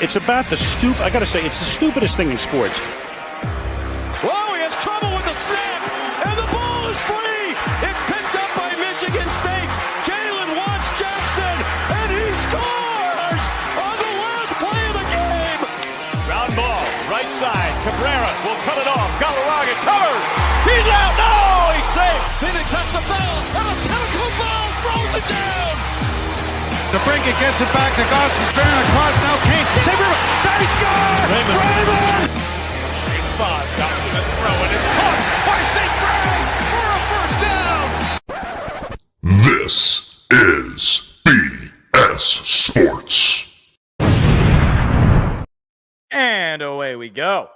it's about the I got to say, it's the stupidest thing in sports. Whoa, he has trouble with the snap, and the ball is free. It's picked up by Michigan State. Jalen Watts Jackson, and he scores on the last play of the game. Ground ball, right side. Cabrera will cut it off. Galarraga covers. He's out. No, he's safe. Phoenix has the foul, and a pinnacle ball throws it down. DeBrincat gets it back to Goss. Barron across now. King. Save Raymond. They score! Raymond! James Bond got to the throw, and it's caught by St. Brown for a first down. This is BS Sports. And away we go.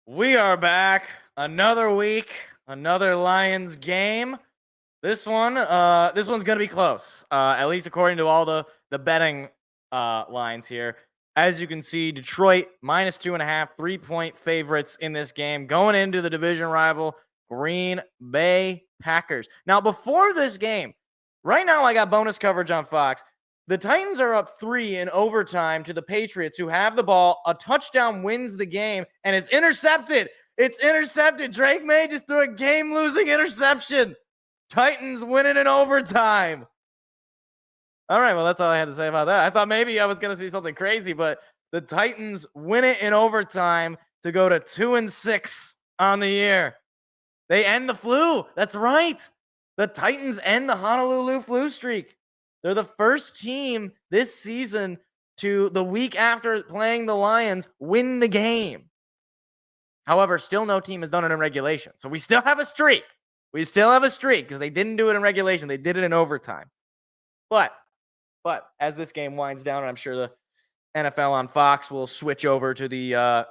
We are back. Another week, another Lions game. This one's going to be close, at least according to all the betting lines here. As you can see, Detroit minus 2.5, 3-point favorites in this game going into the division rival Green Bay Packers. Now, before this game, right now I got bonus coverage on Fox. The Titans are up 3 in overtime to the Patriots, who have the ball. A touchdown wins the game, and it's intercepted. It's intercepted. Drake May just threw a game-losing interception. Titans win it in overtime. All right, well, that's all I had to say about that. I thought maybe I was going to see something crazy, but the Titans win it in overtime to go to 2-6 on the year. They end the flu. That's right. The Titans end the Honolulu flu streak. They're the first team this season to, the week after playing the Lions, win the game. However, still no team has done it in regulation. So we still have a streak. We still have a streak because they didn't do it in regulation. They did it in overtime. But as this game winds down, and I'm sure the NFL on Fox will switch over to the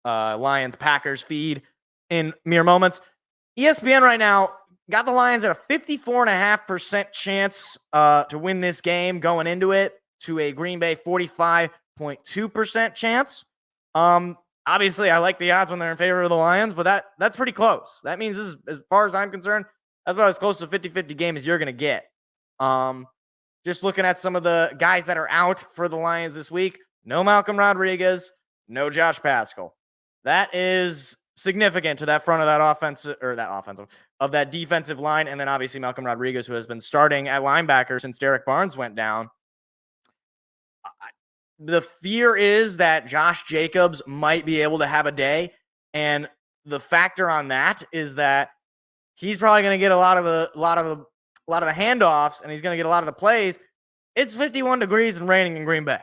Lions-Packers feed in mere moments. ESPN right now got the Lions at a 54.5% chance to win this game going into it, to a Green Bay 45.2% chance. Obviously, I like the odds when they're in favor of the Lions, but that's pretty close. That means this is, as far as I'm concerned, that's about as close to a 50-50 game as you're going to get. Just looking at some of the guys that are out for the Lions this week, no Malcolm Rodriguez, no Josh Paschal. That is significant to that front of that defensive line. And then obviously Malcolm Rodriguez, who has been starting at linebacker since Derek Barnes went down. The fear is that Josh Jacobs might be able to have a day. And the factor on that is that he's probably going to get a lot of the handoffs, and he's going to get a lot of the plays. It's 51 degrees and raining in Green Bay.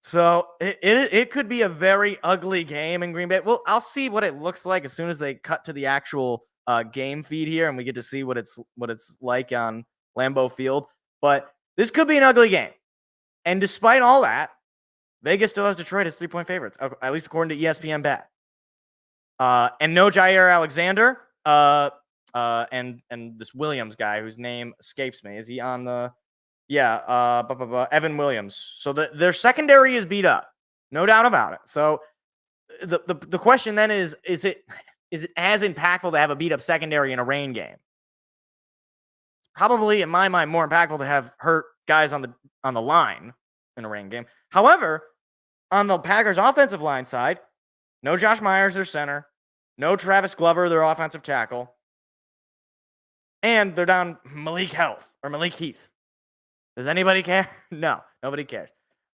So it could be a very ugly game in Green Bay. Well, I'll see what it looks like as soon as they cut to the actual game feed here, and we get to see what it's like on Lambeau Field. But this could be an ugly game. And despite all that, Vegas still has Detroit as 3-point favorites, at least according to ESPN Bet. And no Jair Alexander, and this Williams guy whose name escapes me. Is he on the? Yeah, Evan Williams. So their secondary is beat up, no doubt about it. So the question then is it as impactful to have a beat up secondary in a rain game? It's probably, in my mind, more impactful to have hurt guys on the line in a rain game. However, on the Packers offensive line side, no Josh Myers, their center, no Travis Glover, their offensive tackle, and they're down Malik Heath. Does anybody care? No, nobody cares.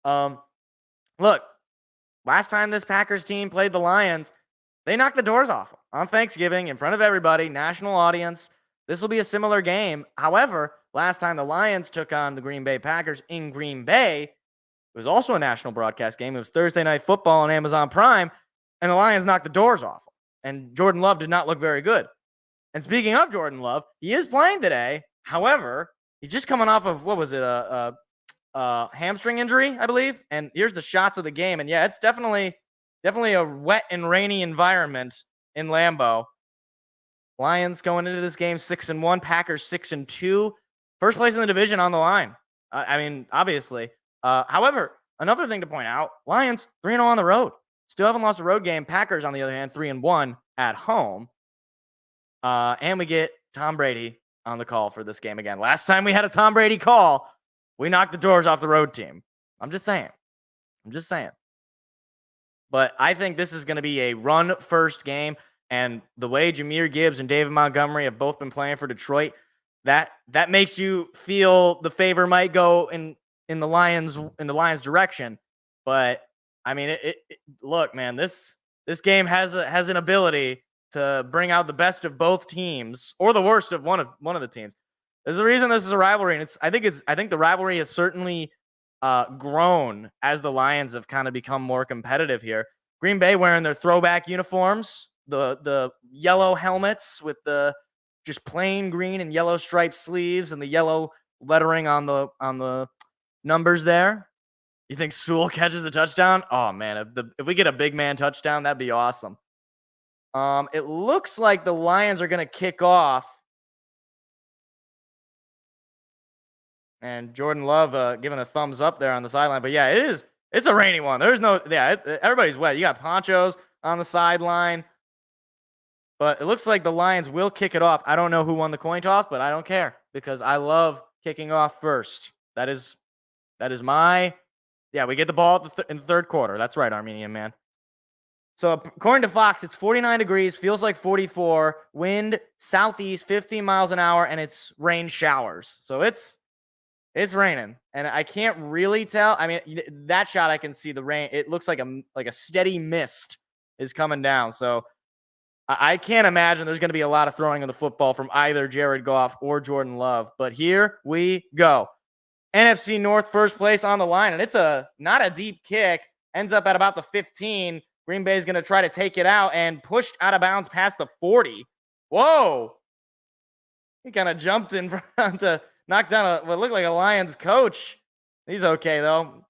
Look, last time this Packers team played the Lions, they knocked the doors off them on Thanksgiving in front of everybody, national audience. This will be a similar game. However, last time the Lions took on the Green Bay Packers in Green Bay, it was also a national broadcast game. It was Thursday Night Football on Amazon Prime, and the Lions knocked the doors off them. And Jordan Love did not look very good. And speaking of Jordan Love, he is playing today. However, he's just coming off of, a hamstring injury, I believe. And here's the shots of the game. And yeah, it's definitely a wet and rainy environment in Lambeau. Lions going into this game 6-1, Packers 6-2. First place in the division on the line. Obviously. However, another thing to point out, Lions 3-0 on the road. Still haven't lost a road game. Packers, on the other hand, 3-1 at home. And we get Tom Brady on the call for this game again. Last time we had a Tom Brady call, we knocked the doors off the road team. I'm just saying. But I think this is going to be a run-first game. And the way Jahmyr Gibbs and David Montgomery have both been playing for Detroit, that makes you feel the favor might go in the Lions direction. But I mean, look, man, this game has an ability to bring out the best of both teams or the worst of one of the teams. There's a reason this is a rivalry, and I think the rivalry has certainly grown as the Lions have kind of become more competitive here. Green Bay wearing their throwback uniforms, the yellow helmets with the just plain green and yellow striped sleeves and the yellow lettering on the numbers there. You think Sewell catches a touchdown? Oh man, if we get a big man touchdown, that'd be awesome. It looks like the Lions are going to kick off. And Jordan Love giving a thumbs up there on the sideline. But yeah, it's a rainy one. There's no, everybody's wet. You got ponchos on the sideline. But it looks like the Lions will kick it off. I don't know who won the coin toss, but I don't care because I love kicking off first. That is my, we get the ball in the third quarter. That's right, Armenian man. So according to Fox, it's 49 degrees, feels like 44, wind southeast 15 miles an hour, and it's rain showers. So it's raining, and I can't really tell. I mean, that shot I can see the rain. It looks like a steady mist is coming down. So I can't imagine there's going to be a lot of throwing of the football from either Jared Goff or Jordan Love. But here we go. NFC North first place on the line, and it's not a deep kick. Ends up at about the 15. Green Bay is going to try to take it out and pushed out of bounds past the 40. Whoa. He kind of jumped in front to knock down what looked like a Lions coach. He's okay, though.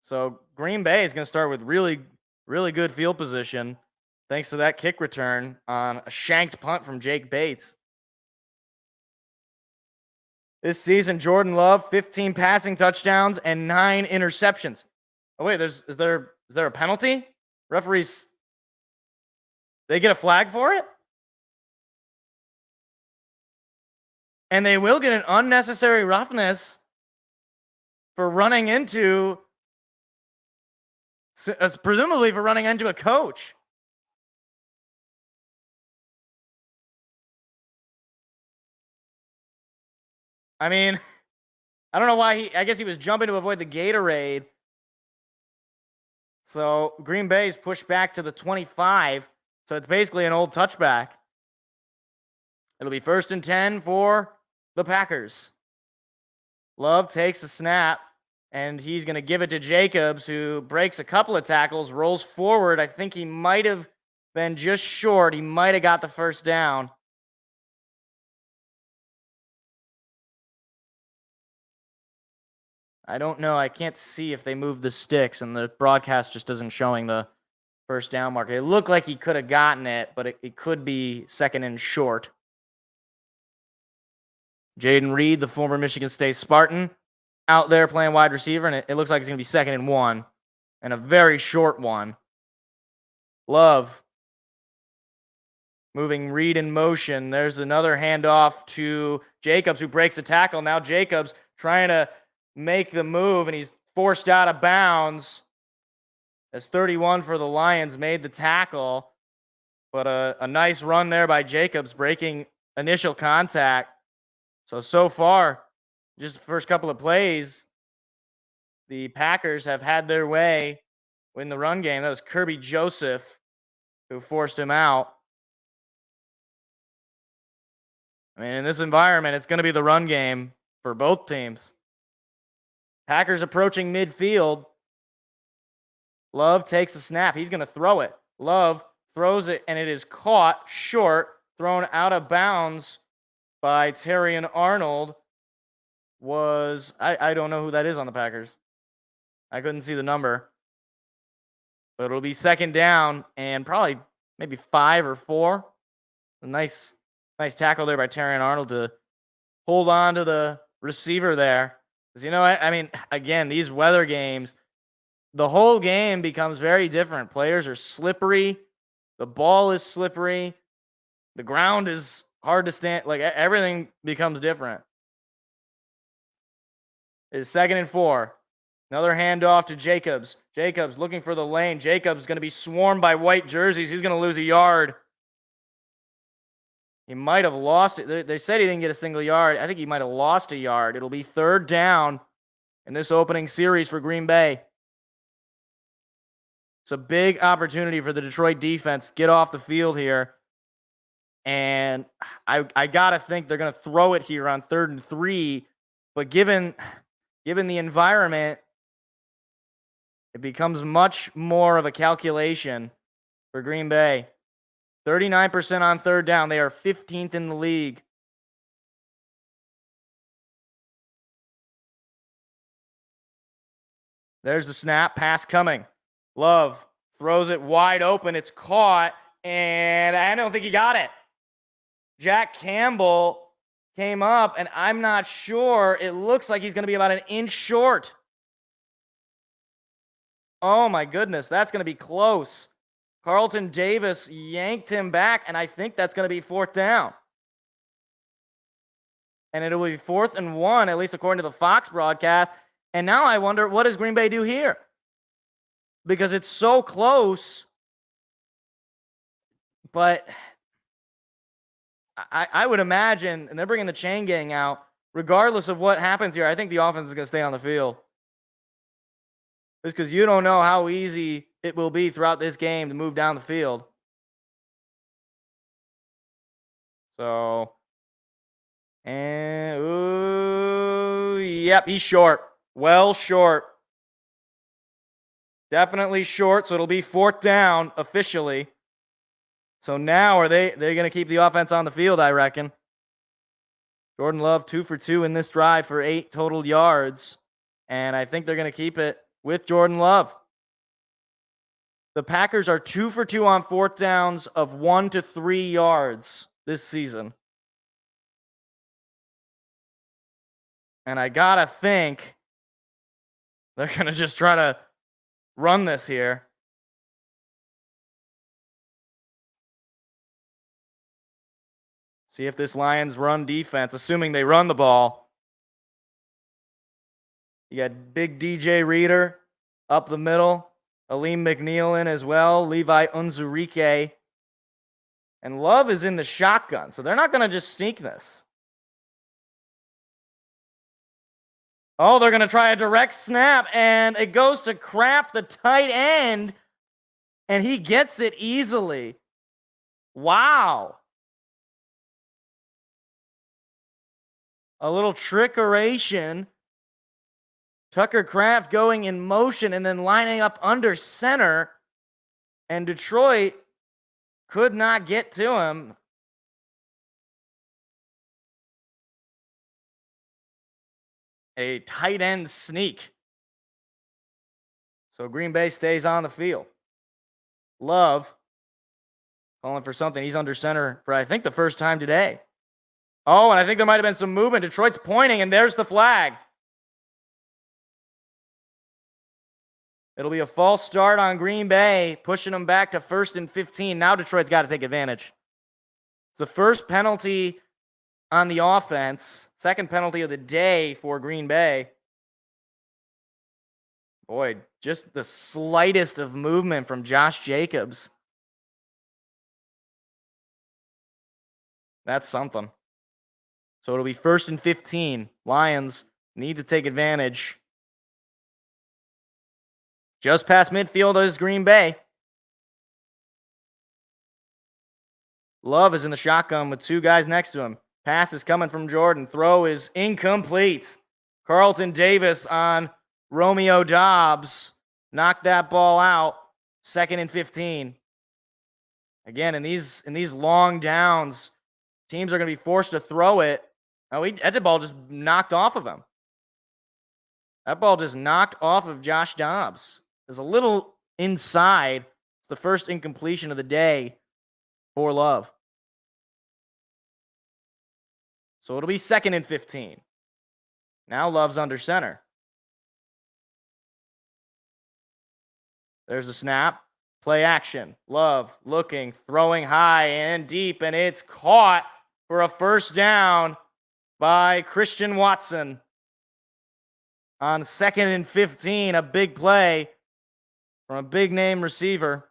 So Green Bay is going to start with really, really good field position thanks to that kick return on a shanked punt from Jake Bates. This season, Jordan Love, 15 passing touchdowns and 9 interceptions. Oh, wait, is there a penalty? Referees, they get a flag for it? And they will get an unnecessary roughness for running into, presumably for running into a coach. I mean, I don't know why I guess he was jumping to avoid the Gatorade. So Green Bay's pushed back to the 25. So it's basically an old touchback. It'll be 1st and 10 for the Packers. Love takes a snap, and he's going to give it to Jacobs, who breaks a couple of tackles, rolls forward. I think he might have been just short. He might have got the first down. I don't know. I can't see if they moved the sticks, and the broadcast just isn't showing the first down marker. It looked like he could have gotten it, but it could be 2nd and short. Jaden Reed, the former Michigan State Spartan, out there playing wide receiver, and it looks like it's going to be 2nd and 1, and a very short one. Love moving Reed in motion. There's another handoff to Jacobs, who breaks a tackle. Now Jacobs trying to make the move, and he's forced out of bounds as 31 for the Lions made the tackle. But a nice run there by Jacobs, breaking initial contact. So far, just the first couple of plays, the Packers have had their way in the run game. That was Kirby Joseph who forced him out. I mean, in this environment, it's going to be the run game for both teams. Packers approaching midfield. Love takes a snap. He's going to throw it. Love throws it, and it is caught short, thrown out of bounds by Terrion Arnold. I don't know who that is on the Packers. I couldn't see the number. But it'll be 2nd down and probably maybe 5 or 4. A nice tackle there by Terrion Arnold to hold on to the receiver there. Because, I mean, again, these weather games, the whole game becomes very different. Players are slippery. The ball is slippery. The ground is hard to stand. Like, everything becomes different. It's 2nd and 4. Another handoff to Jacobs. Jacobs looking for the lane. Jacobs going to be swarmed by white jerseys. He's going to lose a yard. He might have lost it. They said he didn't get a single yard. I think he might have lost a yard. It'll be 3rd down in this opening series for Green Bay. It's a big opportunity for the Detroit defense. Get off the field here. And I got to think they're going to throw it here on 3rd and 3. But given the environment, it becomes much more of a calculation for Green Bay. 39% on 3rd down. They are 15th in the league. There's the snap. Pass coming. Love throws it wide open. It's caught, and I don't think he got it. Jack Campbell came up, and I'm not sure. It looks like he's going to be about an inch short. Oh, my goodness. That's going to be close. Carlton Davis yanked him back, and I think that's going to be 4th down. And it'll be 4th and 1, at least according to the Fox broadcast. And now I wonder, what does Green Bay do here? Because it's so close. But I would imagine, and they're bringing the chain gang out, regardless of what happens here, I think the offense is going to stay on the field. Just because you don't know how easy it will be throughout this game to move down the field. So, yep, he's short. Well short. Definitely short, so it'll be 4th down officially. So now are they're going to keep the offense on the field, I reckon. Jordan Love 2 for 2 in this drive for 8 total yards. And I think they're going to keep it with Jordan Love. The Packers are 2 for 2 on 4th downs of 1 to 3 yards this season. And I got to think they're going to just try to run this here. See if this Lions run defense, assuming they run the ball. You got big DJ Reader up the middle. Aleem McNeil in as well. Levi Unzurike. And Love is in the shotgun, so they're not going to just sneak this. Oh, they're going to try a direct snap, and it goes to Kraft, the tight end, and he gets it easily. Wow. A little trickeration. Tucker Kraft going in motion and then lining up under center, and Detroit could not get to him. A tight end sneak. So Green Bay stays on the field. Love calling for something. He's under center for, I think, the first time today. Oh, and I think there might have been some movement. Detroit's pointing, and there's the flag. It'll be a false start on Green Bay, pushing them back to 1st and 15. Now Detroit's got to take advantage. It's the first penalty on the offense. Second penalty of the day for Green Bay. Boy, just the slightest of movement from Josh Jacobs. That's something. So it'll be 1st and 15. Lions need to take advantage. Just past midfield is Green Bay. Love is in the shotgun with 2 guys next to him. Pass is coming from Jordan. Throw is incomplete. Carlton Davis on Romeo Doubs. Knocked that ball out. 2nd and 15. Again, in these long downs, teams are going to be forced to throw it. Oh, that ball just knocked off of him. That ball just knocked off of Josh Dobbs. It's a little inside. It's the first incompletion of the day for Love. So it'll be 2nd and 15. Now Love's under center. There's the snap. Play action. Love looking, throwing high and deep, and it's caught for a first down by Christian Watson on 2nd and 15, a big play from a big name receiver.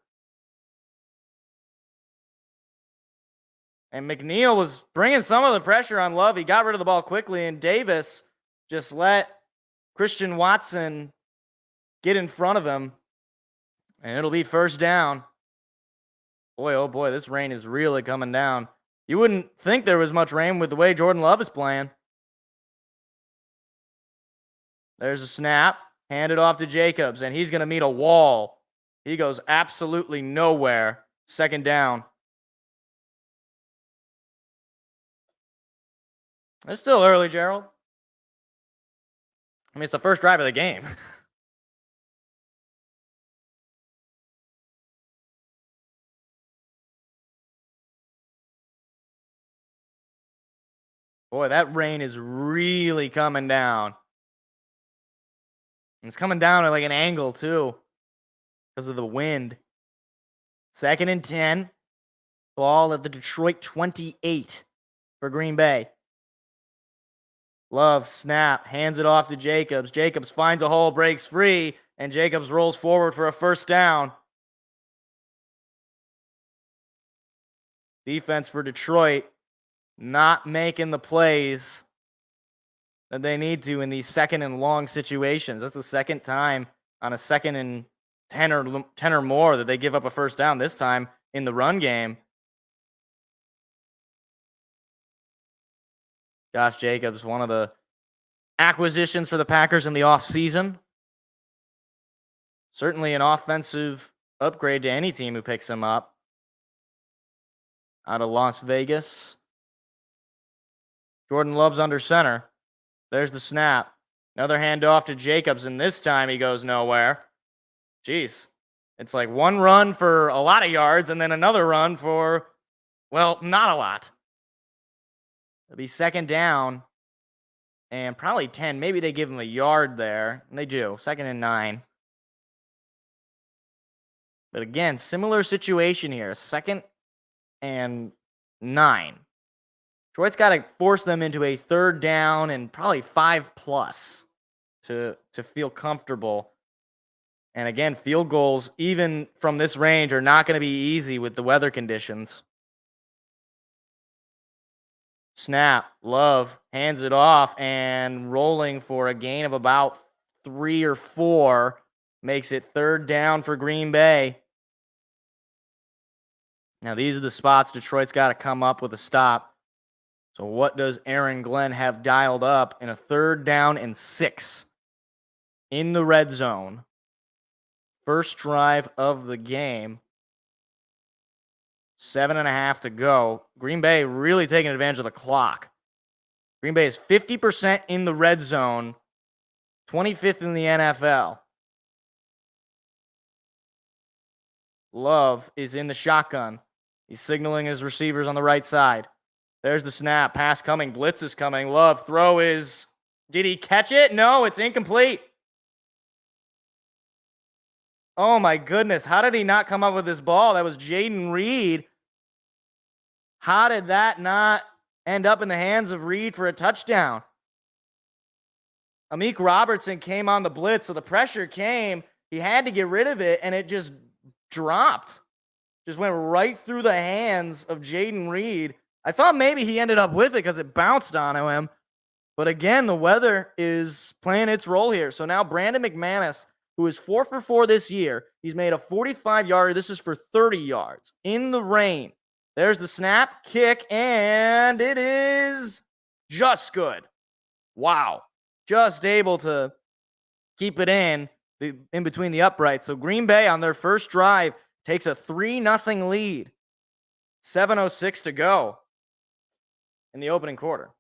And McNeil was bringing some of the pressure on Love. He got rid of the ball quickly, and Davis just let Christian Watson get in front of him. And it'll be first down. Boy, oh boy, this rain is really coming down. You wouldn't think there was much rain with the way Jordan Love is playing. There's a snap. Handed off to Jacobs, and he's going to meet a wall. He goes absolutely nowhere. Second down. It's still early, Gerald. I mean, it's the first drive of the game. Boy, that rain is really coming down. And it's coming down at like an angle, too, because of the wind. 2nd and 10. Ball at the Detroit 28 for Green Bay. Love, snap, hands it off to Jacobs. Jacobs finds a hole, breaks free, and Jacobs rolls forward for a first down. Defense for Detroit not making the plays that they need to in these 2nd and long situations. That's the second time on a 2nd and 10 or more that they give up a first down, this time in the run game. Josh Jacobs, one of the acquisitions for the Packers in the offseason. Certainly an offensive upgrade to any team who picks him up. Out of Las Vegas. Jordan Love's under center. There's the snap. Another handoff to Jacobs, and this time he goes nowhere. Jeez. It's like one run for a lot of yards and then another run for, well, not a lot. It'll be second down and probably 10. Maybe they give him a yard there. And they do. 2nd and 9. But again, similar situation here. 2nd and 9. Detroit's got to force them into a 3rd down and probably 5+ to feel comfortable. And again, field goals, even from this range, are not going to be easy with the weather conditions. Snap, Love hands it off, and rolling for a gain of about 3 or 4 makes it 3rd down for Green Bay. Now, these are the spots Detroit's got to come up with a stop. So what does Aaron Glenn have dialed up in a 3rd down and 6 in the red zone? First drive of the game. 7.5 to go. Green Bay really taking advantage of the clock. Green Bay is 50% in the red zone, 25th in the NFL. Love is in the shotgun. He's signaling his receivers on the right side. There's the snap. Pass coming. Blitz is coming. Love. Throw is... Did he catch it? No, it's incomplete. Oh, my goodness. How did he not come up with this ball? That was Jaden Reed. How did that not end up in the hands of Reed for a touchdown? Amik Robertson came on the blitz, so the pressure came. He had to get rid of it, and it just dropped. Just went right through the hands of Jaden Reed. I thought maybe he ended up with it because it bounced onto him. But again, the weather is playing its role here. So now Brandon McManus, who is 4 for 4 this year, he's made a 45-yarder. This is for 30 yards in the rain. There's the snap, kick, and it is just good. Wow. Just able to keep it in between the uprights. So Green Bay on their first drive takes a 3-0 lead. 7:06 to go in the opening quarter.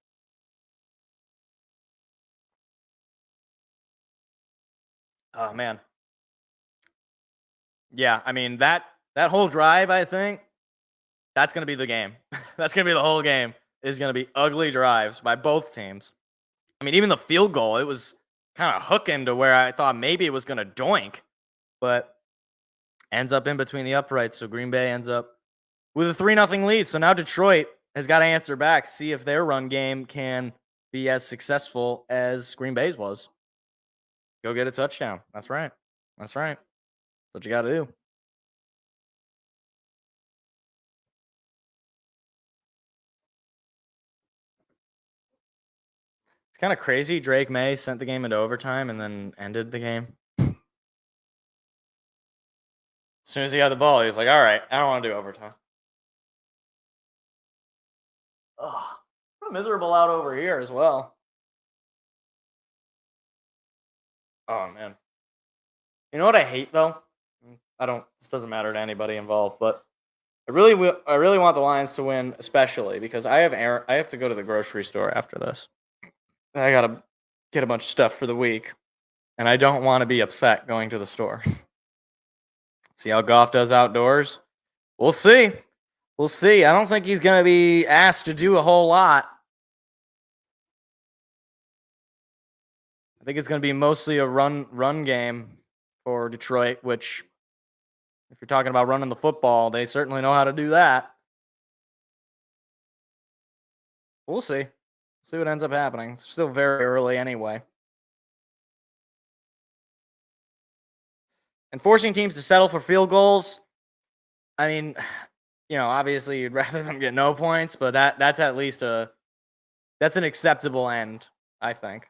Oh, man. Yeah, I mean, that whole drive, I think, that's going to be the game. That's going to be the whole game, is going to be ugly drives by both teams. I mean, even the field goal, it was kind of hooking to where I thought maybe it was going to doink, but ends up in between the uprights, so Green Bay ends up with a 3-0 lead. So now Detroit has got to answer back, see if their run game can be as successful as Green Bay's was. Go get a touchdown. That's right. That's right. That's what you got to do. It's kind of crazy. Drake May sent the game into overtime and then ended the game. As soon as he got the ball, he was like, all right, I don't want to do overtime. Ugh. Miserable out over here as well. Oh, man. You know what I hate, though? This doesn't matter to anybody involved, but I really want the Lions to win, especially because I have to go to the grocery store after this. I got to get a bunch of stuff for the week, and I don't want to be upset going to the store. See how Goff does outdoors? We'll see. We'll see. I don't think he's going to be asked to do a whole lot. I think it's going to be mostly a run game for Detroit, which, if you're talking about running the football, they certainly know how to do that. We'll see. See what ends up happening. It's still very early anyway. And forcing teams to settle for field goals, I mean, obviously you'd rather them get no points, but that's at least that's an acceptable end, I think.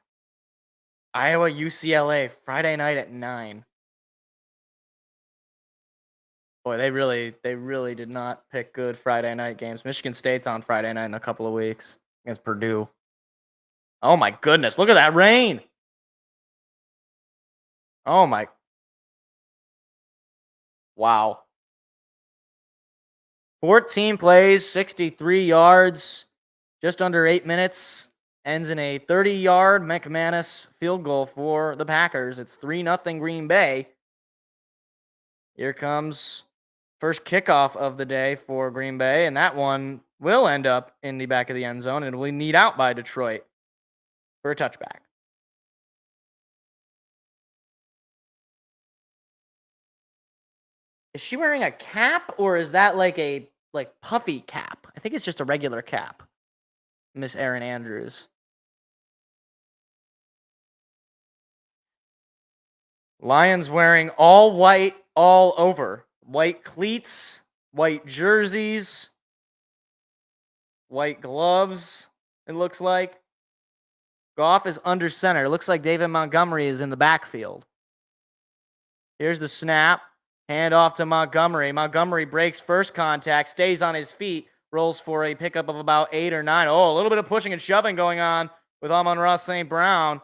Iowa UCLA Friday night at 9. Boy, they really did not pick good Friday night games. Michigan State's on Friday night in a couple of weeks against Purdue. Oh my goodness, look at that rain. Oh my. Wow. 14 plays, 63 yards, just under 8 minutes. Ends in a 30-yard McManus field goal for the Packers. It's 3-0 Green Bay. Here comes first kickoff of the day for Green Bay, and that one will end up in the back of the end zone, and will be kneed out by Detroit for a touchback. Is she wearing a cap, or is that like a puffy cap? I think it's just a regular cap. Miss Erin Andrews. Lions wearing all white all over. White cleats, white jerseys, white gloves, it looks like. Goff is under center. It looks like David Montgomery is in the backfield. Here's the snap. Hand off to Montgomery. Montgomery breaks first contact, stays on his feet, rolls for a pickup of about 8 or 9. Oh, a little bit of pushing and shoving going on with Amon-Ra St. Brown.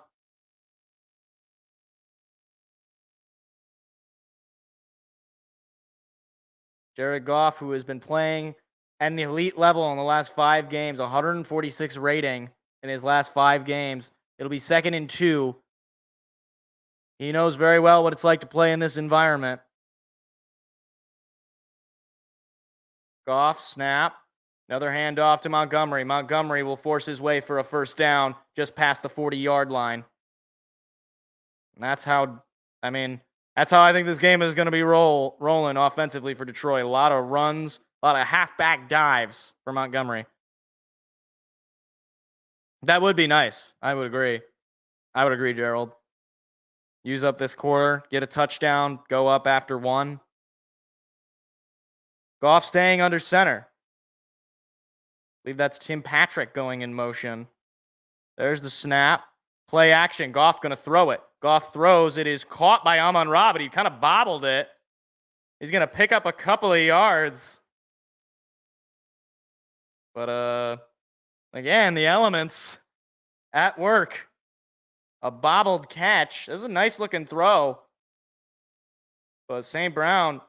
Jared Goff, who has been playing at an elite level in the last 5 games, 146 rating in his last 5 games. It'll be 2nd and 2. He knows very well what it's like to play in this environment. Goff, snap. Another handoff to Montgomery. Montgomery will force his way for a first down just past the 40-yard line. And that's how I think this game is going to be rolling offensively for Detroit. A lot of runs, a lot of halfback dives for Montgomery. That would be nice. I would agree. Gerald. Use up this quarter, get a touchdown, go up after 1. Goff staying under center. I believe that's Tim Patrick going in motion. There's the snap. Play action. Goff going to throw it. Goff throws. It is caught by Amon-Ra, but he kind of bobbled it. He's going to pick up a couple of yards. But, again, the elements at work. A bobbled catch. This is a nice-looking throw. But St. Brown,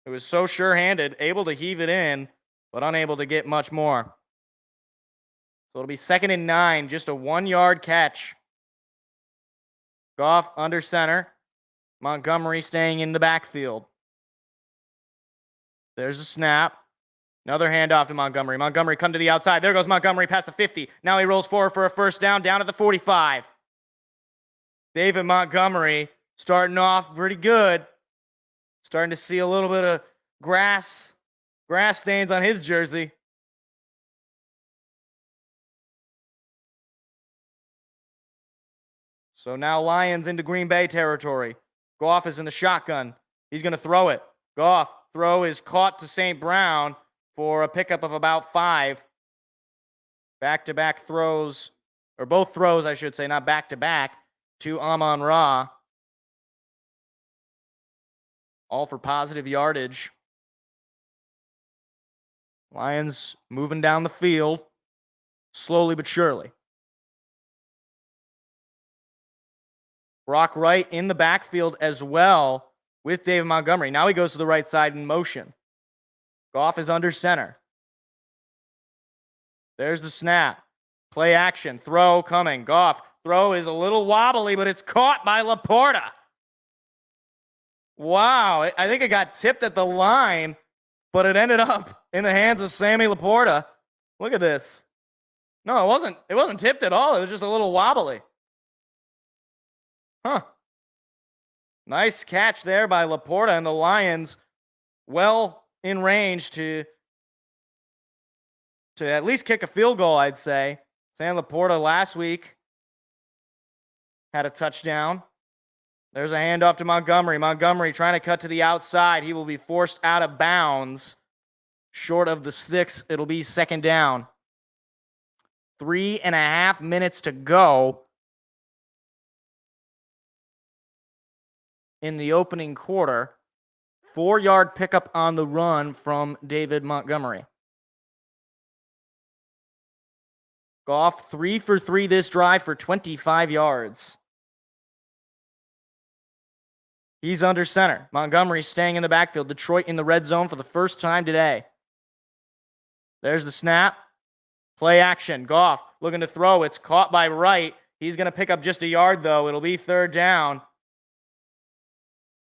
who was so sure-handed, able to heave it in, but unable to get much more. So it'll be 2nd and 9, just a 1-yard catch. Goff under center. Montgomery staying in the backfield. There's a snap. Another handoff to Montgomery. Montgomery come to the outside. There goes Montgomery past the 50. Now he rolls forward for a first down at the 45. David Montgomery starting off pretty good. Starting to see a little bit of grass stains on his jersey. So now Lions into Green Bay territory. Goff is in the shotgun. He's going to throw it. Goff, throw is caught to St. Brown for a pickup of about 5. Back-to-back throws, or both throws, I should say, not back-to-back, to Amon-Ra. All for positive yardage. Lions moving down the field, slowly but surely. Brock Wright in the backfield as well with David Montgomery. Now he goes to the right side in motion. Goff is under center. There's the snap. Play action. Throw coming. Goff. Throw is a little wobbly, but it's caught by Laporta. Wow. I think it got tipped at the line, but it ended up in the hands of Sammy Laporta. Look at this. No, it wasn't. It wasn't tipped at all. It was just a little wobbly. Huh. Nice catch there by Laporta, and the Lions well in range to at least kick a field goal, I'd say. Sam Laporta last week had a touchdown. There's a handoff to Montgomery. Montgomery trying to cut to the outside. He will be forced out of bounds. Short of the 6, it'll be second down. 3.5 minutes to go in the opening quarter. 4-yard pickup on the run from David Montgomery. Goff 3 for 3 this drive for 25 yards. He's under center. Montgomery staying in the backfield. Detroit in the red zone for the first time today. There's the snap. Play action. Goff looking to throw. It's caught by Wright. He's going to pick up just a yard, though. It'll be third down.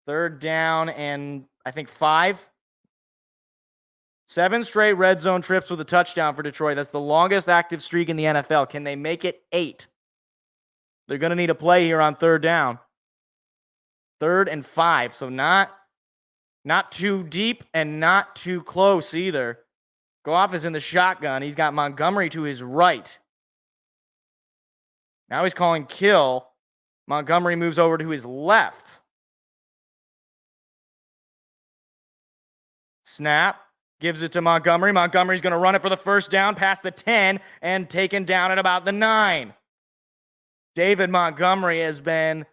Third down and I think 5. 7 straight red zone trips with a touchdown for Detroit. That's the longest active streak in the NFL. Can they make it 8? They're going to need a play here on third down. 3rd and 5. So not too deep and not too close either. Goff is in the shotgun. He's got Montgomery to his right. Now he's calling kill. Montgomery moves over to his left. Snap. Gives it to Montgomery. Montgomery's going to run it for the first down past the 10 and taken down at about the 9. David Montgomery has been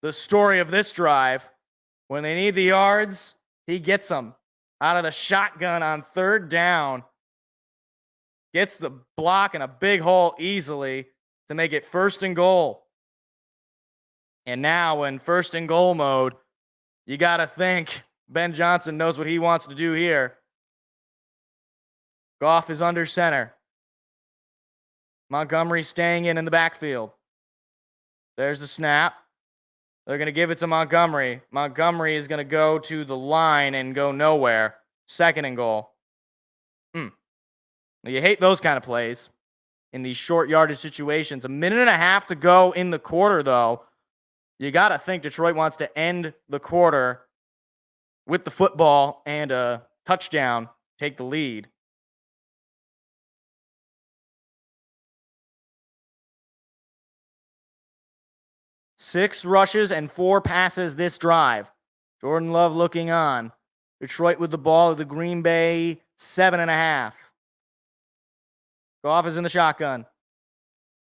the story of this drive. When they need the yards, he gets them out of the shotgun on third down. Gets the block in a big hole easily to make it first and goal. And now in first and goal mode, you got to think Ben Johnson knows what he wants to do here. Goff is under center. Montgomery staying in the backfield. There's the snap. They're going to give it to Montgomery. Montgomery is going to go to the line and go nowhere. Second and goal. You hate those kind of plays in these short yardage situations. 1.5 minutes to go in the quarter, though. You got to think Detroit wants to end the quarter with the football and a touchdown, take the lead. Six rushes and 4 passes this drive. Jordan Love looking on. Detroit with the ball at the Green Bay 7.5. Goff is in the shotgun.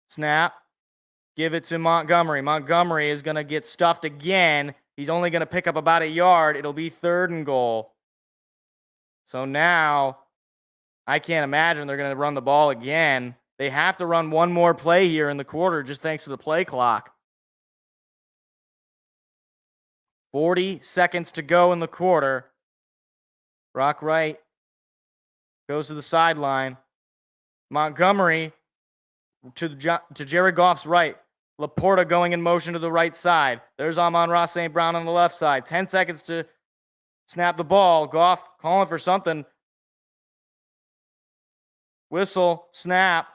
Snap. Give it to Montgomery. Montgomery is going to get stuffed again. He's only going to pick up about a yard. It'll be third and goal. So now I can't imagine they're going to run the ball again. They have to run one more play here in the quarter just thanks to the play clock. 40 seconds to go in the quarter. Brock Wright goes to the sideline. Montgomery to Jared Goff's right. Laporta going in motion to the right side. There's Amon-Ra St. Brown on the left side. 10 seconds to snap the ball. Goff calling for something. Whistle, snap.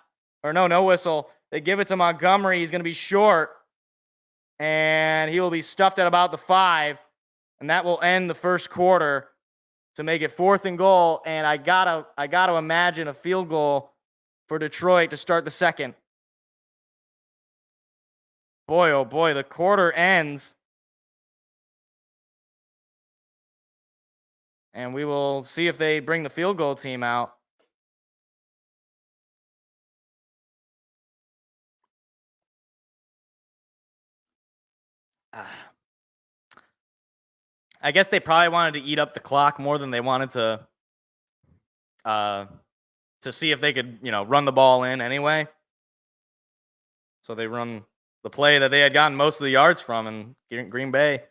Or no whistle. They give it to Montgomery. He's going to be short. And he will be stuffed at about the 5. And that will end the first quarter to make it 4th and goal. And I gotta imagine a field goal for Detroit to start the second. Boy, oh boy, the quarter ends. And we will see if they bring the field goal team out. I guess they probably wanted to eat up the clock more than they wanted to see if they could, run the ball in anyway. So they run the play that they had gotten most of the yards from, and Green Bay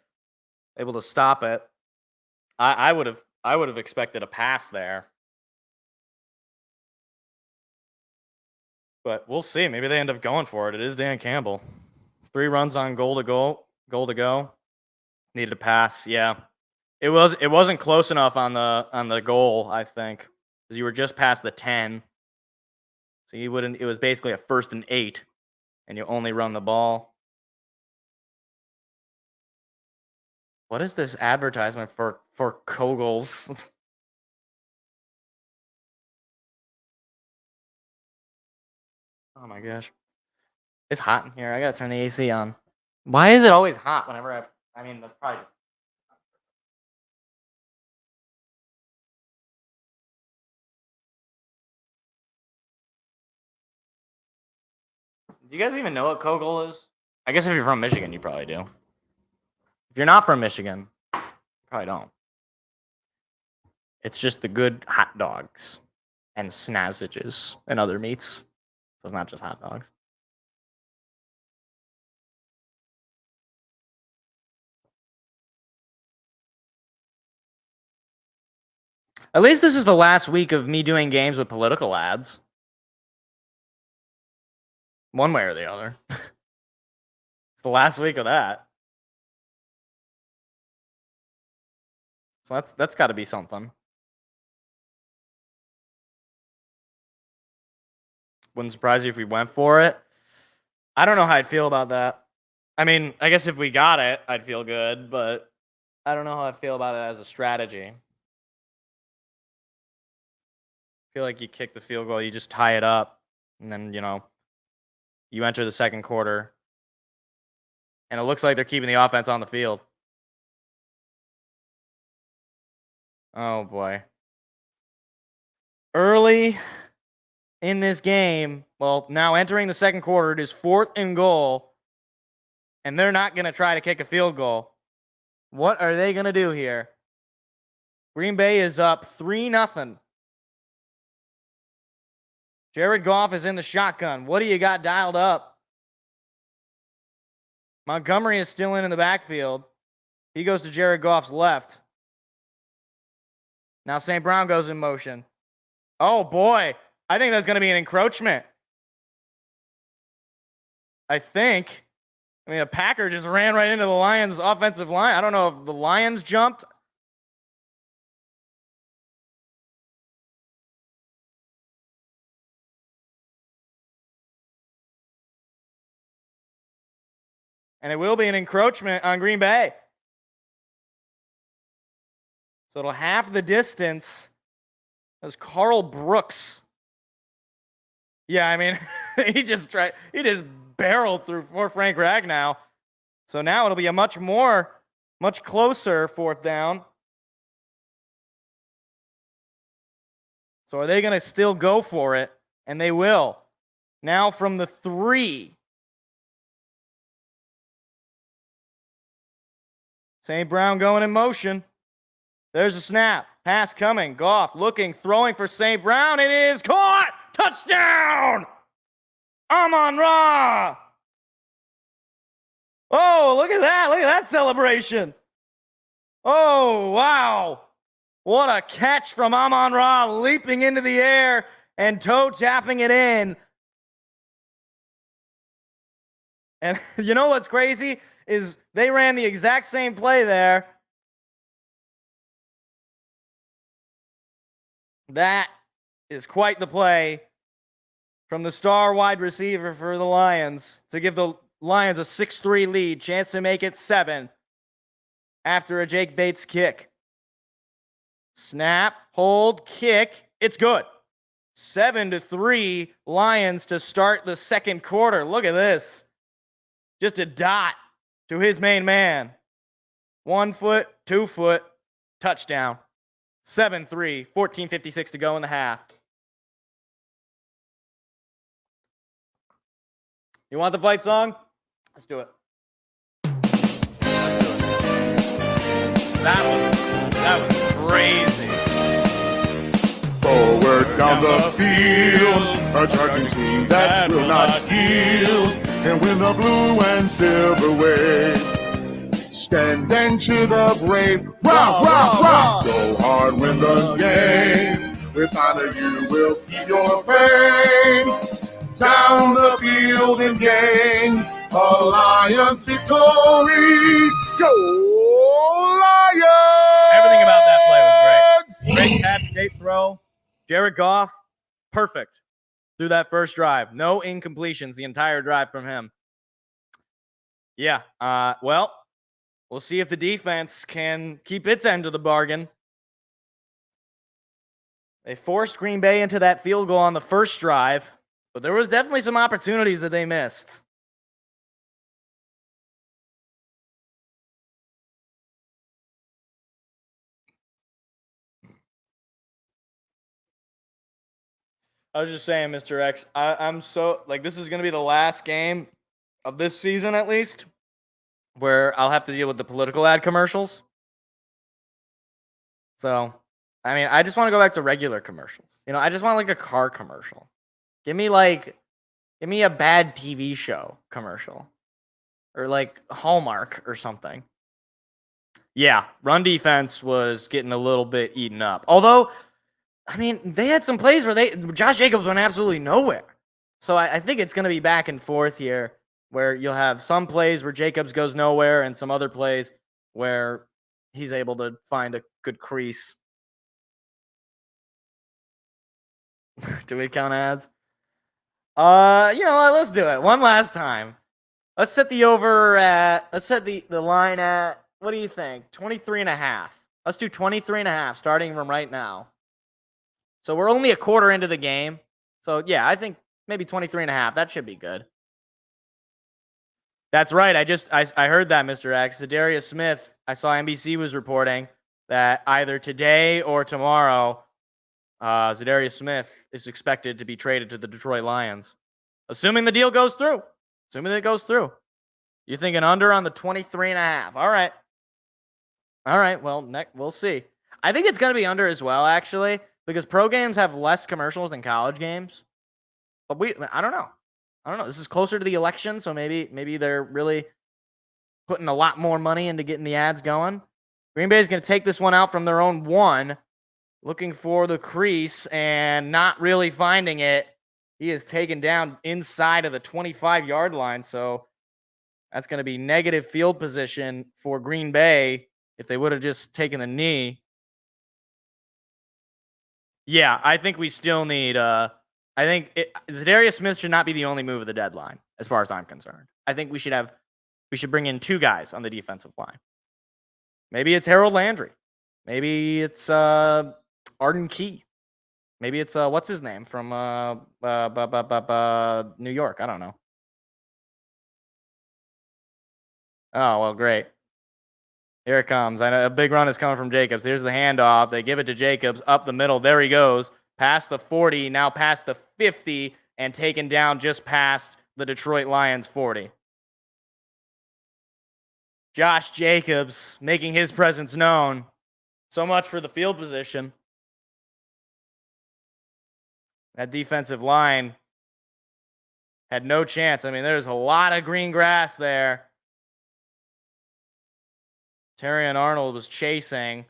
able to stop it. I would have expected a pass there, but we'll see. Maybe they end up going for it. It is Dan Campbell. 3 runs on goal to go. Needed a pass. Yeah, it wasn't close enough on the goal. I think because you were just past the 10, so you wouldn't. It was basically a 1st and 8, and you only run the ball. What is this advertisement for Kogels? Oh my gosh. It's hot in here. I gotta turn the AC on. Why is it always hot whenever I mean, that's probably just... Do you guys even know what Kogel is? I guess if you're from Michigan, you probably do. If you're not from Michigan, you probably don't. It's just the good hot dogs and snazzages and other meats. So it's not just hot dogs. At least this is the last week of me doing games with political ads. One way or the other. It's the last week of that. So that's got to be something. Wouldn't surprise you if we went for it. I don't know how I'd feel about that. I mean, I guess if we got it, I'd feel good, but I don't know how I feel about it as a strategy. I feel like you kick the field goal, you just tie it up, and then, you enter the second quarter, and it looks like they're keeping the offense on the field. Oh, boy. Early in this game, well, now entering the second quarter, it is 4th and goal, and they're not going to try to kick a field goal. What are they going to do here? Green Bay is up 3-0. Jared Goff is in the shotgun. What do you got dialed up? Montgomery is still in the backfield. He goes to Jared Goff's left. Now St. Brown goes in motion. Oh, boy. I think that's going to be an encroachment. I think. I mean, a Packer just ran right into the Lions' offensive line. I don't know if the Lions jumped. And it will be an encroachment on Green Bay. So it'll half the distance as Carl Brooks. Yeah, I mean, he just barreled through for Frank Ragnow. So now it'll be a much closer 4th down. So are they going to still go for it? And they will. Now from the 3. St. Brown going in motion. There's a snap. Pass coming. Goff looking, throwing for St. Brown. It is caught. Touchdown! Amon-Ra! Oh, look at that. Look at that celebration. Oh, wow. What a catch from Amon-Ra, leaping into the air and toe tapping it in. And you know what's crazy is they ran the exact same play there. That is quite the play from the star wide receiver for the Lions to give the Lions a 6-3 lead, chance to make it 7 after a Jake Bates kick. Snap, hold, kick. It's good. 7-3 Lions to start the second quarter. Look at this. Just a dot to his main man. 1 foot, 2 foot, touchdown. 7-3, 14:56 to go in the half. You want the fight song? Let's do it. That was crazy. Forward down the field, a charging team that will not yield, and win the blue and silver wave. Stand and cheer the brave. Rock, rock, rock. Go hard, win the game. With honor, you will keep your fame. Down the field and gain a Lions victory. Go Lions! Everything about that play was great. Great catch, great throw. Jared Goff, perfect through that first drive. No incompletions the entire drive from him. Yeah, well, we'll see if the defense can keep its end of the bargain. They forced Green Bay into that field goal on the first drive, but there was definitely some opportunities that they missed. I was just saying, Mr. X, I'm so, like, this is going to be the last game of this season, at least, where I'll have to deal with the political ad commercials. So, I mean, I just want to go back to regular commercials. You know, I just want, like, a car commercial. Give me a bad TV show commercial. Or, like, Hallmark or something. Yeah, run defense was getting a little bit eaten up. Although, I mean, they had some plays where Josh Jacobs went absolutely nowhere. So I think it's going to be back and forth here, where you'll have some plays where Jacobs goes nowhere and some other plays where he's able to find a good crease. Do we count ads? You know what? Let's do it one last time. Let's set the line at, what do you think? 23.5. Let's do 23.5 starting from right now. So we're only a quarter into the game. So yeah, I think maybe 23.5. That should be good. That's right. I heard that, Mr. X. Zadarius Smith, I saw NBC was reporting that either today or tomorrow, Zadarius Smith is expected to be traded to the Detroit Lions. Assuming the deal goes through. Assuming it goes through. You're thinking under on the 23.5. All right. All right. Well, we'll see. I think it's going to be under as well, actually, because pro games have less commercials than college games. But I don't know. This is closer to the election, so maybe they're really putting a lot more money into getting the ads going. Green Bay is going to take this one out from their own 1, looking for the crease and not really finding it. He is taken down inside of the 25-yard line, so that's going to be negative field position for Green Bay if they would have just taken the knee. Yeah, I think we still need Zadarius Smith should not be the only move of the deadline, as far as I'm concerned. I think we should bring in 2 guys on the defensive line. Maybe it's Harold Landry. Maybe it's Arden Key. Maybe it's what's his name from New York. I don't know. Oh, well, great. Here it comes. I know a big run is coming from Jacobs. Here's the handoff. They give it to Jacobs up the middle. There he goes. Past the 40, now past the 50, and taken down just past the Detroit Lions 40. Josh Jacobs making his presence known. So much for the field position. That defensive line had no chance. I mean, there's a lot of green grass there. Terrion Arnold was chasing.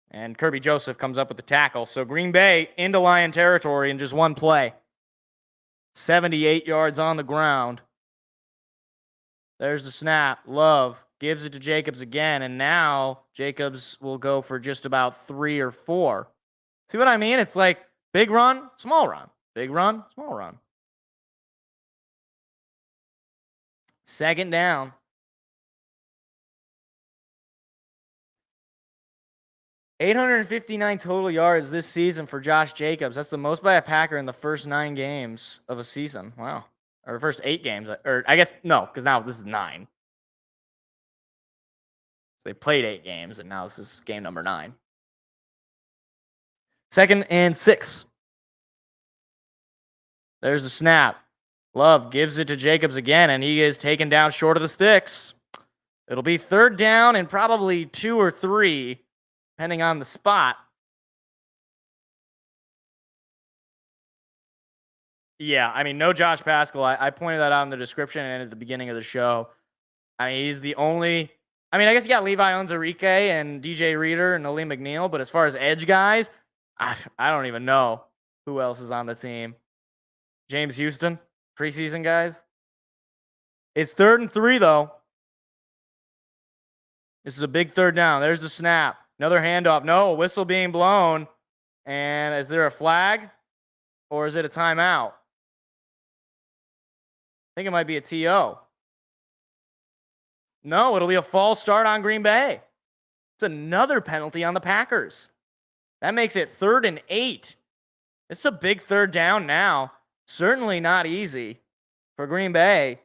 And Kirby Joseph comes up with the tackle. So Green Bay into Lion territory in just one play. 78 yards on the ground. There's the snap. Love gives it to Jacobs again. And now Jacobs will go for just about 3 or 4. See what I mean? It's like big run, small run. Big run, small run. Second down. 859 total yards this season for Josh Jacobs. That's the most by a Packer in the first 9 games of a season. Wow. Or the first 8 games. Or I guess, no, because now this is 9. So they played 8 games, and now this is game number 9. 2nd and 6. There's the snap. Love gives it to Jacobs again, and he is taken down short of the sticks. It'll be 3rd down and probably 2 or 3, depending on the spot. Yeah, I mean, no Josh Paschal. I pointed that out in the description and at the beginning of the show. I mean, he's the only... I mean, I guess you got Levi Onwuzurike and DJ Reader and Aleem McNeil, but as far as edge guys, I don't even know who else is on the team. James Houston, preseason guys. It's 3rd and 3, though. This is a big 3rd down. There's the snap. Another handoff. No, whistle being blown. And is there a flag? Or is it a timeout? I think it might be a TO. No, it'll be a false start on Green Bay. It's another penalty on the Packers. That makes it 3rd and 8. It's a big 3rd down now. Certainly not easy for Green Bay.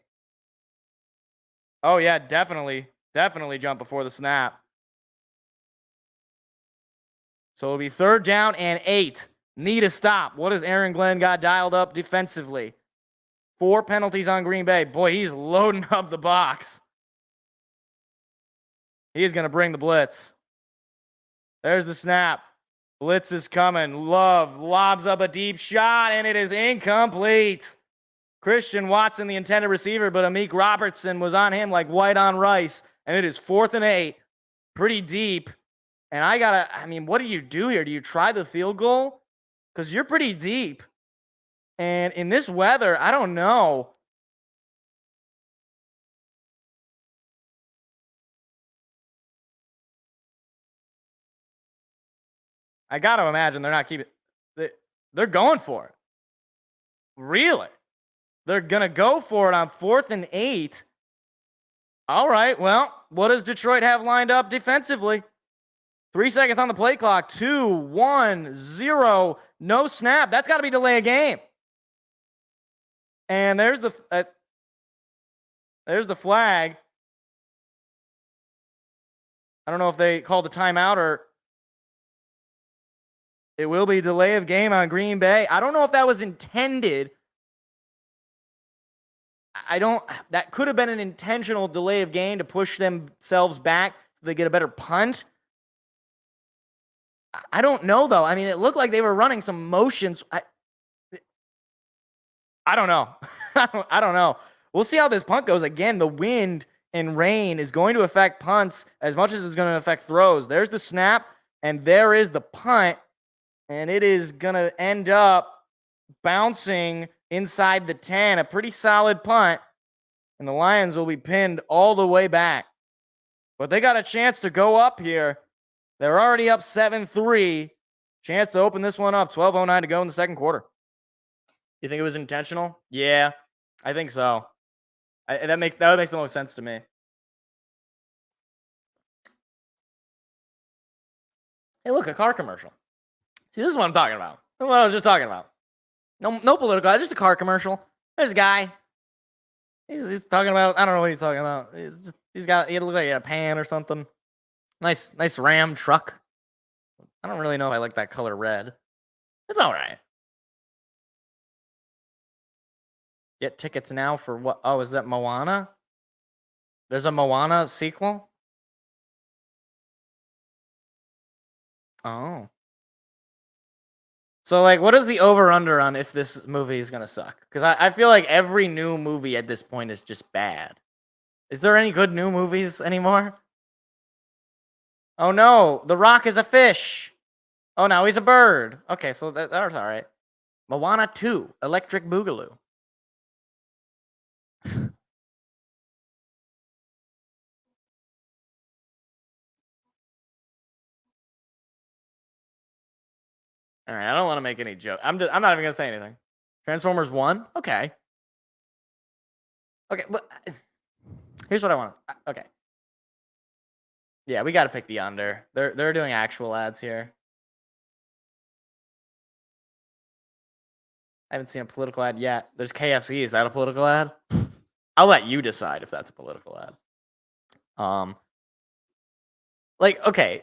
Oh, yeah, definitely jump before the snap. So it'll be 3rd down and 8. Need a stop. What has Aaron Glenn got dialed up defensively? 4 penalties on Green Bay. Boy, he's loading up the box. He's going to bring the blitz. There's the snap. Blitz is coming. Love lobs up a deep shot, and it is incomplete. Christian Watson, the intended receiver, but Amik Robertson was on him like white on rice, and it is 4th and 8. Pretty deep. And I mean, what do you do here? Do you try the field goal? Because you're pretty deep. And in this weather, I don't know. I got to imagine they're not keeping... They're going for it. Really? They're going to go for it on 4th and 8. All right, well, what does Detroit have lined up defensively? 3 seconds on the play clock. 2, 1, 0. No snap. That's got to be delay a game. And there's the flag. I don't know if they called a timeout or it will be delay of game on Green Bay. I don't know if that was intended. That could have been an intentional delay of game to push themselves back so they get a better punt. I don't know, though. I mean, it looked like they were running some motions. I don't know. I don't know. We'll see how this punt goes. Again, the wind and rain is going to affect punts as much as it's going to affect throws. There's the snap, and there is the punt, and it is going to end up bouncing inside the 10. A pretty solid punt, and the Lions will be pinned all the way back. But they got a chance to go up here. They're already up 7-3. Chance to open this one up. 12:09 to go in the second quarter. You think it was intentional? Yeah, I think so. That makes the most sense to me. Hey, look, a car commercial. See, this is what I'm talking about. This is what I was just talking about. No political. Just a car commercial. There's a guy. He's talking about. I don't know what he's talking about. He looks like a pan or something. Nice Ram truck. I don't really know if I like that color red. It's all right. Get tickets now for what? Oh, is that Moana? There's a Moana sequel? Oh. So, like, what is the over-under on if this movie is going to suck? Because I feel like every new movie at this point is just bad. Is there any good new movies anymore? Oh, no. The Rock is a fish. Oh, now he's a bird. Okay, so that's all right. Moana 2, Electric Boogaloo. All right, I don't want to make any joke. I'm not even going to say anything. Transformers 1? Okay. Okay, but here's what I want. Okay. Yeah, we got to pick the under. They're doing actual ads here. I haven't seen a political ad yet. There's KFC. Is that a political ad? I'll let you decide if that's a political ad. Okay.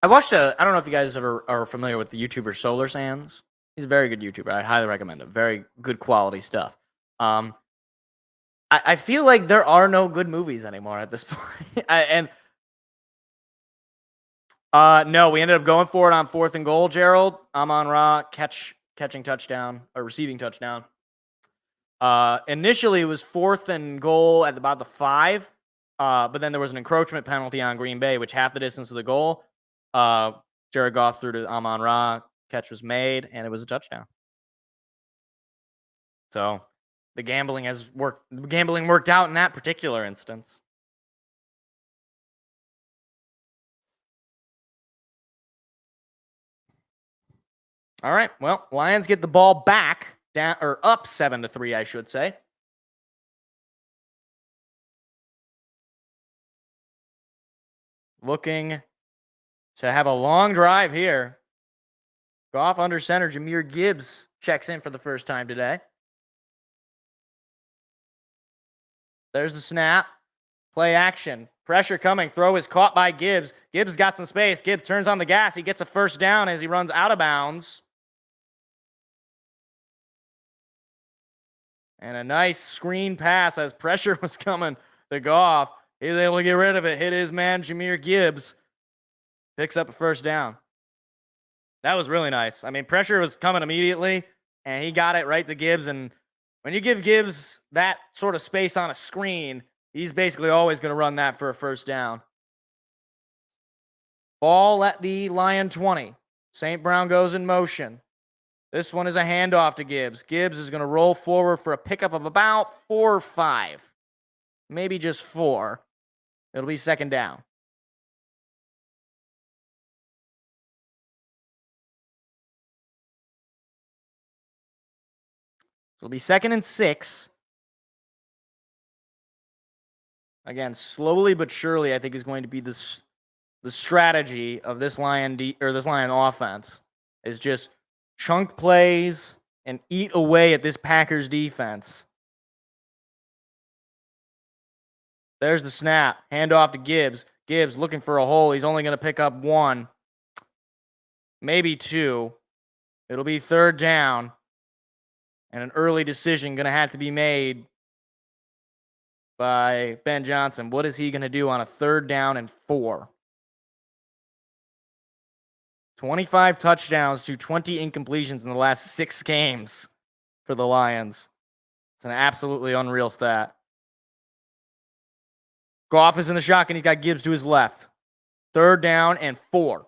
I watched I don't know if you guys ever are familiar with the YouTuber Solar Sands. He's a very good YouTuber. I highly recommend him. Very good quality stuff. I feel like there are no good movies anymore at this point. No, we ended up going for it on 4th and goal, Gerald. Amon-Ra catching touchdown or receiving touchdown. Initially, it was 4th and goal at about the 5, but then there was an encroachment penalty on Green Bay, which half the distance of the goal. Jared Goff threw to Amon-Ra, catch was made, and it was a touchdown. So the gambling worked out in that particular instance. All right. Well, Lions get the ball back down or up 7-3, I should say. Looking to have a long drive here. Goff under center. Jahmyr Gibbs checks in for the first time today. There's the snap. Play action. Pressure coming. Throw is caught by Gibbs. Gibbs got some space. Gibbs turns on the gas. He gets a first down as he runs out of bounds. And a nice screen pass as pressure was coming to Goff. He was able to get rid of it. Hit his man, Jahmyr Gibbs. Picks up a first down. That was really nice. I mean, pressure was coming immediately, and he got it right to Gibbs. And when you give Gibbs that sort of space on a screen, he's basically always going to run that for a first down. Ball at the Lion 20. St. Brown goes in motion. This one is a handoff to Gibbs. Gibbs is going to roll forward for a pickup of about 4 or 5. Maybe just 4. It'll be second down. It'll be 2nd and 6. Again, slowly but surely, I think is going to be the strategy of this Lion offense is just chunk plays and eat away at this Packers defense. There's the snap. Handoff to Gibbs. Gibbs looking for a hole. He's only going to pick up 1, maybe 2. It'll be 3rd down. And an early decision going to have to be made by Ben Johnson. What is he going to do on a 3rd down and 4? 25 touchdowns to 20 incompletions in the last 6 games for the Lions. It's an absolutely unreal stat. Goff is in the shotgun. He's got Gibbs to his left. 3rd down and 4.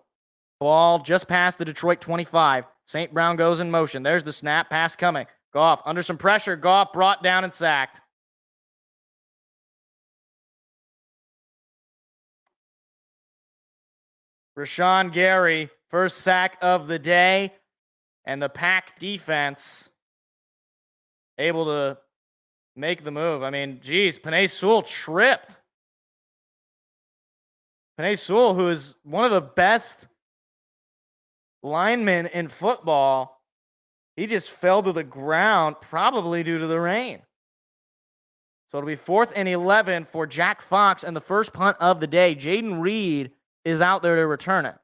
Ball just past the Detroit 25. St. Brown goes in motion. There's the snap. Pass coming. Goff under some pressure. Goff brought down and sacked. Rashawn Gary, first sack of the day. And the Pack defense able to make the move. I mean, geez, Penei Sewell tripped. Penei Sewell, who is one of the best linemen in football, he just fell to the ground, probably due to the rain. So it'll be 4th and 11 for Jack Fox and the first punt of the day. Jaden Reed is out there to return it.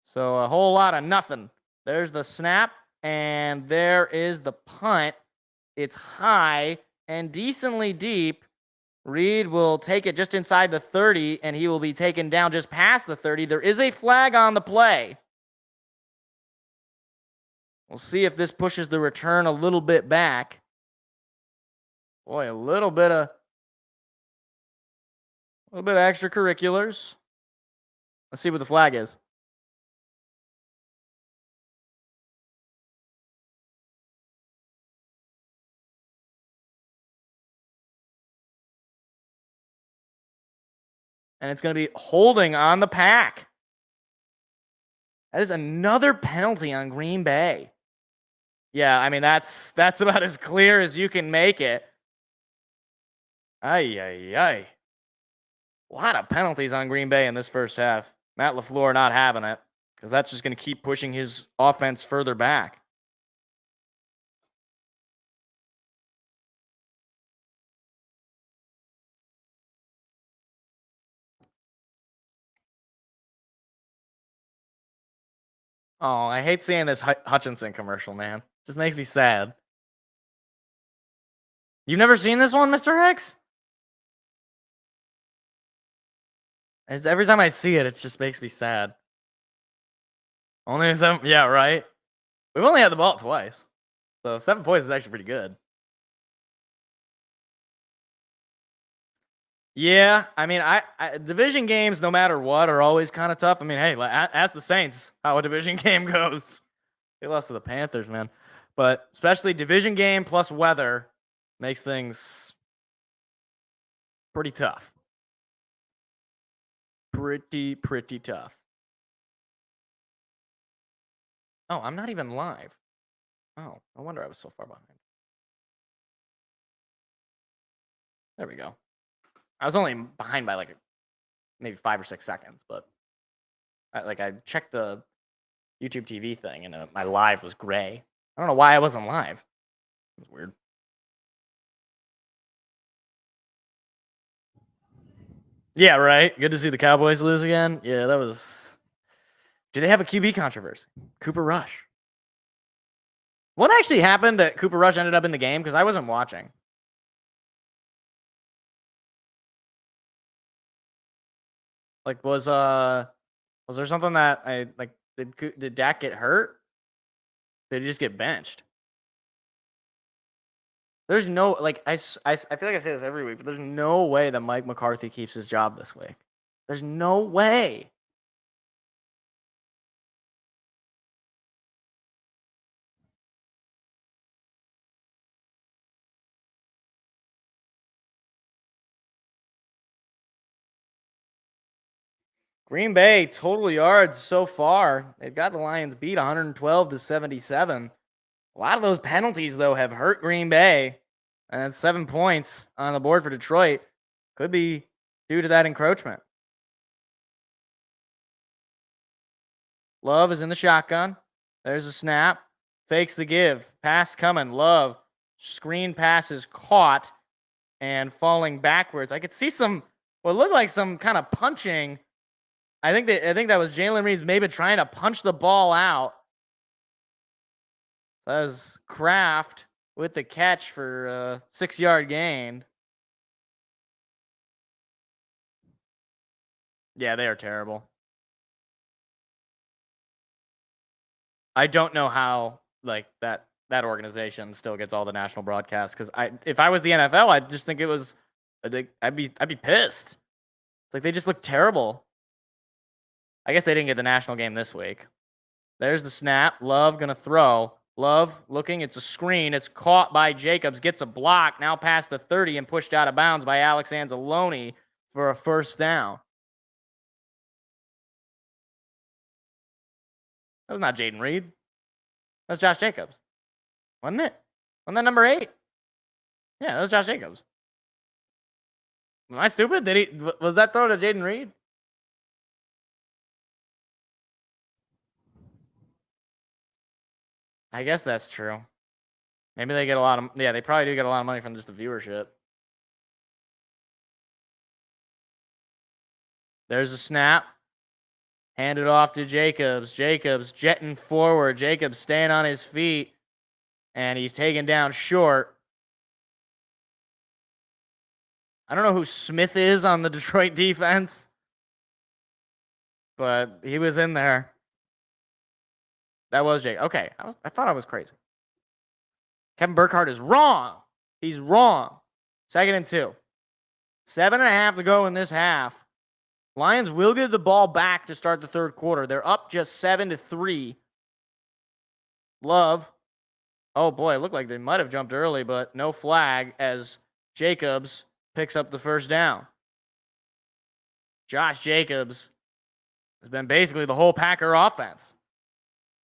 So a whole lot of nothing. There's the snap, and there is the punt. It's high and decently deep. Reed will take it just inside the 30, and he will be taken down just past the 30. There is a flag on the play. We'll see if this pushes the return a little bit back. Boy, a little bit of extracurriculars. Let's see what the flag is. And it's going to be holding on the Pack. That is another penalty on Green Bay. Yeah, I mean, that's about as clear as you can make it. Ay, ay, ay. A lot of penalties on Green Bay in this first half. Matt LaFleur not having it because that's just going to keep pushing his offense further back. Oh, I hate seeing this Hutchinson commercial, man. Just makes me sad. You've never seen this one, Mr. Hicks? Every time I see it, it just makes me sad. Only 7, yeah, right? We've only had the ball twice. So 7 points is actually pretty good. Yeah, I mean, I division games, no matter what, are always kind of tough. I mean, hey, ask the Saints how a division game goes. They lost to the Panthers, man. But especially division game plus weather makes things pretty tough. Pretty tough. Oh, I'm not even live. Oh, no wonder I was so far behind. There we go. I was only behind by like maybe 5 or 6 seconds, but I checked the YouTube TV thing and my live was gray. I don't know why I wasn't live. It was weird. Yeah, right. Good to see the Cowboys lose again. Yeah, that was. Do they have a QB controversy? Cooper Rush. What actually happened that Cooper Rush ended up in the game? Because I wasn't watching. Like, was there something that did Dak get hurt? Did he just get benched? There's no, like, I feel like I say this every week, but there's no way that Mike McCarthy keeps his job this week. There's no way. Green Bay total yards so far. They've got the Lions beat 112-77. A lot of those penalties, though, have hurt Green Bay. And 7 points on the board for Detroit could be due to that encroachment. Love is in the shotgun. There's a snap. Fakes the give. Pass coming. Love. Screen passes caught and falling backwards. I could see what looked like some kind of punching. I think that was Jalen Reeves maybe trying to punch the ball out. That was Kraft with the catch for a 6-yard gain. Yeah, they are terrible. I don't know how that organization still gets all the national broadcasts, because if I was the NFL, I'd just think I'd be pissed. It's like they just look terrible. I guess they didn't get the national game this week. There's the snap. Love gonna throw. Love looking. It's a screen. It's caught by Jacobs. Gets a block. Now past the 30 and pushed out of bounds by Alex Anzalone for a first down. That was not Jaden Reed. That was Josh Jacobs. Wasn't it? Wasn't that number 8? Yeah, that was Josh Jacobs. Am I stupid? Was that throw to Jaden Reed? I guess that's true. Maybe they get they probably do get a lot of money from just the viewership. There's a snap. Hand it off to Jacobs. Jacobs jetting forward. Jacobs staying on his feet. And he's taken down short. I don't know who Smith is on the Detroit defense, but he was in there. That was Jake. Okay, I thought I was crazy. Kevin Burkhardt is wrong. He's wrong. 2nd and 2. 7.5 to go in this half. Lions will get the ball back to start the third quarter. They're up just 7-3. Love. Oh boy, it looked like they might have jumped early, but no flag as Jacobs picks up the first down. Josh Jacobs has been basically the whole Packer offense.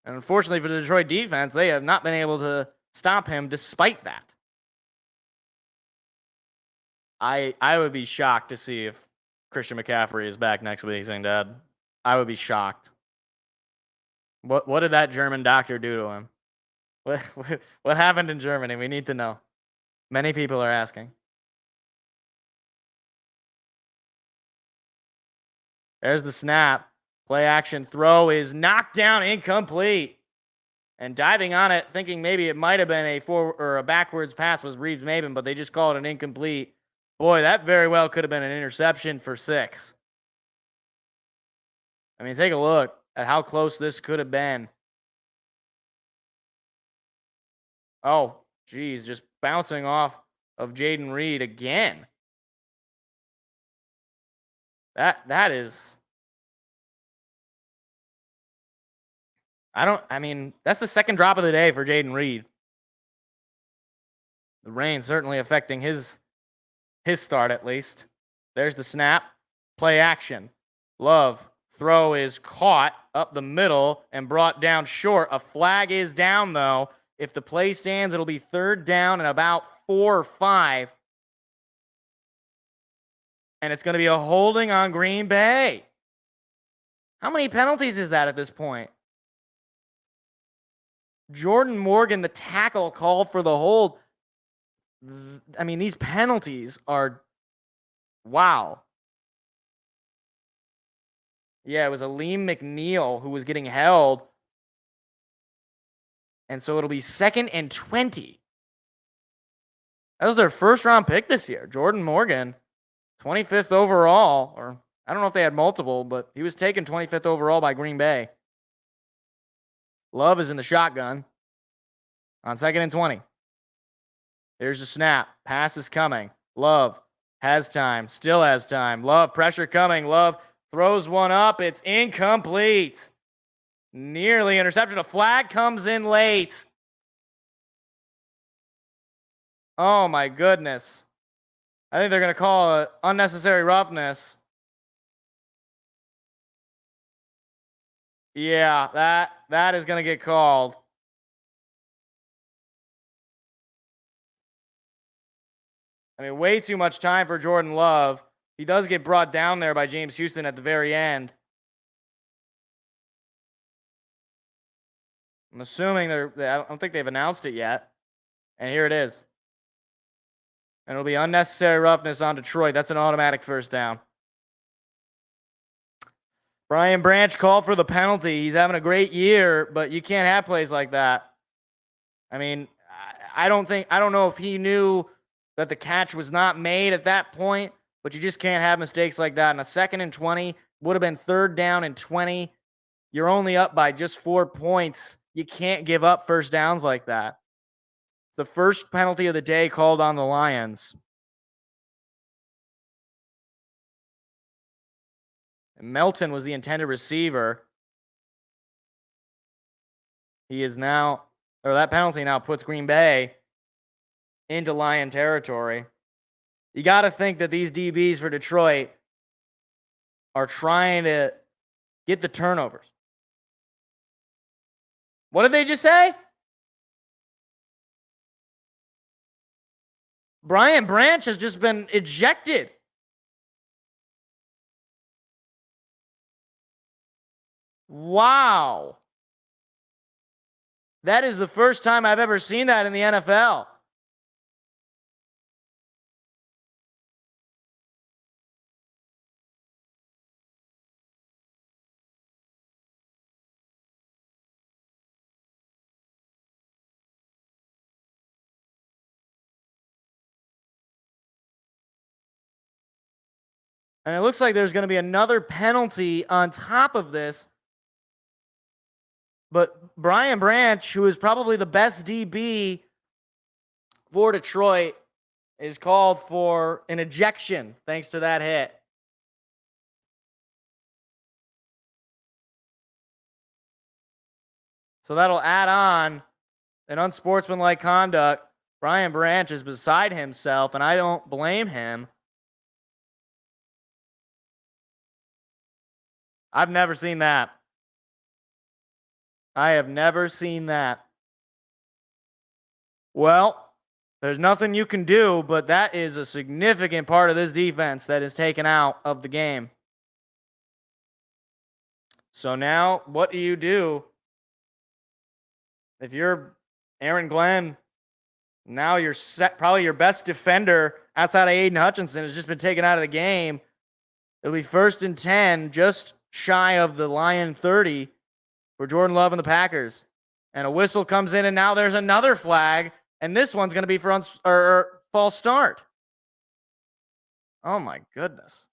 And unfortunately for the Detroit defense, they have not been able to stop him despite that. I would be shocked to see if Christian McCaffrey is back next week, saying, Dad, I would be shocked. What did that German doctor do to him? What happened in Germany? We need to know. Many people are asking. There's the snap. Play action throw is knocked down, incomplete. And diving on it, thinking maybe it might have been a backwards pass was Reeves Maben, but they just call it an incomplete. Boy, that very well could have been an interception for 6. I mean, take a look at how close this could have been. Oh, geez, just bouncing off of Jaden Reed again. That is... that's the second drop of the day for Jaden Reed. The rain certainly affecting his start at least. There's the snap. Play action. Love. Throw is caught up the middle and brought down short. A flag is down, though. If the play stands, it'll be 3rd down and about 4 or 5. And it's going to be a holding on Green Bay. How many penalties is that at this point? Jordan Morgan, the tackle, called for the hold. I mean, these penalties are... Wow. Yeah, it was Aleem McNeil who was getting held. And so it'll be 2nd and 20. That was their first-round pick this year. Jordan Morgan, 25th overall. Or I don't know if they had multiple, but he was taken 25th overall by Green Bay. Love is in the shotgun on 2nd and 20. There's the snap. Pass is coming. Love has time. Still has time. Love, pressure coming. Love throws one up. It's incomplete. Nearly interception. A flag comes in late. Oh, my goodness. I think they're going to call it unnecessary roughness. Yeah, that is going to get called. I mean, way too much time for Jordan Love. He does get brought down there by James Houston at the very end. I'm assuming I don't think they've announced it yet. And here it is. And it'll be unnecessary roughness on Detroit. That's an automatic first down. Brian Branch called for the penalty. He's having a great year, but you can't have plays like that. I mean, I don't know if he knew that the catch was not made at that point, but you just can't have mistakes like that. And a 2nd and 20 would have been 3rd down and 20. You're only up by just 4 points. You can't give up first downs like that. The first penalty of the day called on the Lions. And Melton was the intended receiver. That penalty now puts Green Bay into Lion territory. You got to think that these DBs for Detroit are trying to get the turnovers. What did they just say? Brian Branch has just been ejected. Wow. That is the first time I've ever seen that in the NFL. And it looks like there's going to be another penalty on top of this. But Brian Branch, who is probably the best DB for Detroit, is called for an ejection thanks to that hit. So that'll add on an unsportsmanlike conduct. Brian Branch is beside himself, and I don't blame him. I've never seen that. I have never seen that. Well, There's nothing you can do, but that is a significant part of this defense that is taken out of the game. So now, what do you do if you're Aaron Glenn? Now you're set. Probably your best defender outside of Aiden Hutchinson has just been taken out of the game. It'll be 1st and 10, just shy of the Lion 30 for Jordan Love and the Packers. And a whistle comes in, and now there's another flag, and this one's going to be for false start. Oh, my goodness.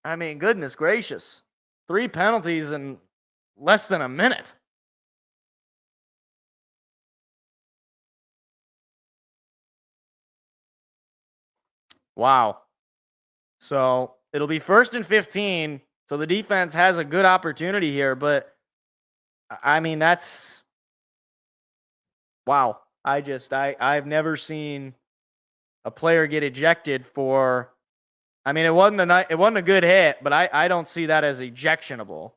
I mean, goodness gracious. 3 penalties in less than a minute. Wow. So it'll be 1st and 15. So the defense has a good opportunity here, but I mean, that's wow. I've never seen a player get ejected for. I mean, it wasn't a good hit, but I don't see that as ejectionable.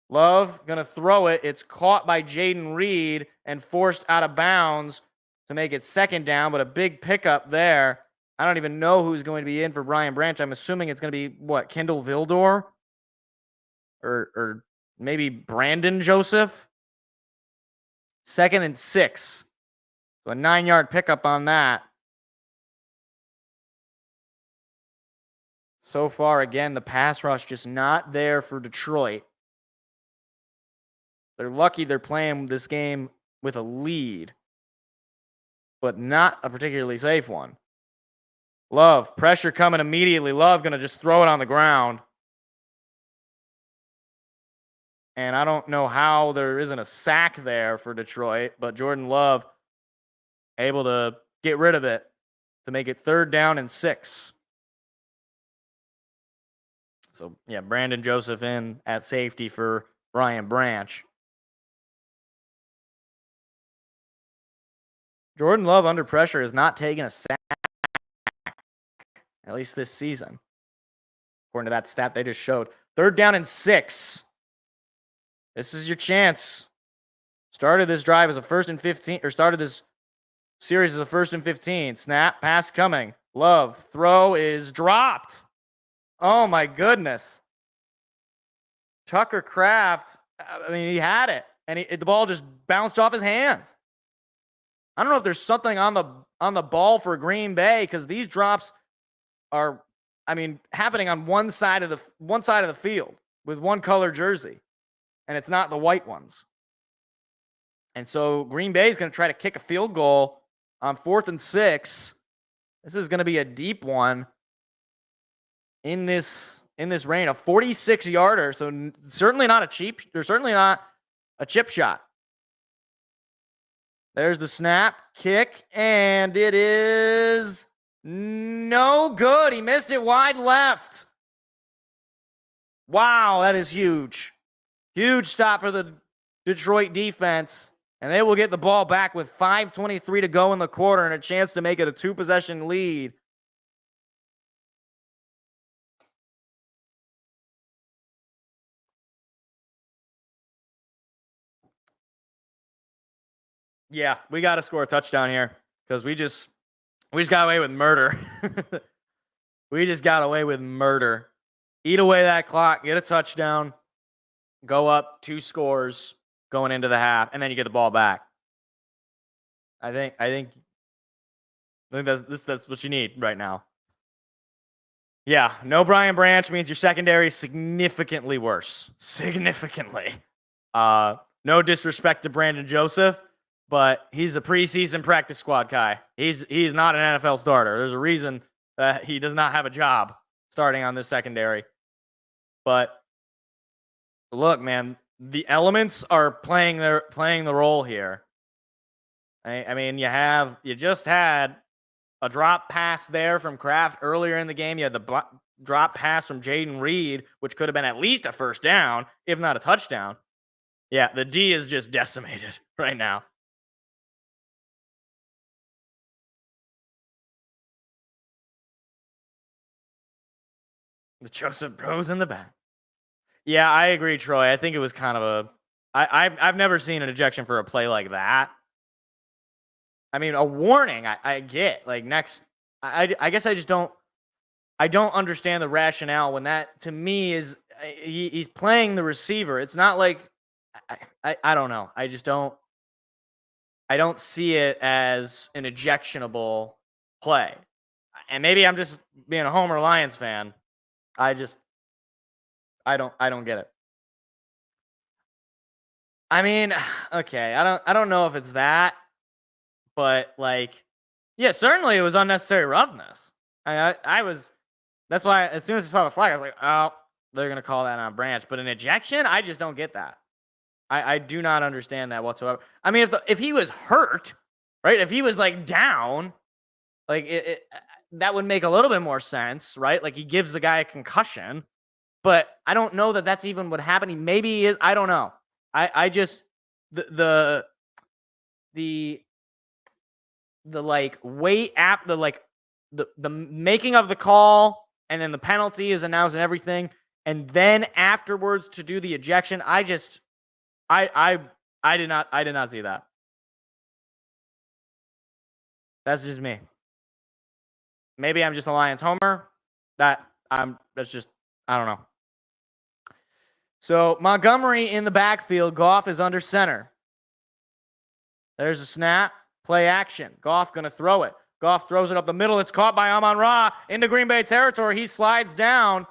Love gonna throw it. It's caught by Jaden Reed and forced out of bounds to make it 2nd down, but a big pickup there. I don't even know who's going to be in for Brian Branch. I'm assuming it's going to be Kendall Vildor or maybe Brandon Joseph. 2nd and 6. So a 9-yard pickup on that. So far, again, the pass rush just not there for Detroit. They're lucky they're playing this game with a lead, but not a particularly safe one. Love, pressure coming immediately. Love going to just throw it on the ground. And I don't know how there isn't a sack there for Detroit, but Jordan Love able to get rid of it to make it 3rd down and 6. So, yeah, Brandon Joseph in at safety for Brian Branch. Jordan Love under pressure has not taken a sack, at least this season, according to that stat they just showed. 3rd down and 6. This is your chance. Started this drive as a 1st and 15, or started this series as a 1st and 15. Snap, pass coming. Love, throw is dropped. Oh my goodness. Tucker Kraft, I mean, he had it, and the ball just bounced off his hands. I don't know if there's something on the ball for Green Bay, because these drops are, I mean, happening on one side of the field with one color jersey, and it's not the white ones. And so Green Bay is going to try to kick a field goal on 4th and 6. This is going to be a deep one in this rain, a 46-yarder. So certainly not a chip shot. There's the snap, kick, and it is no good. He missed it wide left. Wow, that is huge. Huge stop for the Detroit defense. And they will get the ball back with 5:23 to go in the quarter and a chance to make it a 2-possession lead. Yeah, we got to score a touchdown here because we just got away with murder. We just got away with murder. Eat away that clock, get a touchdown, go up 2 scores going into the half, and then you get the ball back. I think that's what you need right now. Yeah, no Brian Branch means your secondary is significantly worse. Significantly. No disrespect to Brandon Joseph, but he's a preseason practice squad guy. He's not an NFL starter. There's a reason that he does not have a job starting on this secondary. But look, man, the elements are playing the role here. I mean, you just had a drop pass there from Kraft earlier in the game. You had the drop pass from Jaden Reed, which could have been at least a 1st down, if not a touchdown. Yeah, the D is just decimated right now. The Joseph Bros in the back. Yeah, I agree, Troy. I think it was kind of I've never seen an ejection for a play like that. I mean, a warning, I get. Like, next, I guess I just don't understand the rationale when that, to me, is he's playing the receiver. It's not like, I don't know. I don't see it as an ejectionable play. And maybe I'm just being a Homer Lions fan. I don't get it. I mean, okay, I don't know if it's that, but like, yeah, certainly it was unnecessary roughness. I was, that's why as soon as I saw the flag, I was like, oh, they're gonna call that on Branch. But an ejection, I just don't get that. I do not understand that whatsoever. I mean, if he was hurt, right? If he was like down, like that would make a little bit more sense, right? Like he gives the guy a concussion, but I don't know that that's even what happened. Maybe he is. I don't know. I just the like wait app the like the making of the call and then the penalty is announced and everything, and then afterwards to do the ejection. I did not see that. That's just me. Maybe I'm just a Lions homer. That's just, I don't know. So Montgomery in the backfield. Goff is under center. There's a snap. Play action. Goff going to throw it. Goff throws it up the middle. It's caught by Amon-Ra into Green Bay territory. He slides down.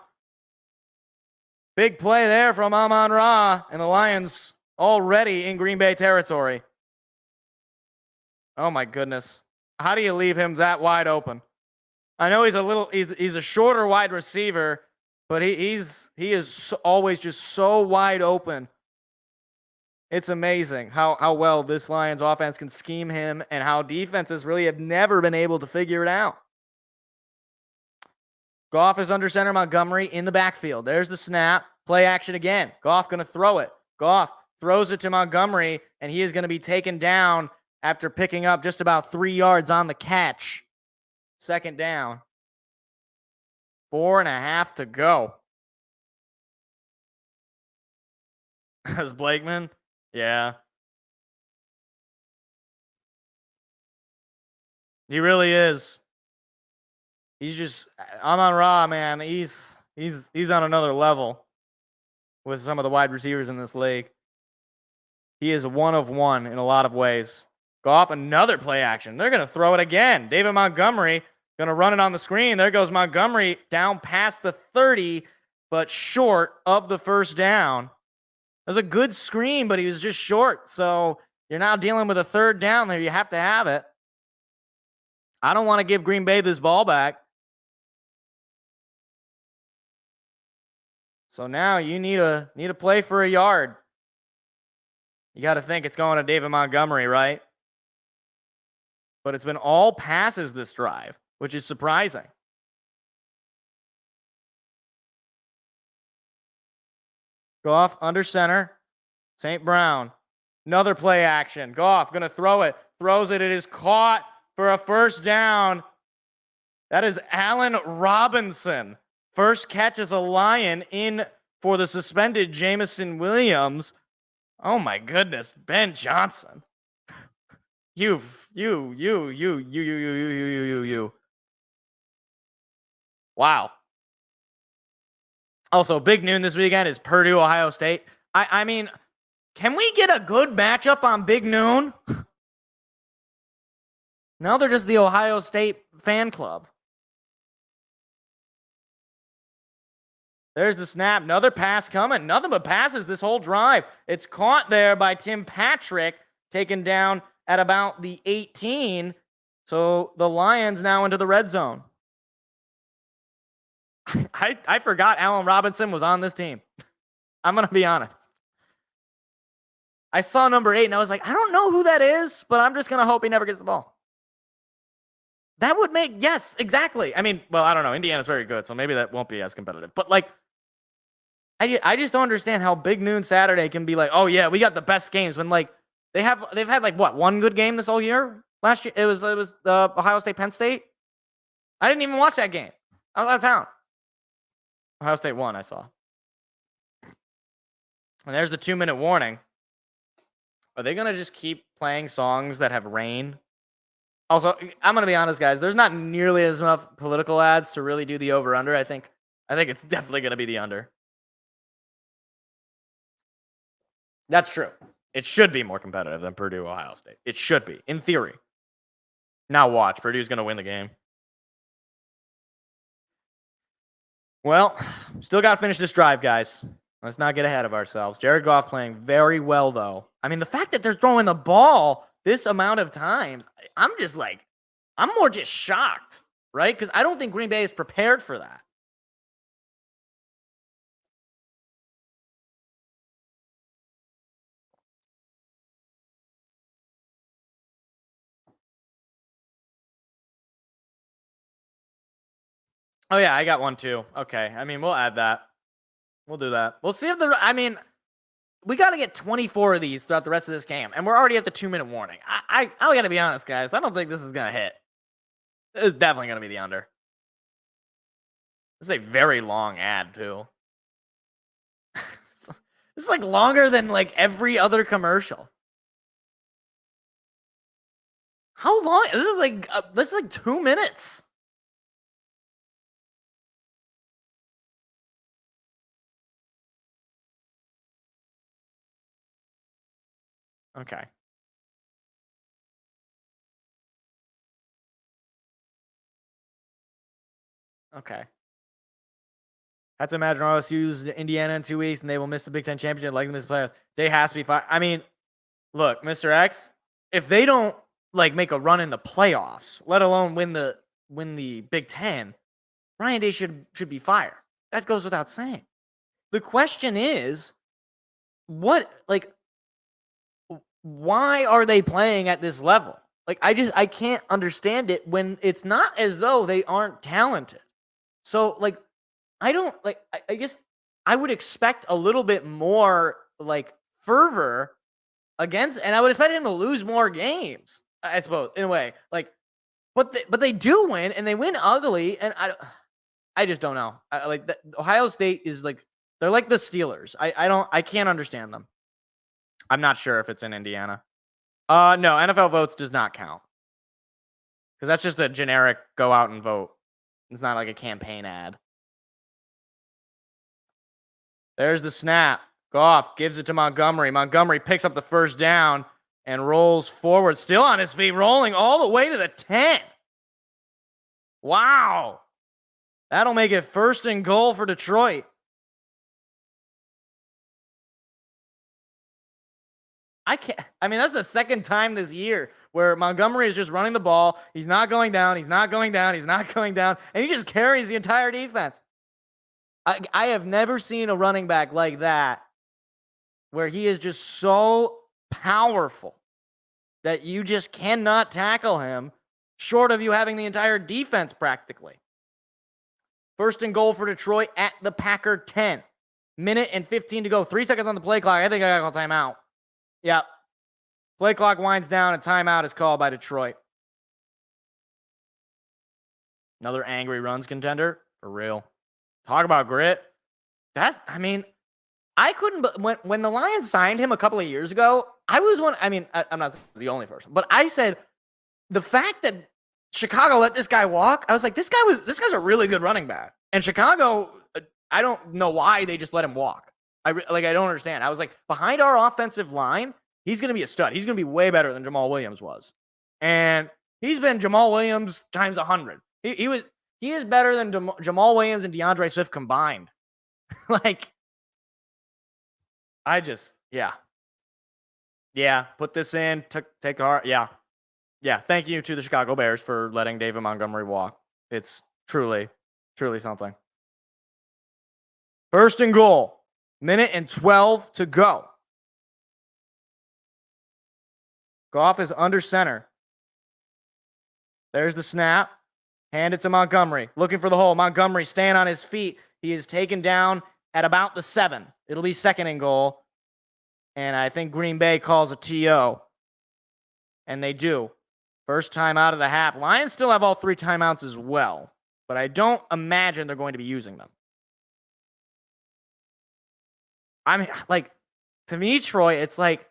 Big play there from Amon-Ra, and the Lions already in Green Bay territory. Oh my goodness. How do you leave him that wide open? I know he's a shorter wide receiver, but he is always just so wide open. It's amazing how well this Lions offense can scheme him and how defenses really have never been able to figure it out. Goff is under center. Montgomery in the backfield. There's the snap. Play action again. Goff going to throw it. Goff throws it to Montgomery, and he is going to be taken down after picking up just about 3 yards on the catch. Second down. 4.5 to go. As Blakeman? Yeah. He really is. He's just Amon-Ra, man. He's on another level with some of the wide receivers in this league. He is one of one in a lot of ways. Goff, another play action. They're going to throw it again. David Montgomery going to run it on the screen. There goes Montgomery down past the 30, but short of the first down. It was a good screen, but he was just short. So you're now dealing with a third down there. You have to have it. I don't want to give Green Bay this ball back. So now you need a play for a yard. You got to think it's going to David Montgomery, right? But it's been all passes this drive, which is surprising. Goff under center. St. Brown. Another play action. Goff going to throw it. Throws it. It is caught for a first down. That is Allen Robinson. First catch as a Lion in for the suspended Jameson Williams. Oh my goodness, Ben Johnson. You. Wow. Also, big noon this weekend is Purdue, Ohio State. I mean, can we get a good matchup on big noon? No, they're just the Ohio State fan club. There's the snap. Another pass coming. Nothing but passes this whole drive. It's caught there by Tim Patrick, taken down at about the 18. So the Lions now into the red zone. I forgot Allen Robinson was on this team. I'm going to be honest. I saw number 8 and I was like, I don't know who that is, but I'm just going to hope he never gets the ball. That would make, yes, exactly. I mean, well, I don't know. Indiana's very good, so maybe that won't be as competitive. But like, I just don't understand how Big Noon Saturday can be like, oh yeah, we got the best games when like they've had like what, one good game this whole year? Last year it was the Ohio State Penn State. I didn't even watch that game. I was out of town. Ohio State won, I saw. And there's the 2-minute warning. Are they going to just keep playing songs that have rain? Also, I'm going to be honest, guys. There's not nearly as enough political ads to really do the over-under. I think it's definitely going to be the under. That's true. It should be more competitive than Purdue, Ohio State. It should be, in theory. Now watch. Purdue's going to win the game. Well, still got to finish this drive, guys. Let's not get ahead of ourselves. Jared Goff playing very well, though. I mean, the fact that they're throwing the ball this amount of times, I'm more just shocked, right? Because I don't think Green Bay is prepared for that. Oh, yeah, I got one, too. Okay, I mean, we'll add that. We'll do that. We'll see if we got to get 24 of these throughout the rest of this game, and we're already at the 2-minute warning. I got to be honest, guys. I don't think this is going to hit. It's definitely going to be the under. This is a very long ad, too. This is like longer than like every other commercial. How long? This is like 2 minutes. Okay. Okay. Had to imagine RSU's Indiana in 2 weeks and they will miss the Big Ten championship like this playoffs. They has to be fine. I mean, look, Mr. X, if they don't like make a run in the playoffs, let alone win the Big Ten, Ryan Day should be fired. That goes without saying. The question is, why are they playing at this level? Like, I can't understand it when it's not as though they aren't talented. So, like, I guess I would expect a little bit more, like, fervor against, and I would expect him to lose more games, I suppose, in a way. Like, but they do win, and they win ugly, and I just don't know. Ohio State is, like, they're like the Steelers. I can't understand them. I'm not sure if it's in Indiana. No, NFL votes does not count. Because that's just a generic go out and vote. It's not like a campaign ad. There's the snap. Goff gives it to Montgomery. Montgomery picks up the first down and rolls forward. Still on his feet, rolling all the way to the 10. Wow. That'll make it 1st and goal for Detroit. That's the second time this year where Montgomery is just running the ball. He's not going down. He's not going down. He's not going down. And he just carries the entire defense. I have never seen a running back like that where he is just so powerful that you just cannot tackle him short of you having the entire defense practically. 1st and goal for Detroit at the Packer 10. Minute and 15 to go. 3 seconds on the play clock. I think I got to call timeout. Yep. Play clock winds down and timeout is called by Detroit. Another angry runs contender. For real. Talk about grit. I couldn't, when the Lions signed him a couple of years ago, I was one, I'm not the only person, but I said the fact that Chicago let this guy walk, I was like, this guy's a really good running back. And Chicago, I don't know why they just let him walk. I don't understand. I was like, behind our offensive line, he's going to be a stud. He's going to be way better than Jamal Williams was. And he's been Jamal Williams times 100. He is better than Jamal Williams and DeAndre Swift combined. Yeah, put this in, take heart. Yeah. Thank you to the Chicago Bears for letting David Montgomery walk. It's truly, truly something. 1st and goal. Minute and 12 to go. Goff is under center. There's the snap. Hand it to Montgomery. Looking for the hole. Montgomery staying on his feet. He is taken down at about the 7. It'll be 2nd and goal. And I think Green Bay calls a TO. And they do. First time out of the half. Lions still have all 3 timeouts as well. But I don't imagine they're going to be using them. To me, Troy, it's like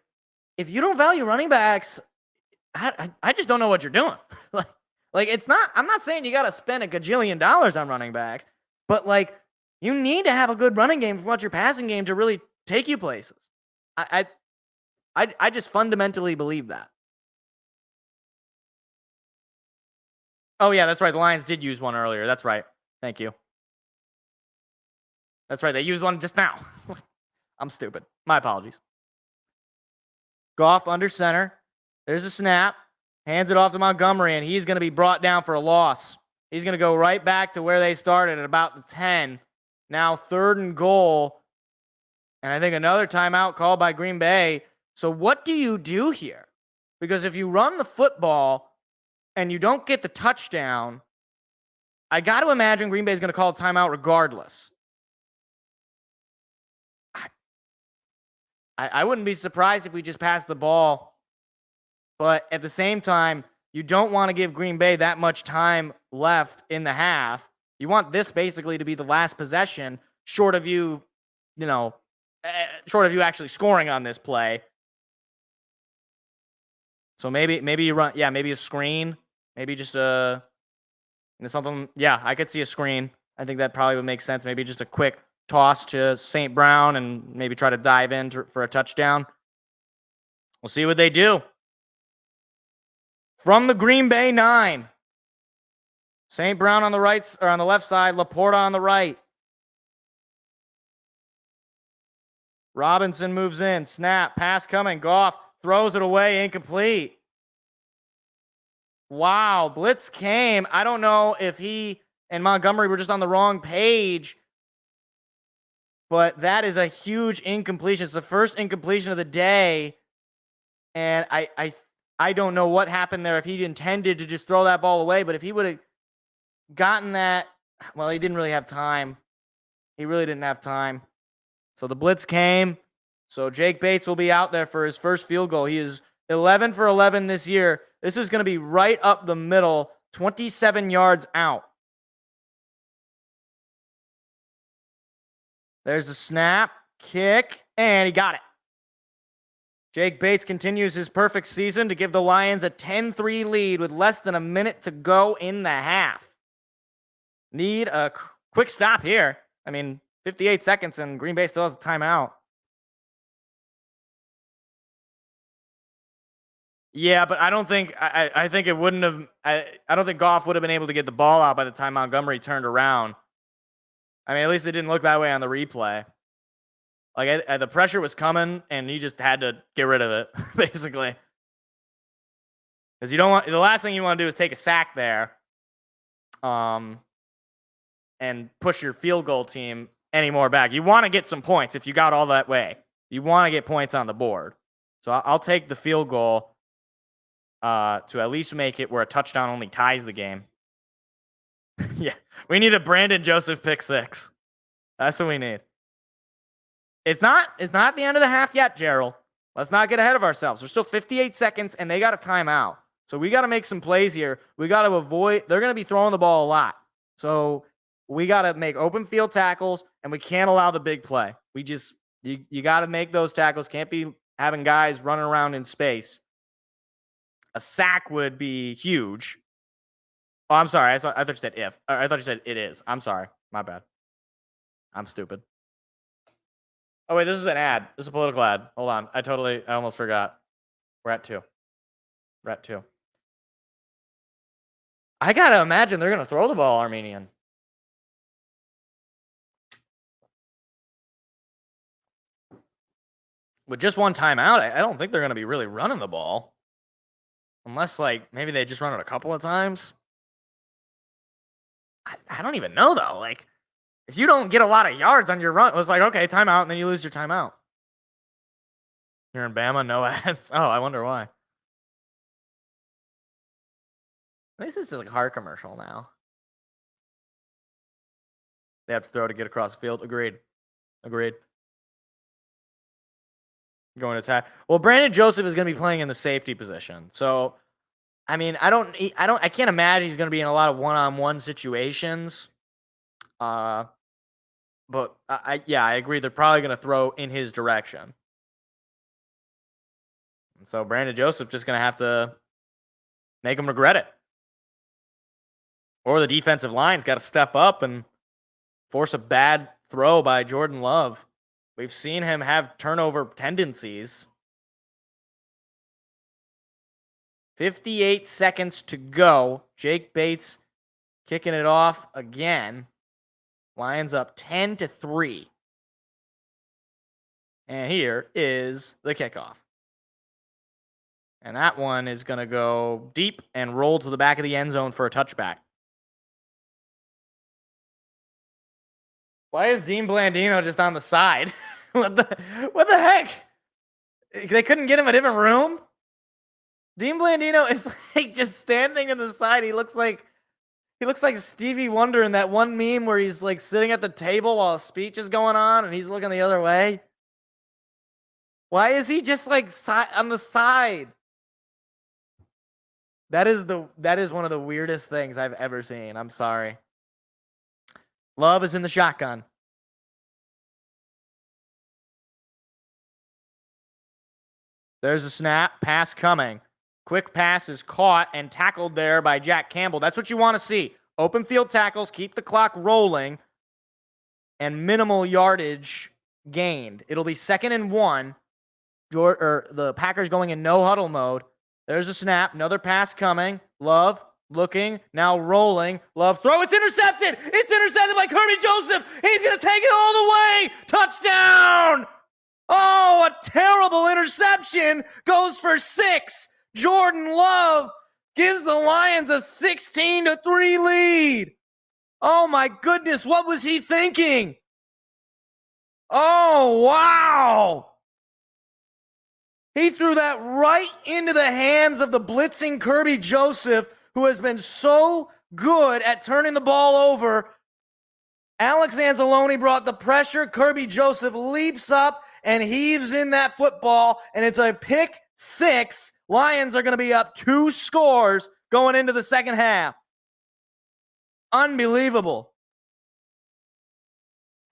if you don't value running backs, I just don't know what you're doing. like it's not. I'm not saying you got to spend a gajillion dollars on running backs, but like you need to have a good running game if you want your passing game to really take you places. I just fundamentally believe that. Oh yeah, that's right. The Lions did use one earlier. That's right. Thank you. That's right. They used one just now. I'm stupid. My apologies. Goff under center. There's a snap. Hands it off to Montgomery, and he's going to be brought down for a loss. He's going to go right back to where they started at about the 10. Now 3rd and goal. And I think another timeout called by Green Bay. So what do you do here? Because if you run the football and you don't get the touchdown, I got to imagine Green Bay is going to call a timeout regardless. I wouldn't be surprised if we just passed the ball. But at the same time, you don't want to give Green Bay that much time left in the half. You want this basically to be the last possession, short of you actually scoring on this play. So maybe you run, maybe a screen, maybe just something. Yeah, I could see a screen. I think that probably would make sense. Maybe just a quick toss to St. Brown and maybe try to dive in for a touchdown. We'll see what they do. From the Green Bay 9, St. Brown on the right or on the left side, Laporta on the right. Robinson moves in, snap, pass coming, Goff throws it away, incomplete. Wow, blitz came. I don't know if he and Montgomery were just on the wrong page, but that is a huge incompletion. It's the first incompletion of the day, and I don't know what happened there, if he intended to just throw that ball away, but if he would have gotten that, well, he didn't really have time. He really didn't have time. So the blitz came. So Jake Bates will be out there for his first field goal. He is 11 for 11 this year. This is going to be right up the middle, 27 yards out. There's a snap, kick, and he got it. Jake Bates continues his perfect season to give the Lions a 10-3 lead with less than a minute to go in the half. Need a quick stop here. 58 seconds and Green Bay still has a timeout. Yeah, but I don't think I think it wouldn't have. I don't think Goff would have been able to get the ball out by the time Montgomery turned around. At least it didn't look that way on the replay. Like the pressure was coming, and he just had to get rid of it, basically. Because you don't want the last thing you want to do is take a sack there, and push your field goal team any more back. You want to get some points if you got all that way. You want to get points on the board. So I'll take the field goal to at least make it where a touchdown only ties the game. Yeah, we need a Brandon Joseph pick 6. That's what we need. It's not the end of the half yet, Gerald. Let's not get ahead of ourselves. There's still 58 seconds, and they got a timeout. So we got to make some plays here. We got to avoid. They're going to be throwing the ball a lot. So we got to make open field tackles, and we can't allow the big play. You got to make those tackles. Can't be having guys running around in space. A sack would be huge. Oh, I'm sorry. I thought you said if. I thought you said it is. I'm sorry. My bad. I'm stupid. Oh, wait. This is an ad. This is a political ad. Hold on. I almost forgot. We're at 2. I got to imagine they're going to throw the ball, Armenian. With just one timeout, I don't think they're going to be really running the ball. Unless, maybe they just run it a couple of times. I don't even know, though. If you don't get a lot of yards on your run, it's okay, timeout, and then you lose your timeout. You're in Bama, no ads. Oh, I wonder why. At least this is a car commercial now. They have to throw to get across the field. Agreed. Going to attack. Well, Brandon Joseph is going to be playing in the safety position. So, I can't imagine he's going to be in a lot of one-on-one situations. But I agree. They're probably going to throw in his direction. And so Brandon Joseph just going to have to make him regret it. Or the defensive line's got to step up and force a bad throw by Jordan Love. We've seen him have turnover tendencies. 58 seconds to go. Jake Bates kicking it off again. Lions up 10-3. And here is the kickoff. And that one is going to go deep and roll to the back of the end zone for a touchback. Why is Dean Blandino just on the side? What the heck? They couldn't get him a different room? Dean Blandino is like just standing in the side. He looks like Stevie Wonder in that one meme where he's like sitting at the table while a speech is going on and he's looking the other way. Why is he just like on the side? That is one of the weirdest things I've ever seen. I'm sorry. Love is in the shotgun. There's a snap, pass coming. Quick pass is caught and tackled there by Jack Campbell. That's what you want to see. Open field tackles, keep the clock rolling, and minimal yardage gained. It'll be 2nd and 1. The Packers going in no huddle mode. There's a snap, another pass coming. Love looking, now rolling. Love throw. It's intercepted. It's intercepted by Kirby Joseph. He's going to take it all the way. Touchdown. Oh, a terrible interception. Goes for 6. Jordan Love gives the Lions a 16-3 lead. Oh, my goodness. What was he thinking? Oh, wow. He threw that right into the hands of the blitzing Kirby Joseph, who has been so good at turning the ball over. Alex Anzalone brought the pressure. Kirby Joseph leaps up and heaves in that football, and it's a pick 6. Lions are going to be up 2 scores going into the second half. Unbelievable.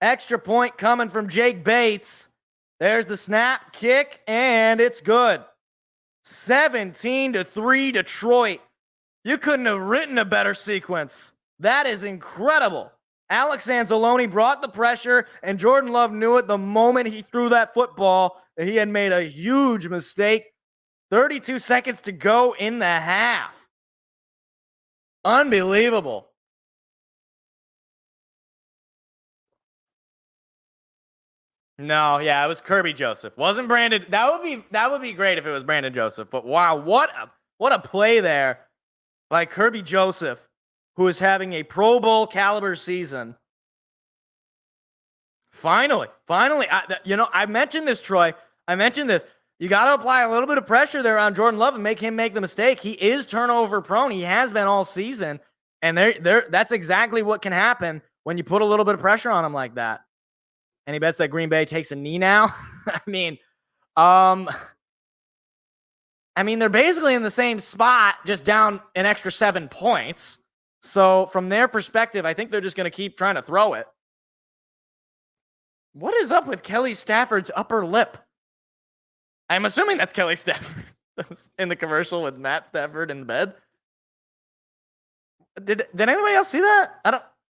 Extra point coming from Jake Bates. There's the snap, kick, and it's good. 17-3 Detroit. You couldn't have written a better sequence. That is incredible. Alex Anzalone brought the pressure, and Jordan Love knew it the moment he threw that football that he had made a huge mistake. 32 seconds to go in the half. Unbelievable. No, yeah, it was Kirby Joseph. Wasn't Brandon. That would be great if it was Brandon Joseph. But wow, what a play there by Kirby Joseph, who is having a Pro Bowl caliber season. Finally, I mentioned this, Troy. I mentioned this. You got to apply a little bit of pressure there on Jordan Love and make him make the mistake. He is turnover prone. He has been all season. And that's exactly what can happen when you put a little bit of pressure on him like that. Any bets that Green Bay takes a knee now? They're basically in the same spot, just down an extra 7 points. So from their perspective, I think they're just going to keep trying to throw it. What is up with Kelly Stafford's upper lip? I'm assuming that's Kelly Stafford that was in the commercial with Matt Stafford in the bed. Did anybody else see that?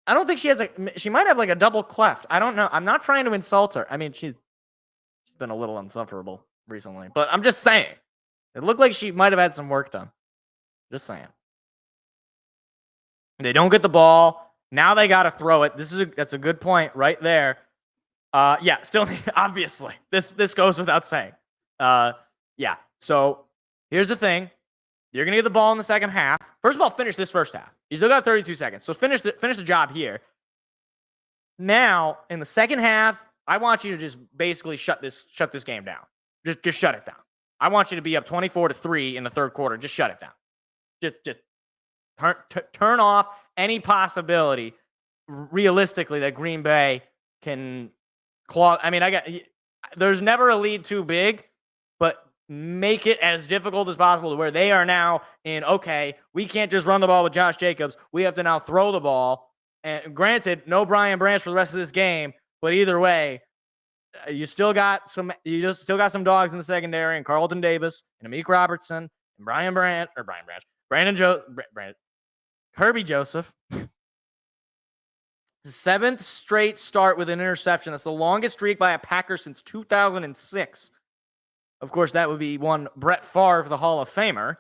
I don't think she might have like a double cleft. I don't know. I'm not trying to insult her. I mean, she's been a little insufferable recently, but I'm just saying. It looked like she might have had some work done. Just saying. They don't get the ball. Now they got to throw it. That's a good point right there. Still, obviously, this goes without saying. So here's the thing. You're going to get the ball in the second half. First of all, finish this first half. You still got 32 seconds. So finish the job here. Now, in the second half, I want you to just basically shut this game down. Just shut it down. I want you to be up 24-3 in the third quarter. Just shut it down. Just turn off any possibility realistically that Green Bay can claw. I mean, there's never a lead too big, but make it as difficult as possible to where they are now in, okay, we can't just run the ball with Josh Jacobs. We have to now throw the ball. And granted, no Brian Branch for the rest of this game, but either way, you still got some dogs in the secondary, and Carlton Davis and Amik Robertson and Kirby Joseph. 7th straight start with an interception. That's the longest streak by a Packer since 2006. Of course, that would be one Brett Favre, the Hall of Famer.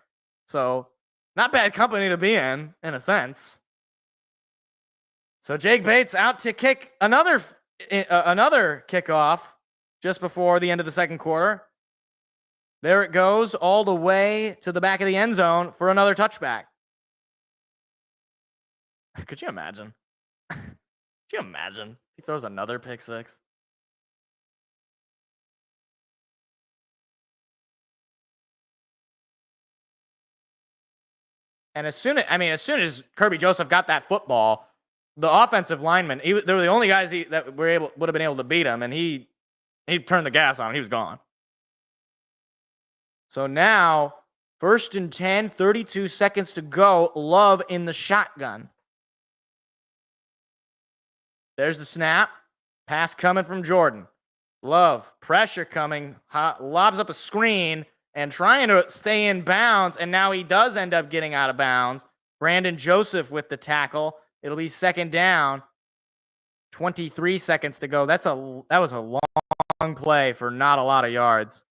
So, not bad company to be in a sense. So Jake Bates out to kick another kickoff just before the end of the second quarter. There it goes all the way to the back of the end zone for another touchback. Could you imagine? Could you imagine? He throws another pick six. And as soon as Kirby Joseph got that football, the offensive linemen, they were the only guys that would have been able to beat him, and he turned the gas on. He was gone. So now, 1st and 10, 32 seconds to go. Love in the shotgun. There's the snap. Pass coming from Jordan. Love, pressure coming. Lobs up a screen and trying to stay in bounds, and now he does end up getting out of bounds. Brandon Joseph with the tackle. It'll be 2nd down. 23 seconds to go. That was a long play for not a lot of yards.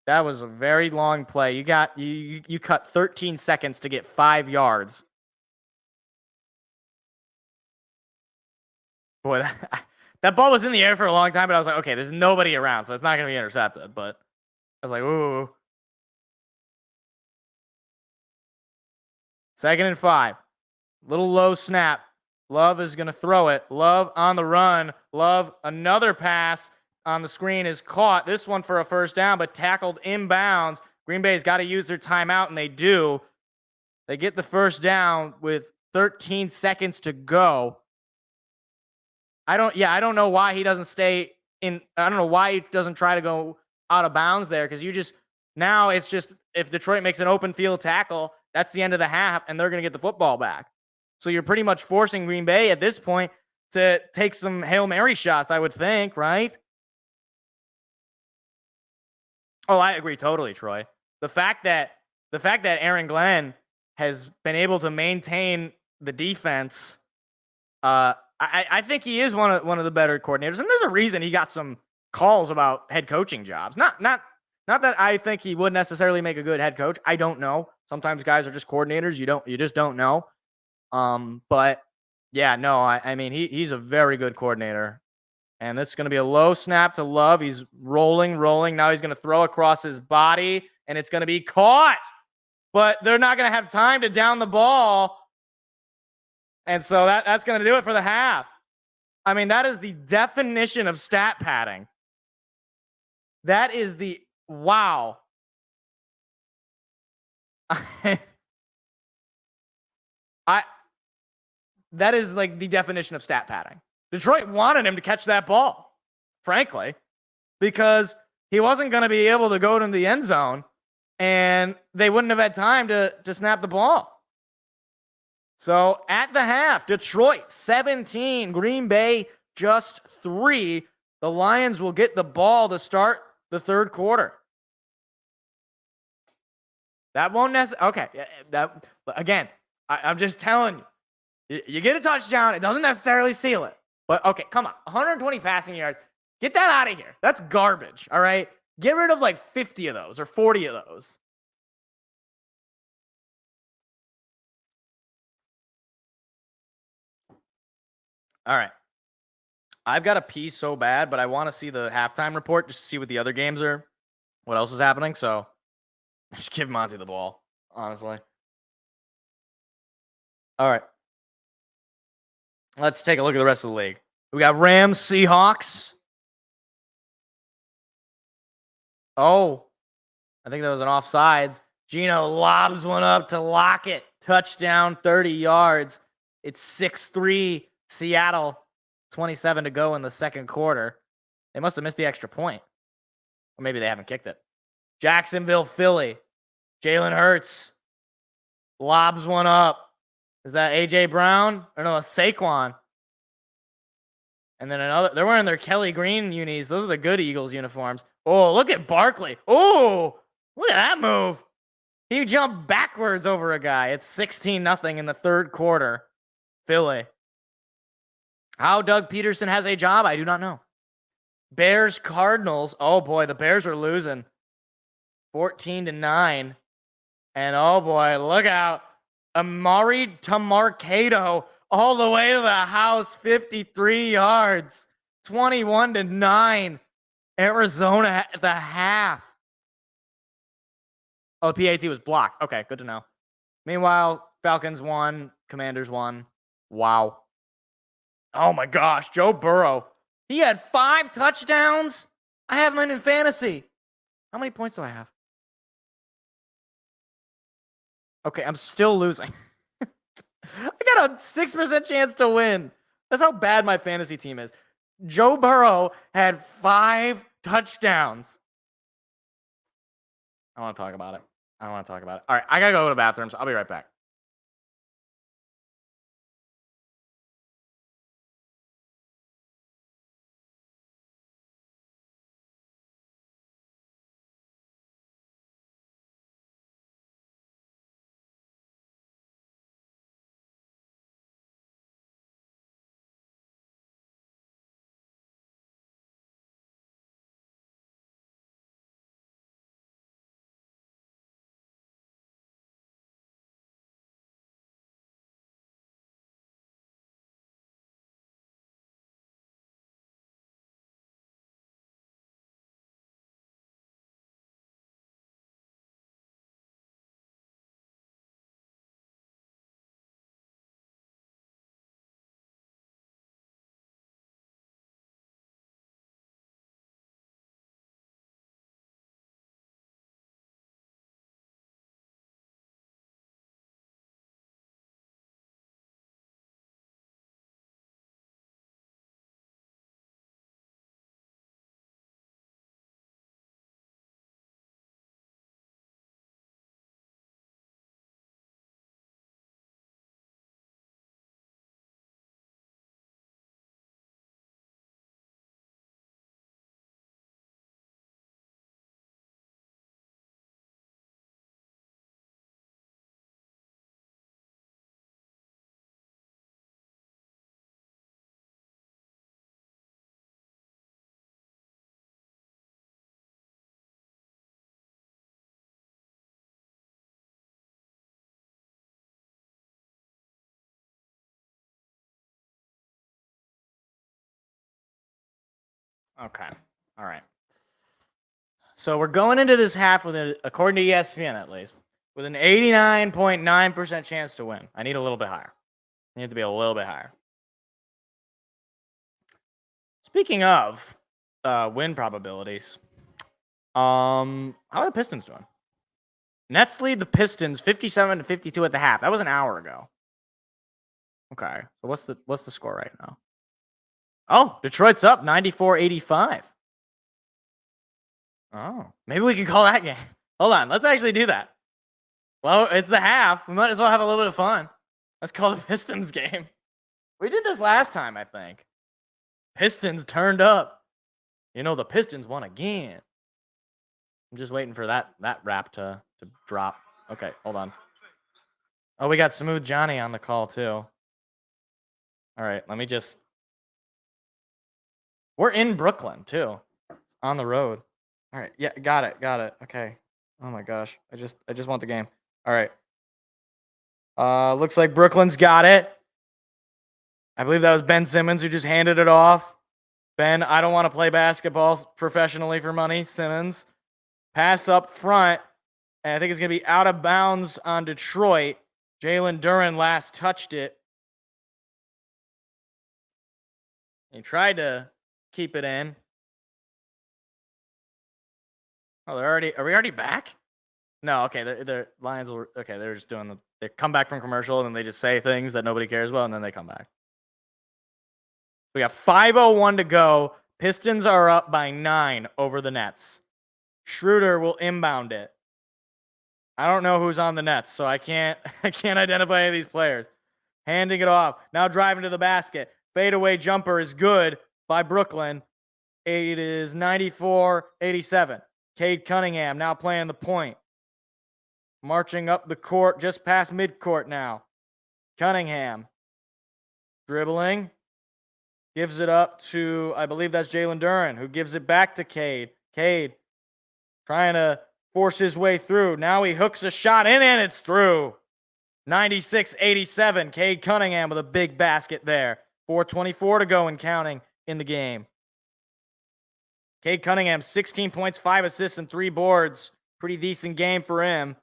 That was a very long play. You cut 13 seconds to get 5 yards. Boy, that ball was in the air for a long time, but I was like, okay, there's nobody around, so it's not going to be intercepted. But I was like, ooh. 2nd and 5. Little low snap. Love is going to throw it. Love on the run. Love, another pass on the screen is caught. This one for a 1st down, but tackled inbounds. Green Bay's got to use their timeout, and they do. They get the 1st down with 13 seconds to go. I don't know why he doesn't stay in. I don't know why he doesn't try to go out of bounds there, because now it's just, if Detroit makes an open field tackle, that's the end of the half, and they're going to get the football back. So you're pretty much forcing Green Bay at this point to take some Hail Mary shots, I would think, right? Oh, I agree totally, Troy. The fact that Aaron Glenn has been able to maintain the defense, I think he is one of the better coordinators, and there's a reason he got some calls about head coaching jobs. Not that I think he would necessarily make a good head coach. I don't know. Sometimes guys are just coordinators. You just don't know. But yeah, no, I mean he's a very good coordinator. And this is going to be a low snap to Love. He's rolling. Now he's going to throw across his body, and it's going to be caught. But they're not going to have time to down the ball. And so that's going to do it for the half. I mean, that is the definition of stat padding. That is the wow. That is like the definition of stat padding. Detroit wanted him to catch that ball, frankly, because he wasn't going to be able to go to the end zone, and they wouldn't have had time to snap the ball. So at the half, Detroit 17, Green Bay just 3. The Lions will get the ball to start the 3rd quarter. That won't necessarily. Okay, that again. I'm just telling you. You get a touchdown, it doesn't necessarily seal it. But okay, come on, 120 passing yards. Get that out of here. That's garbage. All right, get rid of like 50 of those or 40 of those. All right. I've got to pee so bad, but I want to see the halftime report just to see what the other games are, what else is happening. So just give Monty the ball, honestly. All right. Let's take a look at the rest of the league. We got Rams, Seahawks. Oh, I think that was an offsides. Gino lobs one up to Lockett. Touchdown, 30 yards. It's 6-3 Seattle. 27 to go in the 2nd quarter. They must have missed the extra point. Or maybe they haven't kicked it. Jacksonville, Philly. Jalen Hurts lobs one up. Is that A.J. Brown? Or no, Saquon. And then they're wearing their Kelly Green unis. Those are the good Eagles uniforms. Oh, look at Barkley. Oh, look at that move. He jumped backwards over a guy. It's 16-0 in the third quarter. Philly. How Doug Peterson has a job, I do not know. Bears Cardinals. Oh boy, the Bears are losing 14-9. And oh boy, look out. Amari Tamarcado all the way to the house, 53 yards. 21-9. Arizona at the half. Oh, the PAT was blocked. Okay, good to know. Meanwhile, Falcons won, Commanders won. Wow. Oh my gosh, Joe Burrow. He had 5 touchdowns. I have him in fantasy. How many points do I have? Okay, I'm still losing. I got a 6% chance to win. That's how bad my fantasy team is. Joe Burrow had 5 touchdowns. I want to talk about it. All right, I got to go to the bathrooms. I'll be right back. Okay. All right. So we're going into this half with, according to ESPN at least, with an 89.9% chance to win. I need a little bit higher. I need to be a little bit higher. Speaking of win probabilities, how are the Pistons doing? Nets lead the Pistons 57-52 at the half. That was an hour ago. Okay. So what's the score right now? Oh, Detroit's up 94-85. Oh, maybe we can call that game. Hold on. Let's actually do that. Well, it's the half. We might as well have a little bit of fun. Let's call the Pistons game. We did this last time, I think. Pistons turned up. You know, the Pistons won again. I'm just waiting for that rap to drop. Okay, hold on. Oh, we got Smooth Johnny on the call, too. All right, let me just... We're in Brooklyn, too. On the road. All right, yeah, got it. Okay. Oh, my gosh. I just want the game. All right. Looks like Brooklyn's got it. I believe that was Ben Simmons who just handed it off. Ben, I don't want to play basketball professionally for money. Simmons. Pass up front. And I think it's going to be out of bounds on Detroit. Jalen Duren last touched it. He tried to keep it in. Oh, are we already back? No, okay. The Lions will. Okay, they're just doing they come back from commercial and then they just say things that nobody cares about and then they come back. We got 5:01 to go. Pistons are up by 9 over the Nets. Schroeder will inbound it. I don't know who's on the Nets, so I can't identify any of these players. Handing it off. Now driving to the basket. Fadeaway jumper is good. by Brooklyn. It is 94-87. Cade Cunningham now playing the point. Marching up the court just past midcourt now. Cunningham dribbling. Gives it up to, I believe that's Jalen Duren, who gives it back to Cade. Cade trying to force his way through. Now he hooks a shot in and it's through. 96-87. Cade Cunningham with a big basket there. 4:24 to go and counting in the game. Cade Cunningham, 16 points, 5 assists, and 3 boards. Pretty decent game for him.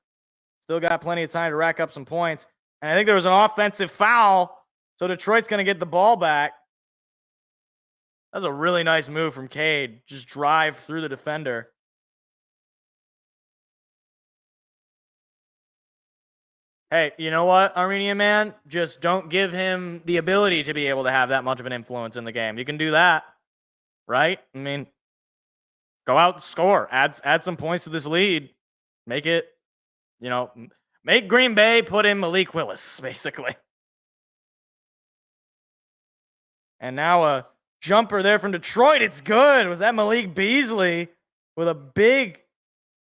Still got plenty of time to rack up some points. And I think there was an offensive foul, so Detroit's going to get the ball back. That was a really nice move from Cade. Just drive through the defender. Hey, you know what, Armenian man? Just don't give him the ability to be able to have that much of an influence in the game. You can do that, right? I mean, go out and score. Add some points to this lead. Make it, make Green Bay put in Malik Willis, basically. And now a jumper there from Detroit. It's good. Was that Malik Beasley with a big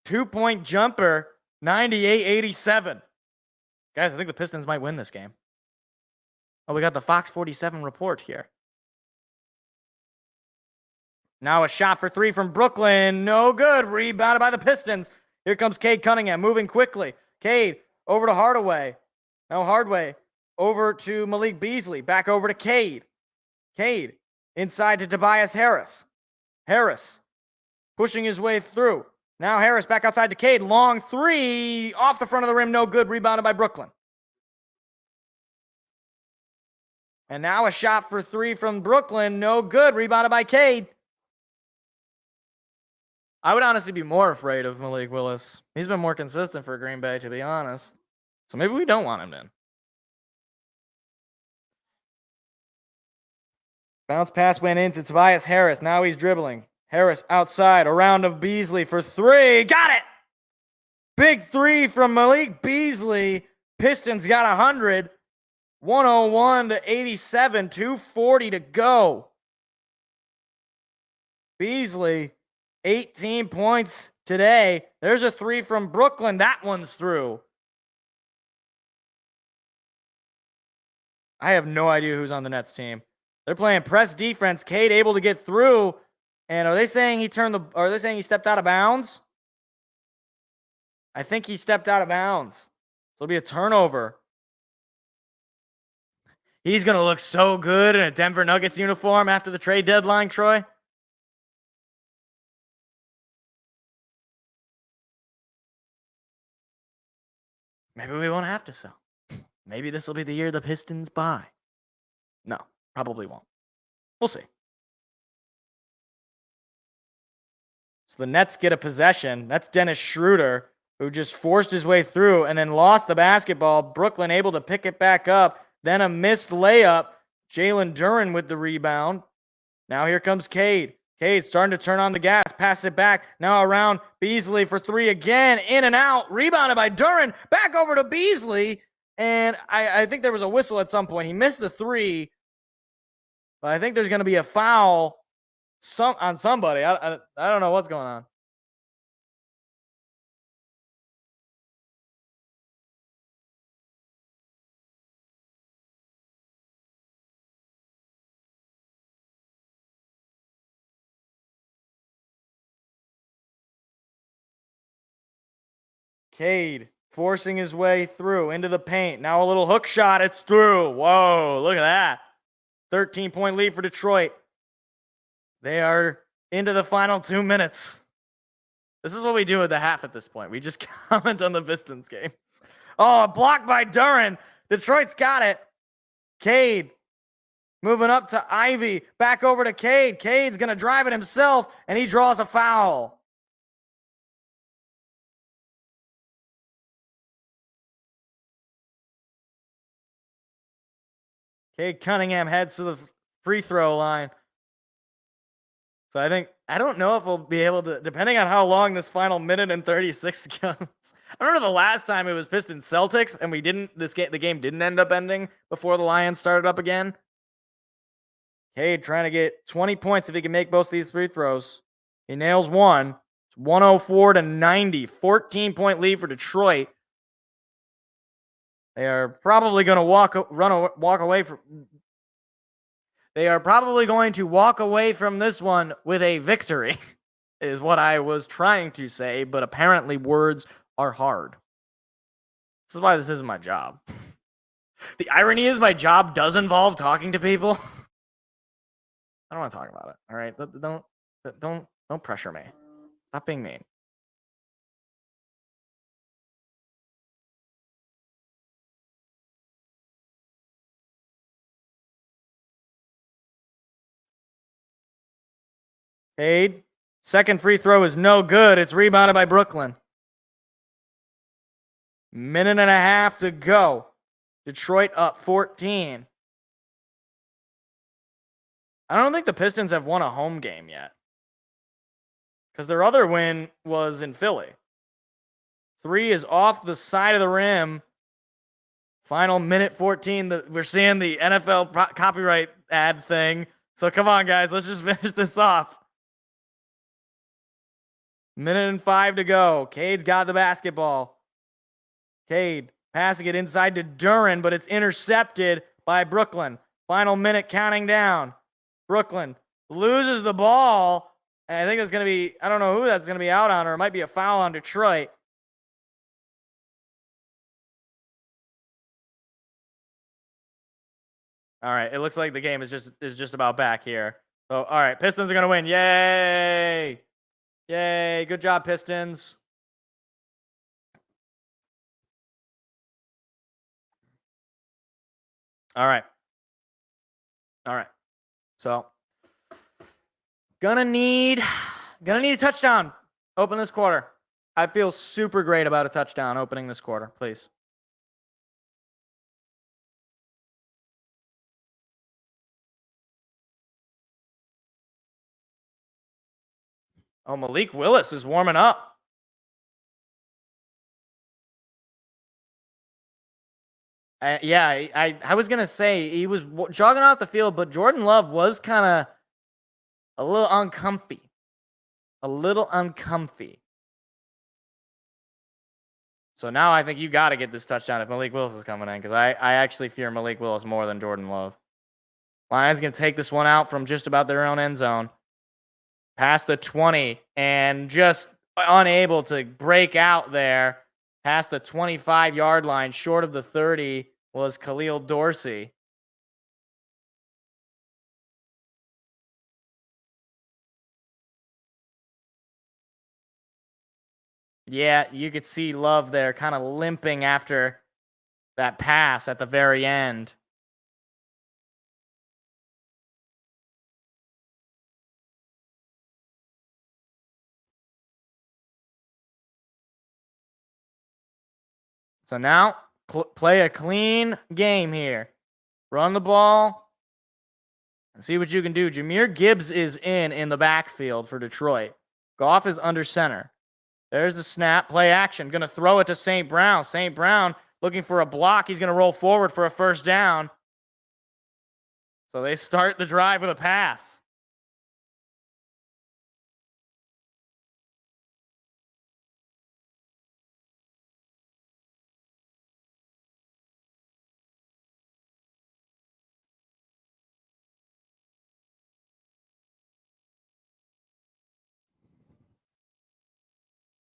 2-point jumper, 98-87. Guys, I think the Pistons might win this game. Oh, we got the Fox 47 report here. Now a shot for 3 from Brooklyn. No good. Rebounded by the Pistons. Here comes Cade Cunningham moving quickly. Cade over to Hardaway. Now Hardaway over to Malik Beasley. Back over to Cade. Cade inside to Tobias Harris. Harris pushing his way through. Now Harris back outside to Cade. Long 3 off the front of the rim. No good. Rebounded by Brooklyn. And now a shot for 3 from Brooklyn. No good. Rebounded by Cade. I would honestly be more afraid of Malik Willis. He's been more consistent for Green Bay, to be honest. So maybe we don't want him in. Bounce pass went into Tobias Harris. Now he's dribbling. Harris outside. Around to Beasley for 3. Got it! Big 3 from Malik Beasley. Pistons got 100. 101-87. 2:40 to go. Beasley, 18 points today. There's a 3 from Brooklyn. That one's through. I have no idea who's on the Nets team. They're playing press defense. Cade able to get through. And are they saying he stepped out of bounds? I think he stepped out of bounds. So it'll be a turnover. He's going to look so good in a Denver Nuggets uniform after the trade deadline, Troy. Maybe we won't have to sell. Maybe this will be the year the Pistons buy. No, probably won't. We'll see. So the Nets get a possession. That's Dennis Schroeder, who just forced his way through and then lost the basketball. Brooklyn able to pick it back up. Then a missed layup. Jalen Duren with the rebound. Now here comes Cade. Cade starting to turn on the gas. Pass it back. Now around Beasley for 3 again. In and out. Rebounded by Duren. Back over to Beasley. And I think there was a whistle at some point. He missed the 3. But I think there's going to be a foul on somebody. I don't know what's going on. Cade forcing his way through into the paint. Now a little hook shot. It's through. Whoa, look at that. 13-point lead for Detroit. They are into the final 2 minutes. This is what we do at the half at this point. We just comment on the Pistons games. Oh, blocked by Duren. Detroit's got it. Cade moving up to Ivy. Back over to Cade. Cade's going to drive it himself, and he draws a foul. Cade Cunningham heads to the free throw line. So I don't know if we'll be able to, depending on how long this final minute and 36 goes. I remember the last time it was Pistons Celtics, and the game didn't end up ending before the Lions started up again. Cade trying to get 20 points if he can make both of these free throws. He nails one. It's 104-90. 14-point lead for Detroit. They are probably going to walk away from. They are probably going to walk away from this one with a victory, is what I was trying to say, but apparently words are hard. This is why this isn't my job. The irony is my job does involve talking to people. I don't want to talk about it. All right, don't pressure me. Stop being mean. Cade, second free throw is no good. It's rebounded by Brooklyn. Minute and a half to go. Detroit up 14. I don't think the Pistons have won a home game yet, because their other win was in Philly. 3 is off the side of the rim. Final minute 14. We're seeing the NFL copyright ad thing. So come on, guys. Let's just finish this off. Minute and 5 to go. Cade's got the basketball. Cade passing it inside to Duren, but it's intercepted by Brooklyn. Final minute counting down. Brooklyn loses the ball. And I think that's going to be, I don't know who that's going to be out on, or it might be a foul on Detroit. All right, it looks like the game is just about back here. So, all right, Pistons are going to win. Yay! Yay, good job, Pistons. All right. So, gonna need a touchdown. Open this quarter. I feel super great about a touchdown opening this quarter, please. Oh, Malik Willis is warming up. I was going to say he was jogging off the field, but Jordan Love was kind of a little uncomfy. So now I think you got to get this touchdown if Malik Willis is coming in, because I actually fear Malik Willis more than Jordan Love. Lions going to take this one out from just about their own end zone. Past the 20 and just unable to break out there. Past the 25-yard line, short of the 30, was Khalil Dorsey. Yeah, you could see Love there kind of limping after that pass at the very end. So now, play a clean game here. Run the ball and see what you can do. Jahmyr Gibbs is in the backfield for Detroit. Goff is under center. There's the snap. Play action. Going to throw it to St. Brown. St. Brown looking for a block. He's going to roll forward for a first down. So they start the drive with a pass.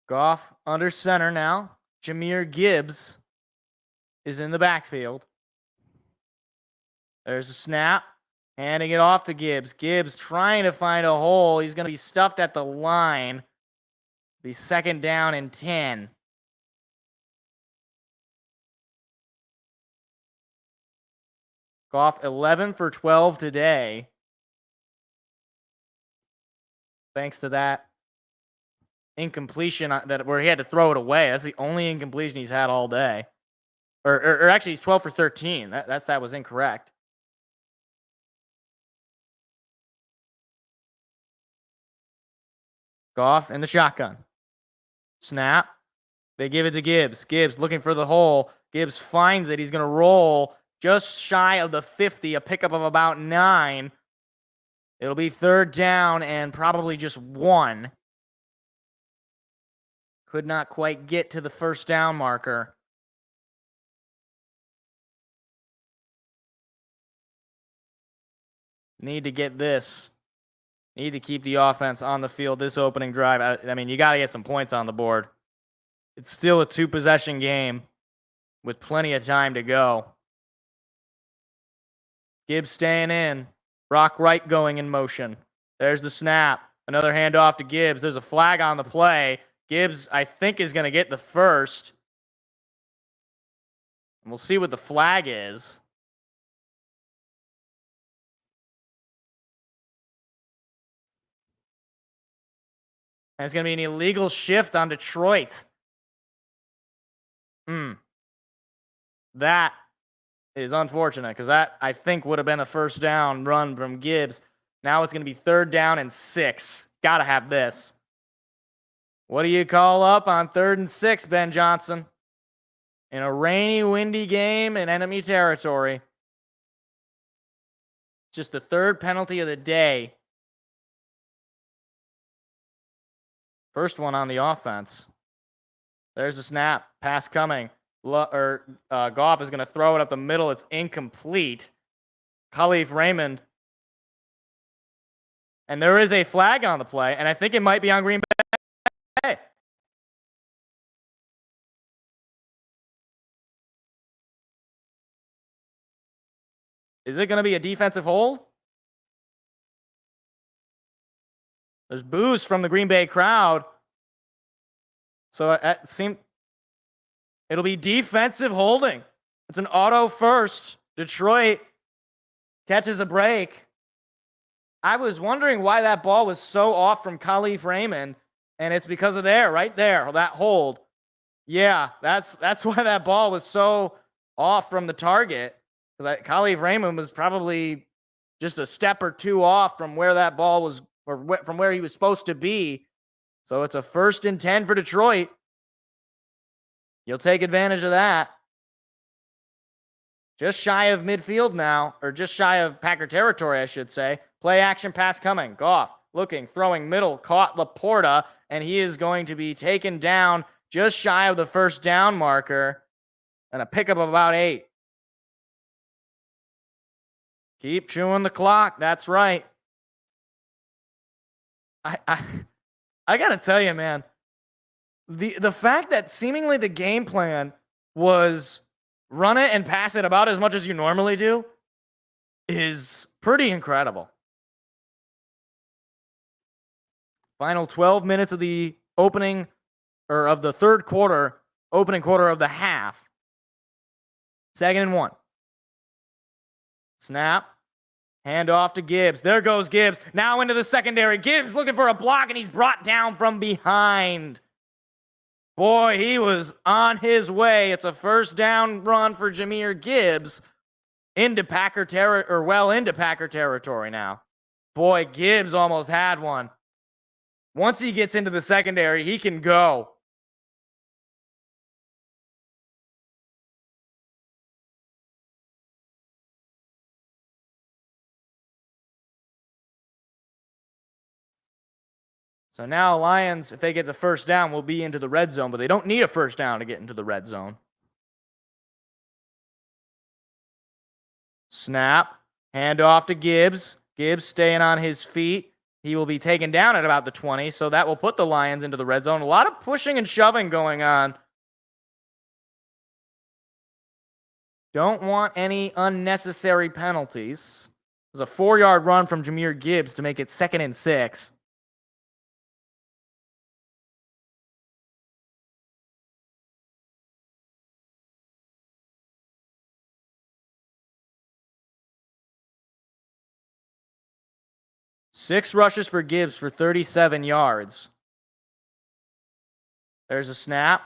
Goff under center now. Jahmyr Gibbs is in the backfield. There's a snap. Handing it off to Gibbs. Gibbs trying to find a hole. He's going to be stuffed at the line. Be second down and 10. Goff 11 for 12 today. Thanks to that incompletion where he had to throw it away. That's the only incompletion he's had all day. Or actually, he's 12 for 13. That was incorrect. Goff in the shotgun. Snap. They give it to Gibbs. Gibbs looking for the hole. Gibbs finds it. He's going to roll just shy of the 50, a pickup of about 9. It'll be third down and probably just 1. Could not quite get to the first down marker. Need to get this. Need to keep the offense on the field this opening drive. I mean, you got to get some points on the board. It's still a 2-possession game with plenty of time to go. Gibbs staying in. Brock Wright going in motion. There's the snap. Another handoff to Gibbs. There's a flag on the play. Gibbs, I think, is going to get the first. And we'll see what the flag is. And it's going to be an illegal shift on Detroit. That is unfortunate because that, I think, would have been a first down run from Gibbs. Now it's going to be third down and 6. Got to have this. What do you call up on 3rd and 6, Ben Johnson? In a rainy, windy game in enemy territory. Just the 3rd penalty of the day. First one on the offense. There's a snap. Pass coming. Goff is going to throw it up the middle. It's incomplete. Khalif Raymond. And there is a flag on the play, and I think it might be on Green Bay. Is it going to be a defensive hold? There's boos from the Green Bay crowd. So it seemed it'll be defensive holding. It's an auto first. Detroit catches a break. I was wondering why that ball was so off from Khalif Raymond, and it's because of right there, that hold. Yeah, that's why that ball was so off from the target. Because Khalif Raymond was probably just a step or 2 off from where that ball was, or from where he was supposed to be. So it's a 1st and 10 for Detroit. You'll take advantage of that. Just shy of midfield now, or just shy of Packer territory, I should say. Play action pass coming. Goff looking, throwing middle, caught Laporta, and he is going to be taken down just shy of the first down marker, and a pickup of about 8. Keep chewing the clock. That's right. I got to tell you, man, the fact that seemingly the game plan was run it and pass it about as much as you normally do is pretty incredible. Final 12 minutes of the opening, or of the third quarter, opening quarter of the half. 2nd and 1. Snap. Hand off to Gibbs. There goes Gibbs. Now into the secondary. Gibbs looking for a block, and he's brought down from behind. Boy, he was on his way. It's a first down run for Jahmyr Gibbs into Packer territory now. Boy, Gibbs almost had one. Once he gets into the secondary, he can go. So now Lions, if they get the first down, will be into the red zone, but they don't need a first down to get into the red zone. Snap. Hand off to Gibbs. Gibbs staying on his feet. He will be taken down at about the 20, so that will put the Lions into the red zone. A lot of pushing and shoving going on. Don't want any unnecessary penalties. There's a 4-yard run from Jahmyr Gibbs to make it 2nd and 6. Six rushes for Gibbs for 37 yards. There's a snap.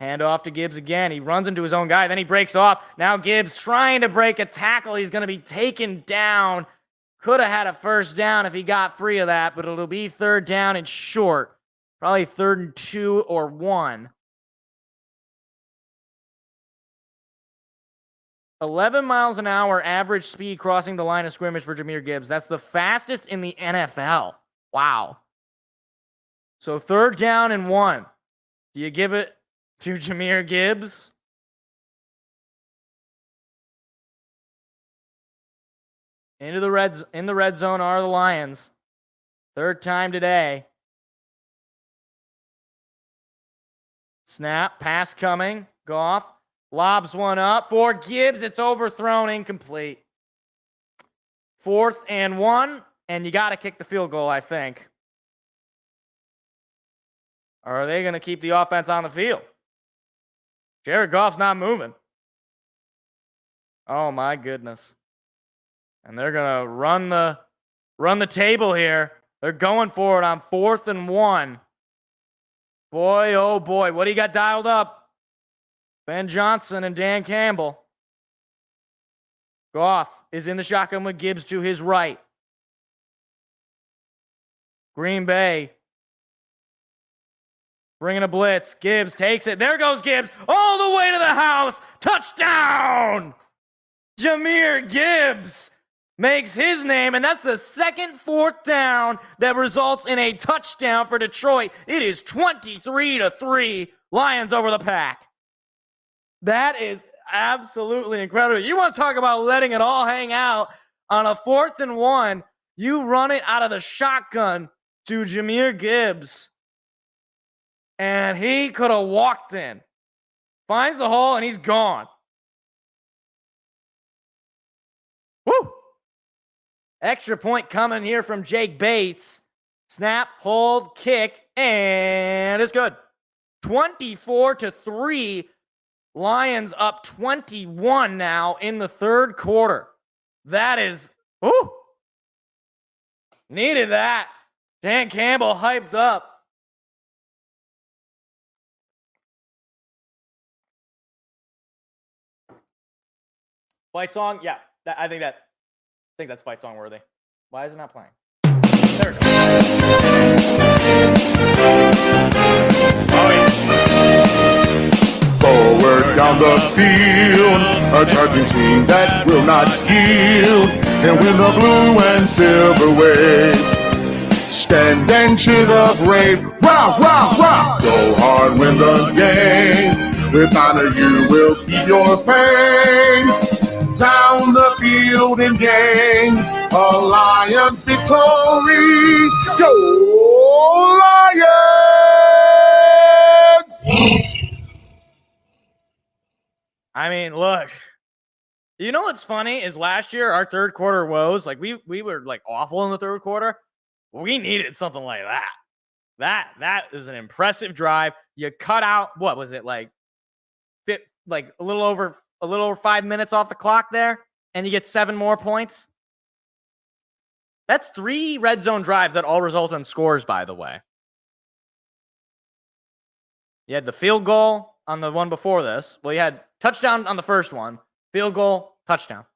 Hand off to Gibbs again. He runs into his own guy. Then he breaks off. Now Gibbs trying to break a tackle. He's going to be taken down. Could have had a first down if he got free of that, but it'll be 3rd down and short. Probably 3rd and 2 or 1. 11 miles an hour average speed crossing the line of scrimmage for Jahmyr Gibbs. That's the fastest in the NFL. Wow. So 3rd down and 1. Do you give it to Jahmyr Gibbs? In the red zone are the Lions. 3rd time today. Snap, pass coming. Goff lobs one up for Gibbs. It's overthrown, incomplete. 4th and 1, and you got to kick the field goal, I think. Or are they going to keep the offense on the field? Jared Goff's not moving. Oh my goodness. And they're going to run the table here. They're going for it on 4th and 1. Boy, oh boy, what do you got dialed up? Ben Johnson and Dan Campbell. Goff is in the shotgun with Gibbs to his right. Green Bay bringing a blitz. Gibbs takes it. There goes Gibbs all the way to the house. Touchdown! Jahmyr Gibbs makes his name, and that's the second 4th down that results in a touchdown for Detroit. It is 23-3, Lions over the Pack. That is absolutely incredible. You want to talk about letting it all hang out on a 4th and 1. You run it out of the shotgun to Jahmyr Gibbs, and he could have walked in. Finds the hole, and he's gone. Woo! Extra point coming here from Jake Bates. Snap, hold, kick, and it's good. 24-3. Lions up 21 now in the 3rd quarter. That is, needed that. Dan Campbell hyped up. Fight song? Yeah, I think that's fight song worthy. Why is it not playing? There it goes. Oh, yeah. Forward down the field, a charging team that will not yield, and win the blue and silver wave. Stand and cheer the brave, rah, rah, rah. Go hard, win the game. With honor you will keep your fame. Down the field in game, a Lions victory. Go Lions! I mean, look. You know what's funny is last year our 3rd quarter woes, like we were like awful in the 3rd quarter. We needed something like that. That is an impressive drive. You cut out, what was it, like a little over 5 minutes off the clock there, and you get 7 more points. That's 3 red zone drives that all result in scores, by the way. You had the field goal on the one before this. Well, you had touchdown on the first one, field goal, touchdown.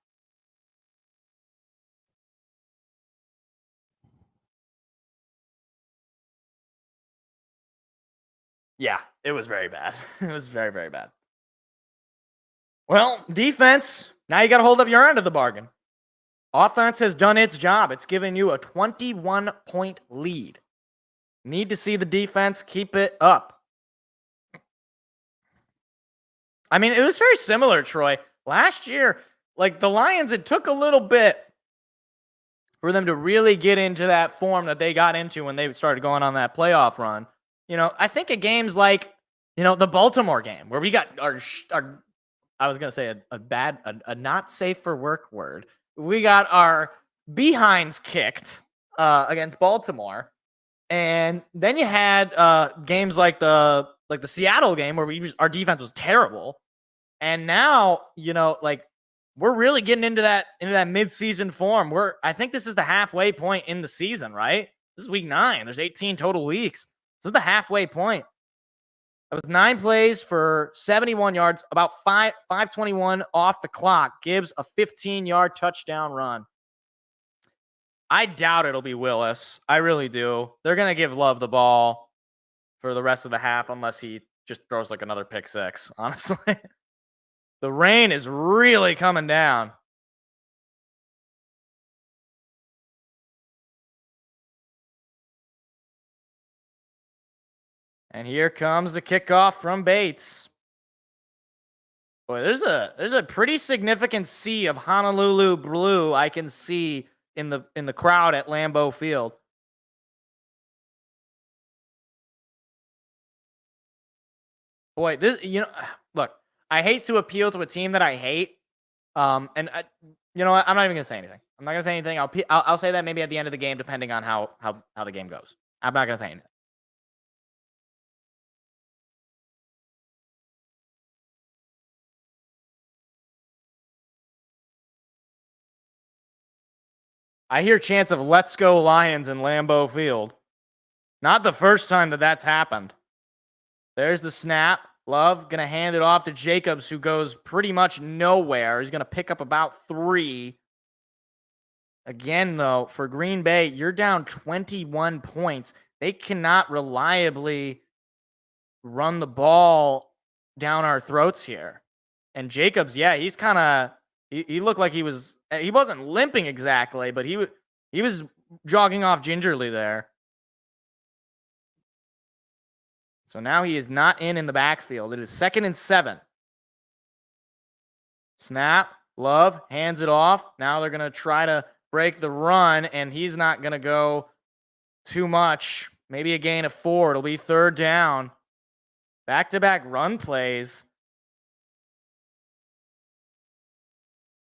Yeah, it was very bad. It was very, very bad. Well, defense, now you got to hold up your end of the bargain. Offense has done its job. It's given you a 21-point lead. Need to see the defense keep it up. I mean, it was very similar, Troy. Last year, like the Lions, it took a little bit for them to really get into that form that they got into when they started going on that playoff run. You know, I think of games like, the Baltimore game where we got our I was going to say a not safe for work word. We got our behinds kicked against Baltimore. And then you had games like the Seattle game where our defense was terrible. And now, we're really getting into that mid-season form. I think this is the halfway point in the season, right? This is week 9. There's 18 total weeks. This is the halfway point. That was 9 plays for 71 yards, about 5:21 off the clock. Gibbs a 15-yard touchdown run. I doubt it'll be Willis. I really do. They're going to give Love the ball for the rest of the half unless he just throws like another pick six, honestly. The rain is really coming down. And here comes the kickoff from Bates. Boy, there's a pretty significant sea of Honolulu blue I can see in the crowd at Lambeau Field. Boy, look, I hate to appeal to a team that I hate. You know what? I'm not even gonna say anything. I'm not gonna say anything. I'll say that maybe at the end of the game, depending on how the game goes. I'm not gonna say anything. I hear chants of "Let's go Lions" in Lambeau Field. Not the first time that that's happened. There's the snap. Love gonna hand it off to Jacobs, who goes pretty much nowhere. He's gonna pick up about 3. Again, though, for Green Bay, you're down 21 points. They cannot reliably run the ball down our throats here. And Jacobs, yeah, he's kind of he looked like he wasn't limping exactly, but he was jogging off gingerly there. So now he is not in the backfield. It is 2nd and 7. Snap, Love hands it off. Now they're going to try to break the run, and he's not going to go too much. Maybe a gain of 4. It'll be 3rd down. Back-to-back run plays.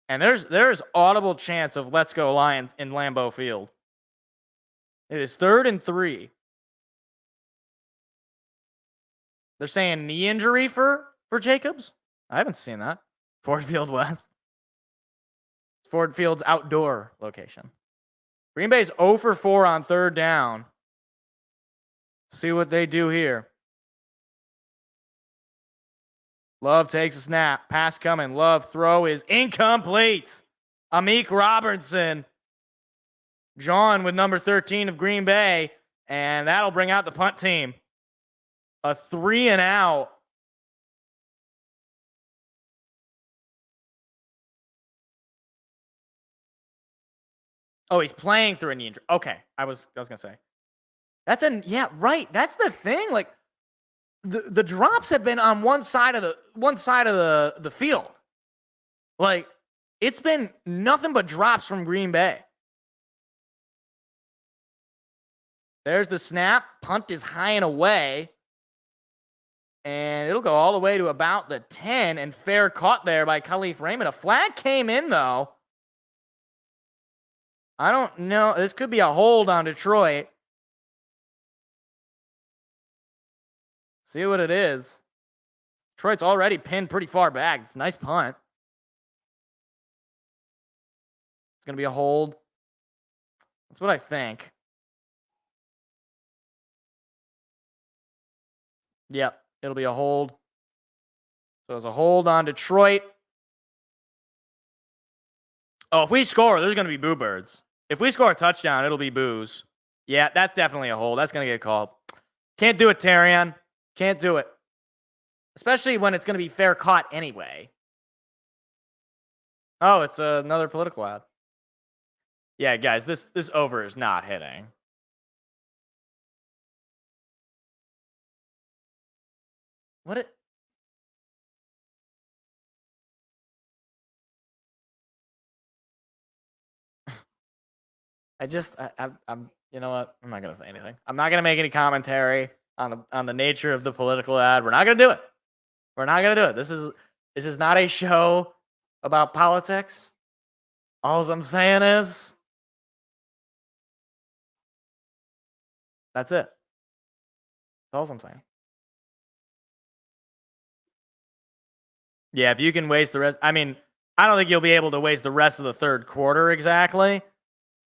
And there's audible chance of "Let's go Lions" in Lambeau Field. It is 3rd and 3. They're saying knee injury for Jacobs? I haven't seen that. Ford Field West. Ford Field's outdoor location. Green Bay's 0 for 4 on 3rd down. See what they do here. Love takes a snap. Pass coming. Love throw is incomplete. Amik Robertson. John with number 13 of Green Bay. And that'll bring out the punt team. A 3 and out. Oh, he's playing through a knee injury. Okay, I was gonna say. Yeah, right. That's the thing. Like the drops have been on one side of the field. Like it's been nothing but drops from Green Bay. There's the snap. Punt is high and away. And it'll go all the way to about the 10, and fair caught there by Khalif Raymond. A flag came in, though. I don't know. This could be a hold on Detroit. See what it is. Detroit's already pinned pretty far back. It's a nice punt. It's going to be a hold. That's what I think. Yep. It'll be a hold. So it's a hold on Detroit. Oh, if we score, there's going to be boo birds. If we score a touchdown, it'll be boos. Yeah, that's definitely a hold. That's going to get called. Can't do it, Terrion. Can't do it. Especially when it's going to be fair caught anyway. Oh, it's another political ad. Yeah, guys, this over is not hitting. What it? I'm you know what? I'm not gonna say anything. I'm not gonna make any commentary on the nature of the political ad. We're not gonna do it. We're not gonna do it. This is not a show about politics. All I'm saying is that's it. That's all I'm saying. Yeah, if you can waste the rest. I mean, I don't think you'll be able to waste the rest of the 3rd quarter exactly.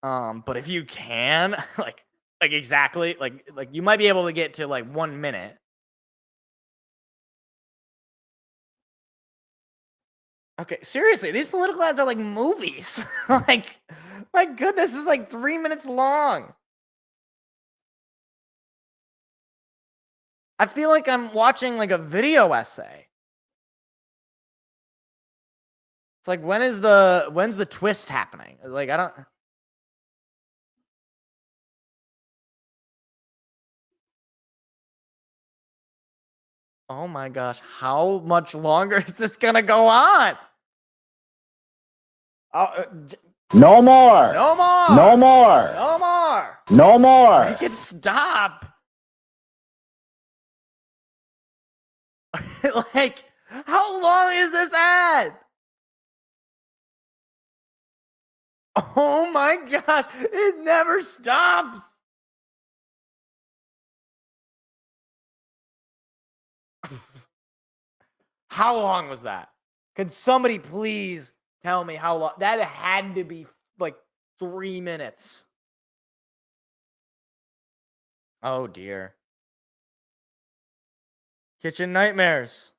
But if you can, like exactly, like you might be able to get to like 1 minute. Okay, seriously, these political ads are like movies. Like, my goodness, this is like 3 minutes long. I feel like I'm watching like a video essay. It's like when's the twist happening? Like I don't. Oh my gosh, how much longer is this gonna go on? No more. No more. No more. No more. No more. Make it stop. Like, how long is this ad? Oh my gosh, it never stops. How long was that? Could somebody please tell me how long? That had to be like 3 minutes. Oh dear. Kitchen Nightmares.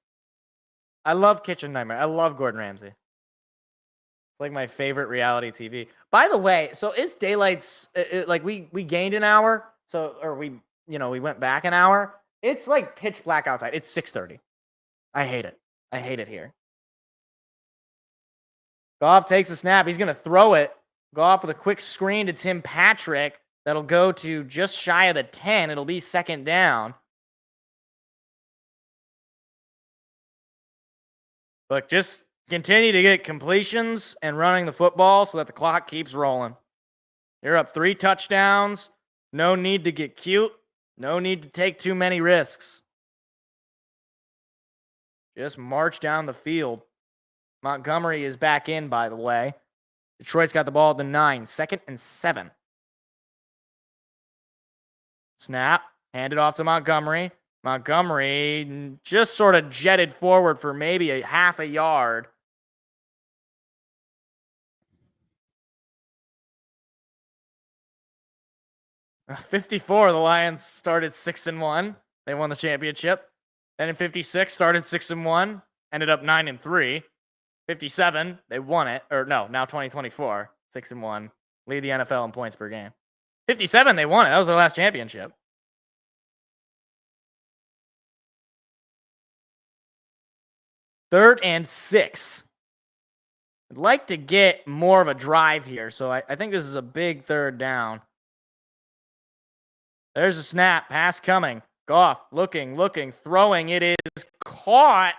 I love Kitchen Nightmare. I love Gordon Ramsay. It's like my favorite reality TV. By the way, so it's daylight's like we gained an hour, or we went back an hour. It's like pitch black outside. It's 6:30. I hate it. I hate it here. Goff takes a snap. He's going to throw it. Goff with a quick screen to Tim Patrick. That'll go to just shy of the 10. It'll be second down. But just continue to get completions and running the football so that the clock keeps rolling. You're up 3 touchdowns. No need to get cute. No need to take too many risks. Just march down the field. Montgomery is back in, by the way. Detroit's got the ball at the 9. 2nd and 7. Snap. Hand it off to Montgomery. Montgomery just sort of jetted forward for maybe a half a yard. '54, the Lions started 6-1. They won the championship. And in '56, started 6-1, ended up 9-3. '57, they won it. Or no, now 2024, 6-1, lead the NFL in points per game. '57, they won it. That was their last championship. Third and 6. I'd like to get more of a drive here, so I think this is a big third down. There's a snap. Pass coming. Goff looking, throwing. It is caught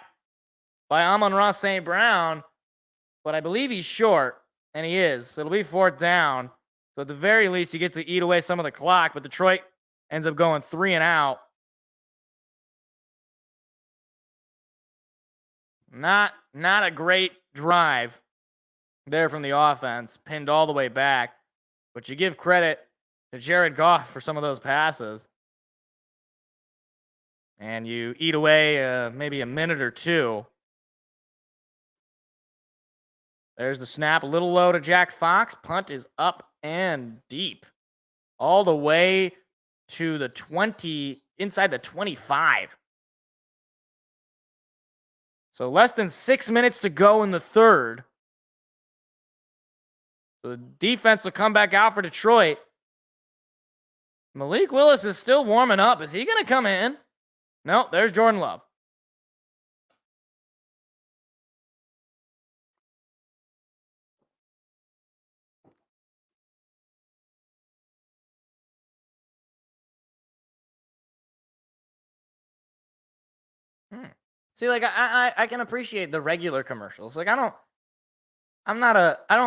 by Amon-Ra St. Brown, but I believe he's short, and he is. So it'll be 4th down. So at the very least, you get to eat away some of the clock, but Detroit ends up going 3 and out. Not a great drive there from the offense, pinned all the way back. But you give credit to Jared Goff for some of those passes. And you eat away maybe a minute or two. There's the snap, a little low to Jack Fox. Punt is up and deep. All the way to the 20, inside the 25. So less than 6 minutes to go in the third. So the defense will come back out for Detroit. Malik Willis is still warming up. Is he going to come in? No, there's Jordan Love. See, like I can appreciate the regular commercials. Like I don't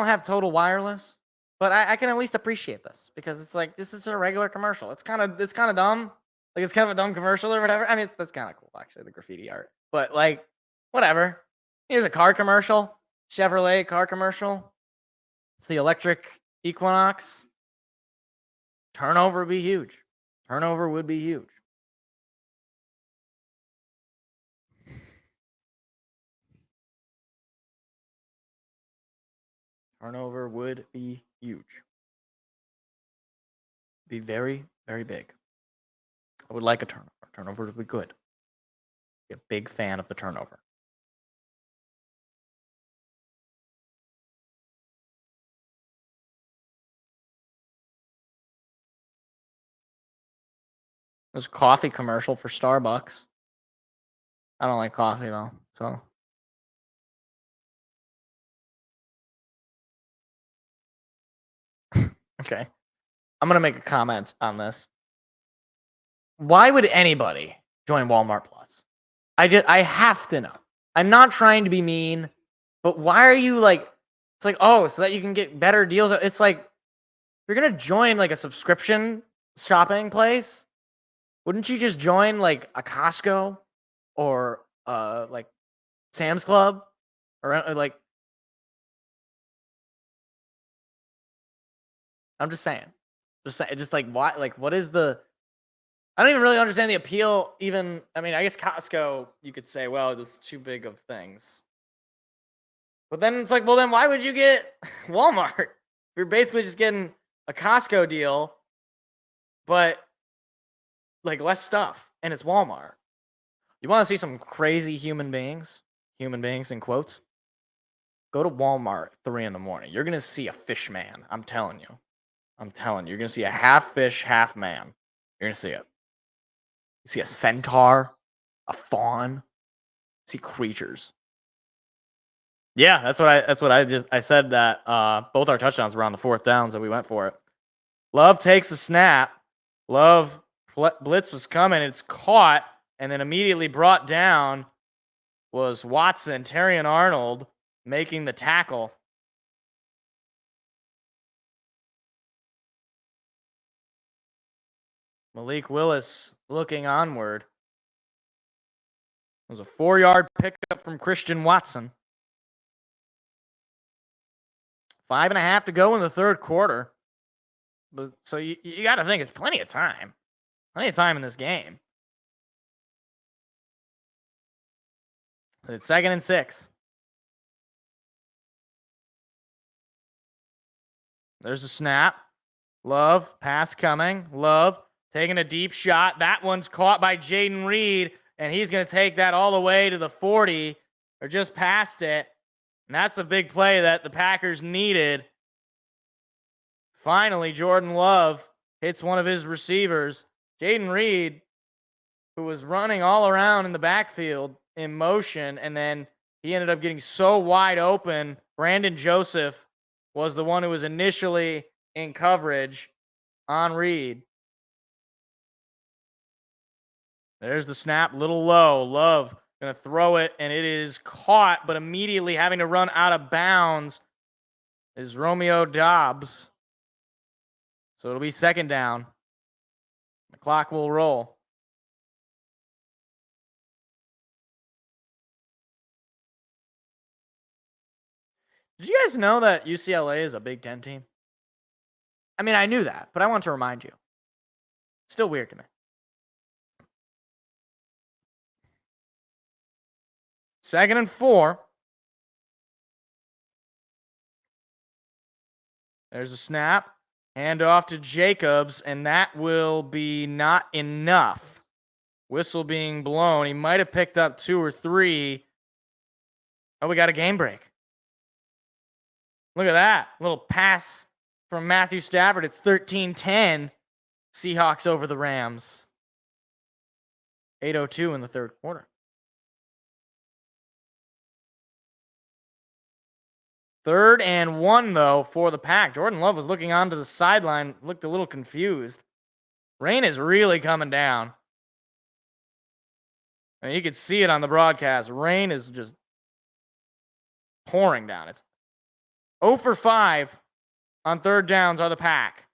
have total wireless, but I can at least appreciate this because it's like this is a regular commercial. It's kind of dumb. Like it's kind of a dumb commercial or whatever. I mean, that's kind of cool actually, the graffiti art. But like whatever. Here's a car commercial, Chevrolet car commercial. It's the electric Equinox. Turnover would be huge. Turnover would be huge. Turnover would be huge. Be very, very big. I would like a turnover. Turnover would be good. Be a big fan of the turnover. There's a coffee commercial for Starbucks. I don't like coffee though, so Okay. I'm going to make a comment on this. Why would anybody join Walmart Plus? I have to know. I'm not trying to be mean, but why are you like, it's like, oh, so that you can get better deals. It's like, you're going to join like a subscription shopping place. Wouldn't you just join like a Costco or like Sam's Club or like, I'm just saying, just like, why, like, what is the, I don't even really understand the appeal. Even, I mean, I guess Costco, you could say, well, this is too big of things. But then it's like, well, then why would you get Walmart? You're basically just getting a Costco deal, but like less stuff, and it's Walmart. You want to see some crazy human beings in quotes? Go to Walmart 3 a.m. You're gonna see a fish man. I'm telling you. You're gonna see a half fish, half man. You're gonna see it. You see a centaur, a fawn. You see creatures. Yeah, that's what I said that both our touchdowns were on the 4th down, so we went for it. Love takes a snap. Love blitz was coming. It's caught and then immediately brought down was Watson, Terrion Arnold making the tackle. Malik Willis looking onward. It was a 4-yard pickup from Christian Watson. 5.5 to go in the 3rd quarter. But so you got to think it's plenty of time. Plenty of time in this game. It's 2nd and 6. There's a snap. Love, pass coming. Love taking a deep shot. That one's caught by Jaden Reed, and he's going to take that all the way to the 40 or just past it. And that's a big play that the Packers needed. Finally, Jordan Love hits one of his receivers. Jaden Reed, who was running all around in the backfield in motion, and then he ended up getting so wide open. Brandon Joseph was the one who was initially in coverage on Reed. There's the snap, little low. Love going to throw it, and it is caught, but immediately having to run out of bounds is Romeo Dobbs. So it'll be 2nd down. The clock will roll. Did you guys know that UCLA is a Big Ten team? I mean, I knew that, but I want to remind you. Still weird to me. 2nd and 4. There's a snap. Hand off to Jacobs, and that will be not enough. Whistle being blown. He might have picked up 2 or 3. Oh, we got a game break. Look at that. Little pass from Matthew Stafford. It's 13-10. Seahawks over the Rams. 8:02 in the 3rd quarter. 3rd and 1, though, for the Pack. Jordan Love was looking onto the sideline, looked a little confused. Rain is really coming down. And you could see it on the broadcast. Rain is just pouring down. It's 0 for 5 on 3rd downs are the Pack.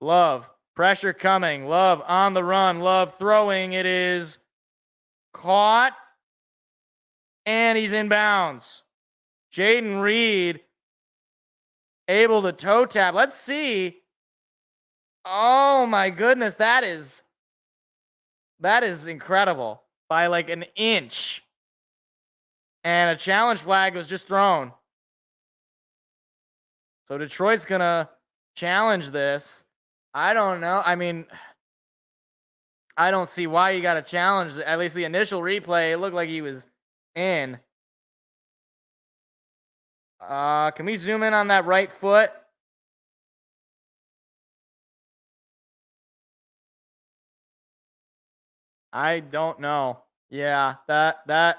Love, pressure coming. Love on the run. Love throwing. It is caught. And he's in bounds. Jaden Reed able to toe tap. Let's see. Oh my goodness, that is incredible. By like an inch. And a challenge flag was just thrown. So Detroit's going to challenge this. I don't know. I mean, I don't see why you got to challenge. At least the initial replay, it looked like he was in. Can we zoom in on that right foot? I don't know. Yeah, that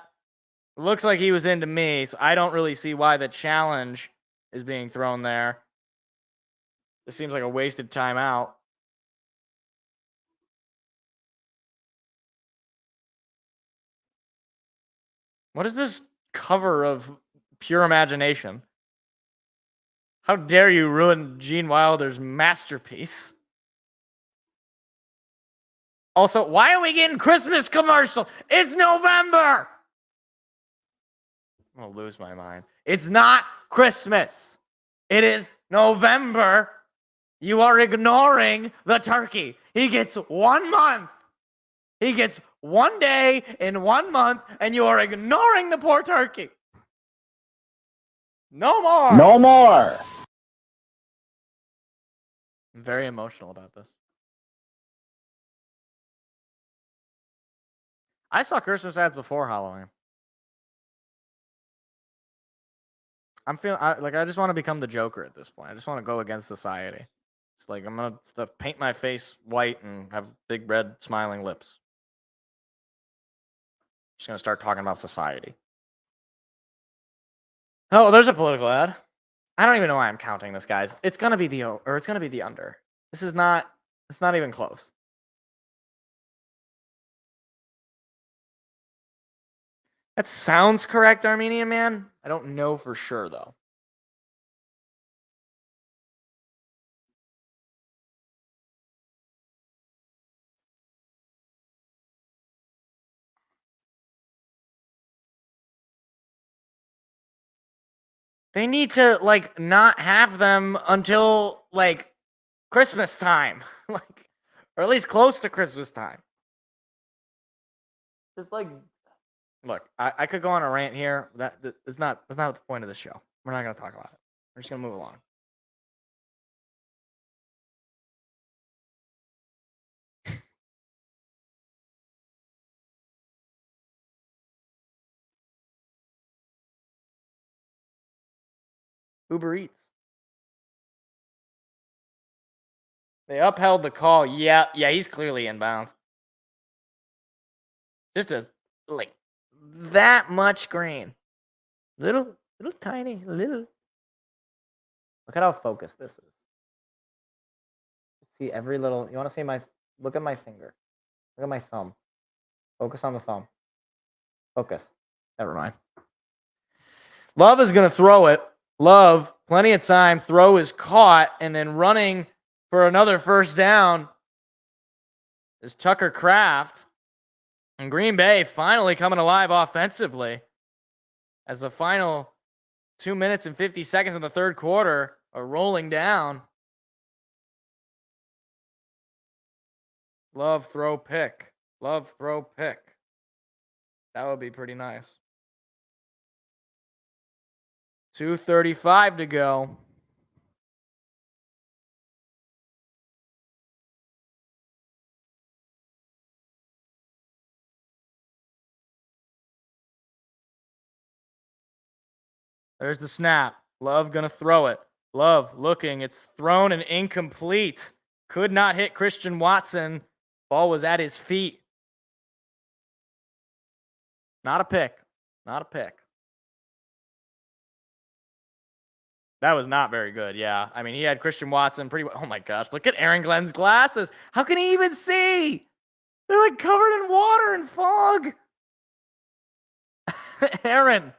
looks like he was into me, so I don't really see why the challenge is being thrown there. This seems like a wasted timeout. What is this cover of Pure Imagination? How dare you ruin Gene Wilder's masterpiece? Also, why are we getting Christmas commercials? It's November! I'm going to lose my mind. It's not Christmas. It is November. You are ignoring the turkey. He gets 1 month. He gets 1 day in 1 month, and you are ignoring the poor turkey. No more. No more. I'm very emotional about this. I saw Christmas ads before Halloween. I'm feeling like I just want to become the Joker at this point. I just want to go against society. It's like I'm gonna paint my face white and have big red smiling lips. Just gonna start talking about society. Oh, there's a political ad. I don't even know why I'm counting this, guys. It's gonna be it's gonna be the under. This is not. It's not even close. That sounds correct, Armenian man. I don't know for sure, though. They need to, like, not have them until, like, Christmas time. Like, or at least close to Christmas time. Just, like... Look, I could go on a rant here. That's not the point of the show. We're not going to talk about it. We're just going to move along. Uber Eats. They upheld the call. Yeah, he's clearly inbound. Just like that much green. Little tiny, little. Look at how focused this is. See every little, you want to see look at my finger. Look at my thumb. Focus on the thumb. Focus. Never mind. Love is going to throw it. Love, plenty of time. Throw is caught, and then running for another first down is Tucker Kraft. And Green Bay finally coming alive offensively as the final 2 minutes and 50 seconds of the third quarter are rolling down. Love, throw, pick. Love, throw, pick. That would be pretty nice. 2:35 to go. There's the snap. Love gonna throw it. Love looking. It's thrown and incomplete. Could not hit Christian Watson. Ball was at his feet. Not a pick. Not a pick. That was not very good, yeah. I mean, he had Christian Watson pretty well. Oh my gosh, look at Aaron Glenn's glasses. How can he even see? They're like covered in water and fog. Aaron,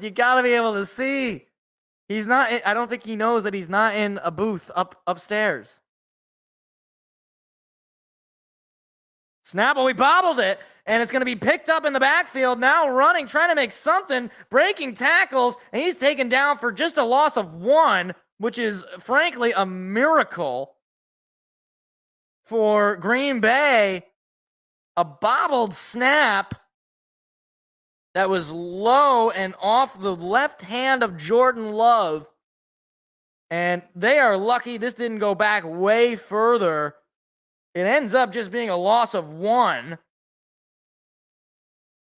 you gotta be able to see. He's not, I don't think he knows that he's not in a booth upstairs. Snapple, we bobbled it, and it's going to be picked up in the backfield, now running, trying to make something, breaking tackles, and he's taken down for just a loss of 1, which is, frankly, a miracle for Green Bay. A bobbled snap that was low and off the left hand of Jordan Love, and they are lucky this didn't go back way further. It ends up just being a loss of 1.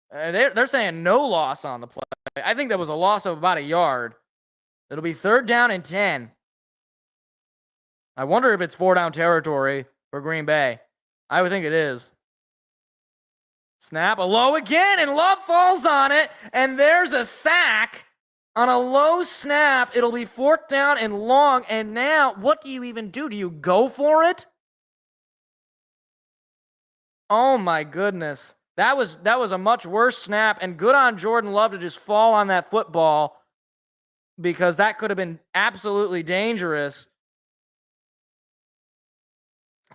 They're saying no loss on the play. I think that was a loss of about a yard. It'll be 3rd down and 10. I wonder if it's 4-down territory for Green Bay. I would think it is. Snap, a low again, and Love falls on it, and there's a sack. On a low snap, it'll be 4th down and long. And now, what do you even do? Do you go for it? Oh my goodness. That was a much worse snap, and good on Jordan Love to just fall on that football, because that could have been absolutely dangerous.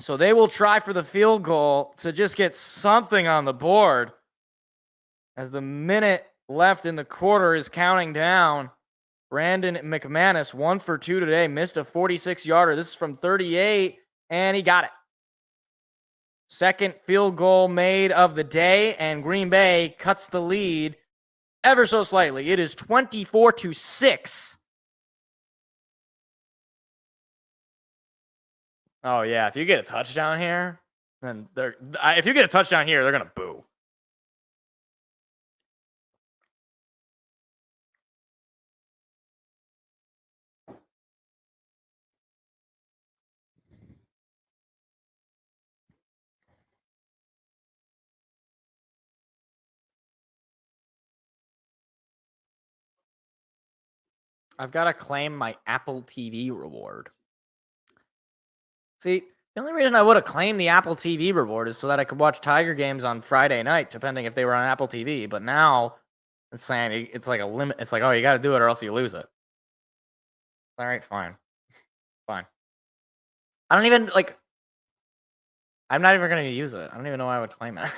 So they will try for the field goal to just get something on the board as the minute left in the quarter is counting down. Brandon McManus, 1 for 2 today, missed a 46-yarder. This is from 38, and he got it. Second field goal made of the day, and Green Bay cuts the lead ever so slightly. It is 24-6. Oh, yeah, if you get a touchdown here, then they're going to boo. I've got to claim my Apple TV reward. See, the only reason I would have claimed the Apple TV reward is so that I could watch Tiger games on Friday night, depending if they were on Apple TV. But now it's saying it's like a limit. It's like, oh, you got to do it or else you lose it. All right, fine. Fine. I don't even, I'm not even going to use it. I don't even know why I would claim it.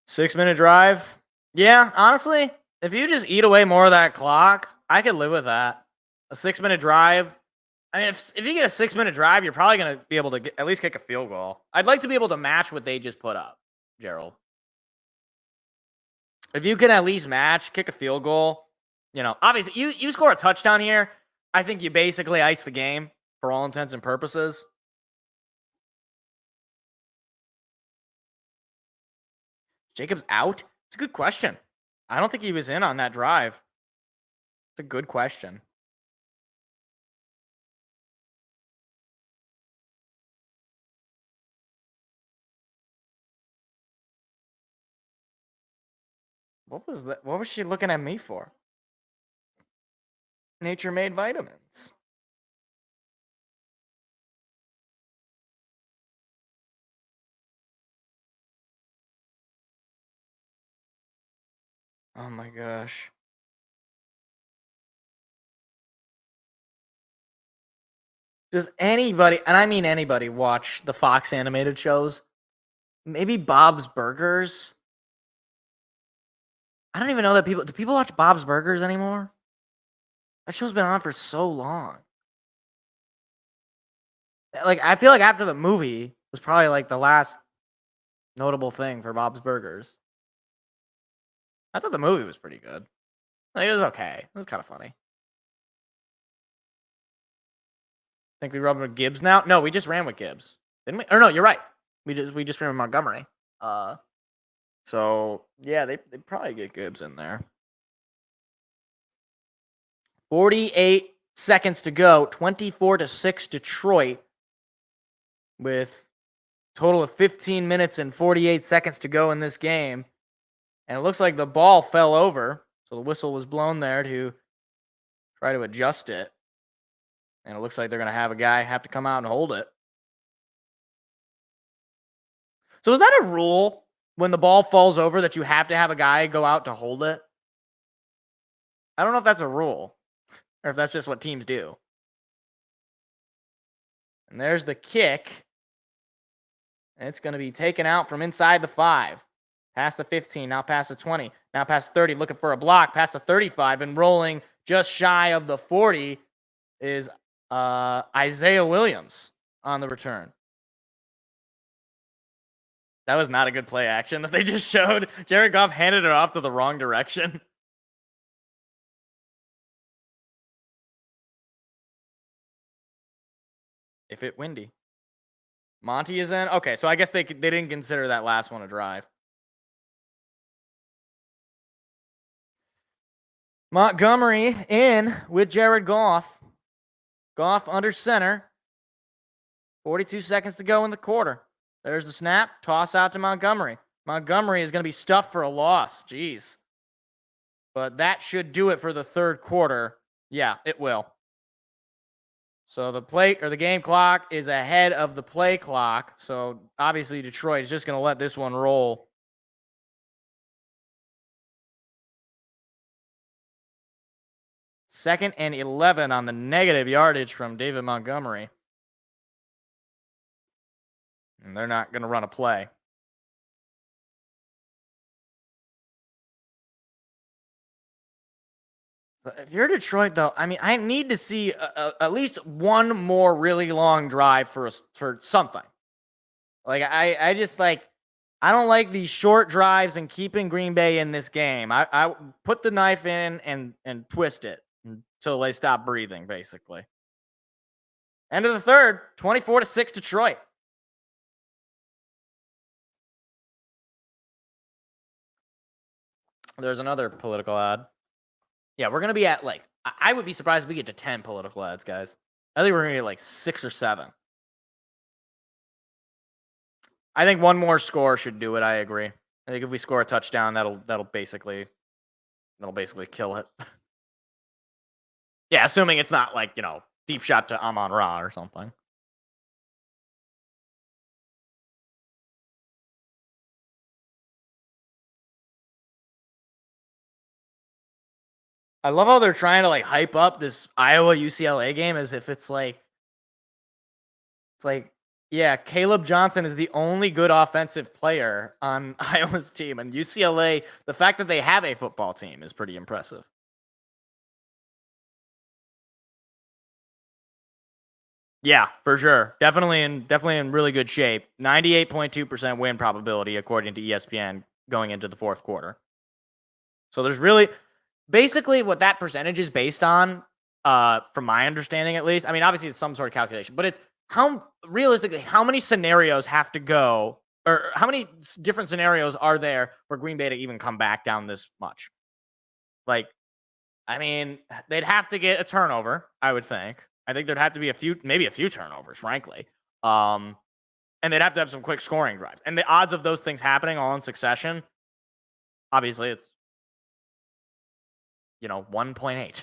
Six-minute drive. Yeah, honestly, if you just eat away more of that clock, I could live with that. A 6-minute drive. I mean, if you get a 6-minute drive, you're probably going to be able to at least kick a field goal. I'd like to be able to match what they just put up, Gerald. If you can at least match, kick a field goal, obviously you score a touchdown here, I think you basically ice the game for all intents and purposes. Jacobs out? It's a good question. I don't think he was in on that drive. It's a good question. What was that? What was she looking at me for? Nature Made vitamins. Oh my gosh. Does anybody, and I mean anybody, watch the Fox animated shows? Maybe Bob's Burgers? I don't even know that do people watch Bob's Burgers anymore? That show's been on for so long. I feel like after the movie was probably the last notable thing for Bob's Burgers. I thought the movie was pretty good. It was okay. It was kind of funny. Think we run with Gibbs now? No, we just ran with Gibbs. Didn't we? Or no, you're right. We just ran with Montgomery. So yeah, they probably get Gibbs in there. 48 seconds to go. 24-6 Detroit, with total of 15 minutes and 48 seconds to go in this game. And it looks like the ball fell over, so the whistle was blown there to try to adjust it. And it looks like they're going to have a guy have to come out and hold it. So is that a rule when the ball falls over that you have to have a guy go out to hold it? I don't know if that's a rule or if that's just what teams do. And there's the kick. And it's going to be taken out from inside the 5. Past the 15, now past the 20, now past the 30, looking for a block, past the 35, and rolling just shy of the 40 is Isaiah Williams on the return. That was not a good play action that they just showed. Jared Goff handed it off to the wrong direction. If it windy. Monty is in? Okay, so I guess they didn't consider that last one a drive. Montgomery in with Jared Goff. Goff under center. 42 seconds to go in the quarter. There's the snap. Toss out to Montgomery. Montgomery is going to be stuffed for a loss. Jeez. But that should do it for the third quarter. Yeah, it will. So the game clock is ahead of the play clock. So obviously Detroit is just going to let this one roll. Second and 11 on the negative yardage from David Montgomery. And they're not going to run a play. So if you're Detroit, though, I mean, I need to see at least one more really long drive for something. Like, I just like, I don't like these short drives and keeping Green Bay in this game. I put the knife in and twist it until they stop breathing, basically. End of the third, 24-6 Detroit. There's another political ad. Yeah, we're going to be at like, I would be surprised if we get to 10 political ads, guys. I think we're going to get like 6 or 7. I think one more score should do it. I agree. I think if we score a touchdown, that'll basically kill it. Yeah, assuming it's not like, deep shot to Amon-Ra or something. I love how they're trying to like hype up this Iowa UCLA game as if it's like, yeah, Caleb Johnson is the only good offensive player on Iowa's team, and UCLA, the fact that they have a football team is pretty impressive. Yeah, for sure. Definitely in really good shape. 98.2% win probability according to ESPN going into the fourth quarter. So there's really basically what that percentage is based on, from my understanding at least. I mean, obviously it's some sort of calculation, but it's how many scenarios have to go, or how many different scenarios are there for Green Bay to even come back down this much? Like, I mean, they'd have to get a turnover, I would think. I think there'd have to be maybe a few turnovers, frankly. And they'd have to have some quick scoring drives. And the odds of those things happening all in succession, obviously it's, 1.8.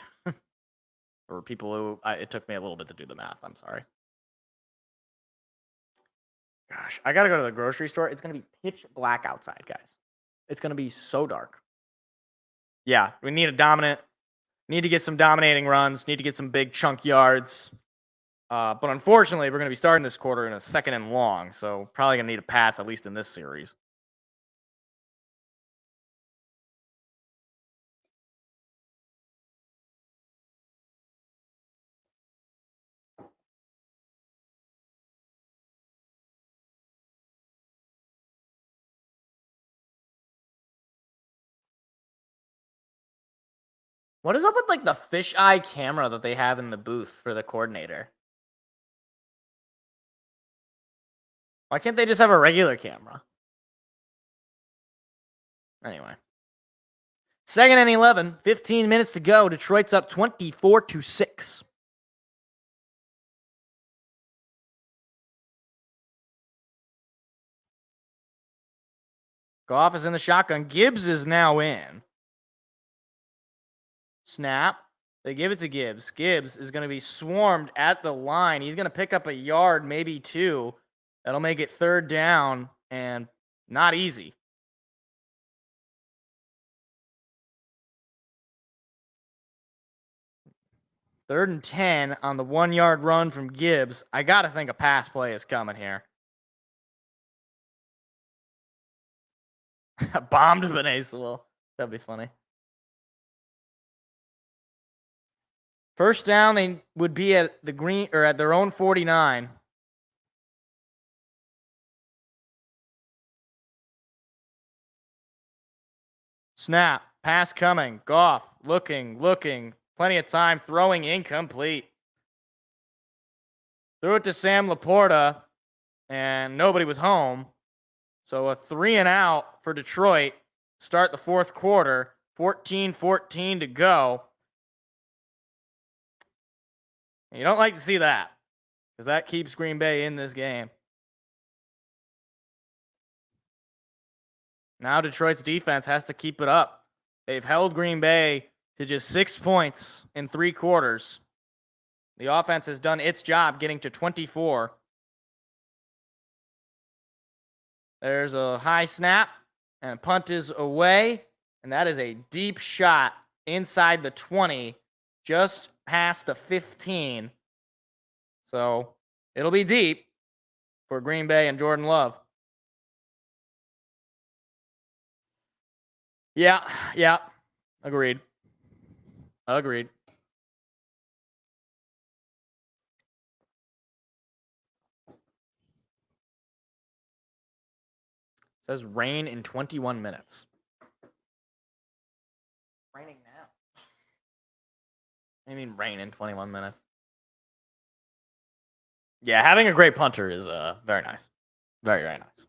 For people who, it took me a little bit to do the math. I'm sorry. Gosh, I got to go to the grocery store. It's going to be pitch black outside, guys. It's going to be so dark. Yeah, we need need to get some dominating runs, need to get some big chunk yards. But unfortunately, we're going to be starting this quarter in a 2nd and long, so probably going to need a pass, at least in this series. What is up with like the fisheye camera that they have in the booth for the coordinator? Why can't they just have a regular camera? Anyway. 2nd and 11, 15 minutes to go. Detroit's up 24-6. Goff is in the shotgun. Gibbs is now in. Snap. They give it to Gibbs. Gibbs is going to be swarmed at the line. He's going to pick up a yard, maybe 2. That'll make it 3rd down and not easy. Third and 10 on the 1-yard run from Gibbs. I got to think a pass play is coming here. Bombed Benet Sewell. That'd be funny. First down, they would be at at their own 49. Snap. Pass coming. Goff looking. Plenty of time. Throwing incomplete. Threw it to Sam Laporta, and nobody was home. So a 3 and out for Detroit. Start the fourth quarter. 14-14 to go. You don't like to see that, because that keeps Green Bay in this game. Now Detroit's defense has to keep it up. They've held Green Bay to just 6 points in 3 quarters. The offense has done its job getting to 24. There's a high snap, and punt is away, and that is a deep shot inside the 20, just past the 15. So it'll be deep for Green Bay and Jordan Love. Yeah. Agreed. Says rain in 21 minutes. Raining now. I mean rain in 21 minutes. Yeah, having a great punter is very nice. Very, very nice.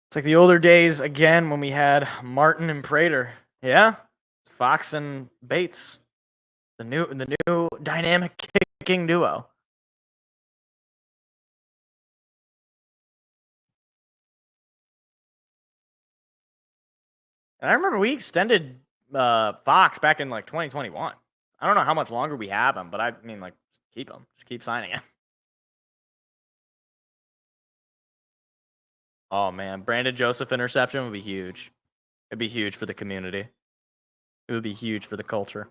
It's like the older days again when we had Martin and Prater. Yeah, Fox and Bates, the new dynamic kicking duo. And I remember we extended Fox back in like 2021. I don't know how much longer we have him, but I mean, like, keep him. Just keep signing him. Oh man, Brandon Joseph interception would be huge. It'd be huge for the community. It would be huge for the culture.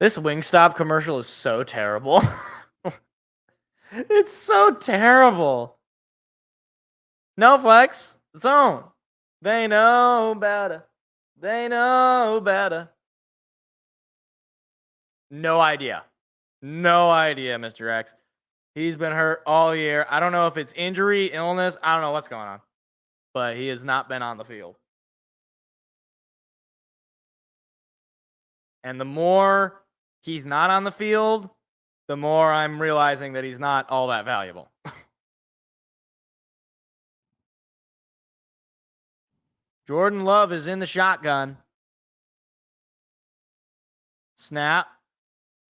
This Wingstop commercial is so terrible. It's so terrible. No flex. Zone. They know better. They know better. No idea. No idea, Mr. X. He's been hurt all year. I don't know if it's injury, illness. I don't know what's going on. But he has not been on the field. And the more he's not on the field, the more I'm realizing that he's not all that valuable. Jordan Love is in the shotgun. Snap.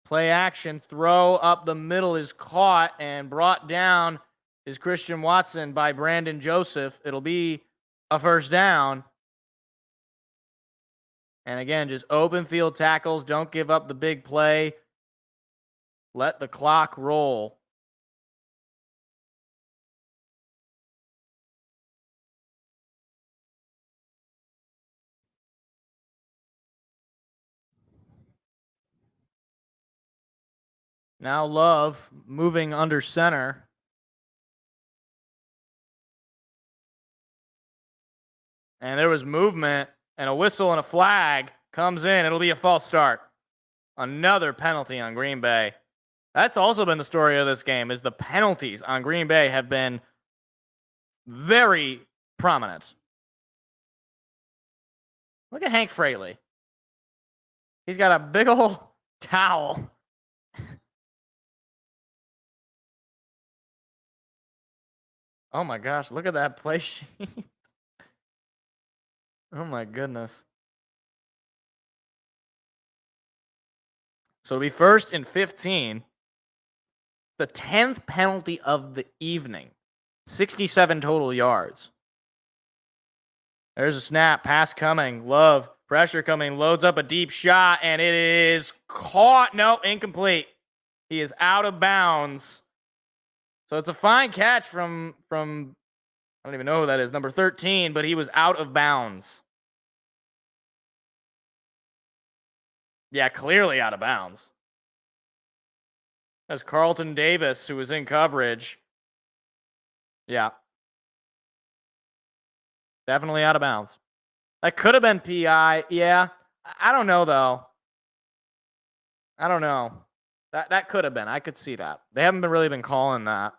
Play action. Throw up the middle is caught and brought down is Christian Watson by Brandon Joseph. It'll be a first down. And again, just open field tackles. Don't give up the big play. Let the clock roll. Now Love moving under center. And there was movement, and a whistle and a flag comes in. It'll be a false start. Another penalty on Green Bay. That's also been the story of this game, is the penalties on Green Bay have been very prominent. Look at Hank Fraley. He's got a big old towel. Oh my gosh, look at that play sheet. Oh my goodness. So it'll be first and 15. The 10th penalty of the evening. 67 total yards. There's a snap, pass coming, Love, pressure coming, loads up a deep shot, and it is caught. No, incomplete. He is out of bounds. So it's a fine catch from I don't even know who that is, number 13, but he was out of bounds. Yeah, clearly out of bounds. That's Carlton Davis, who was in coverage. Yeah. Definitely out of bounds. That could have been PI. Yeah. I don't know, though. I don't know. That could have been. I could see that. They haven't really been calling that.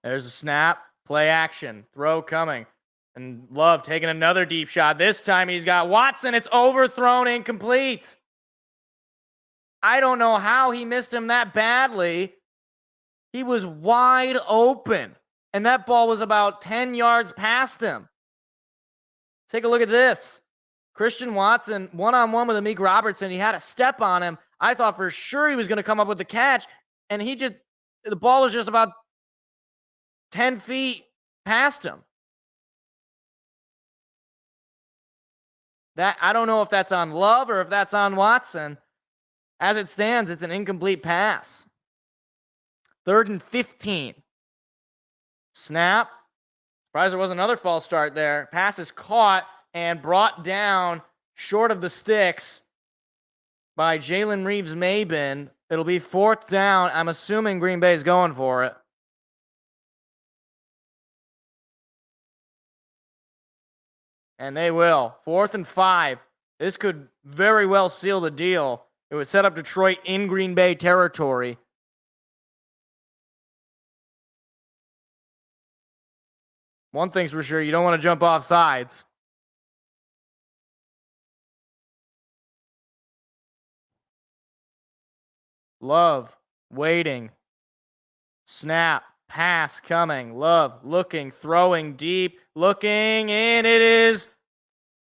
There's a snap. Play action. Throw coming. And Love taking another deep shot. This time he's got Watson. It's overthrown, incomplete. I don't know how he missed him that badly. He was wide open. And that ball was about 10 yards past him. Take a look at this. Christian Watson, one-on-one with Amik Robertson. He had a step on him. I thought for sure he was going to come up with the catch. And the ball was just about 10 feet past him. I don't know if that's on Love or if that's on Watson. As it stands, it's an incomplete pass. 3rd and 15. Snap. Surprised there was another false start there. Pass is caught and brought down short of the sticks by Jalen Reeves-Maybin. It'll be 4th down. I'm assuming Green Bay is going for it. And they will. 4th and 5. This could very well seal the deal. It would set up Detroit in Green Bay territory. One thing's for sure, you don't want to jump off sides. Love, waiting. Snap, pass coming. Love, looking, throwing deep, looking, and it is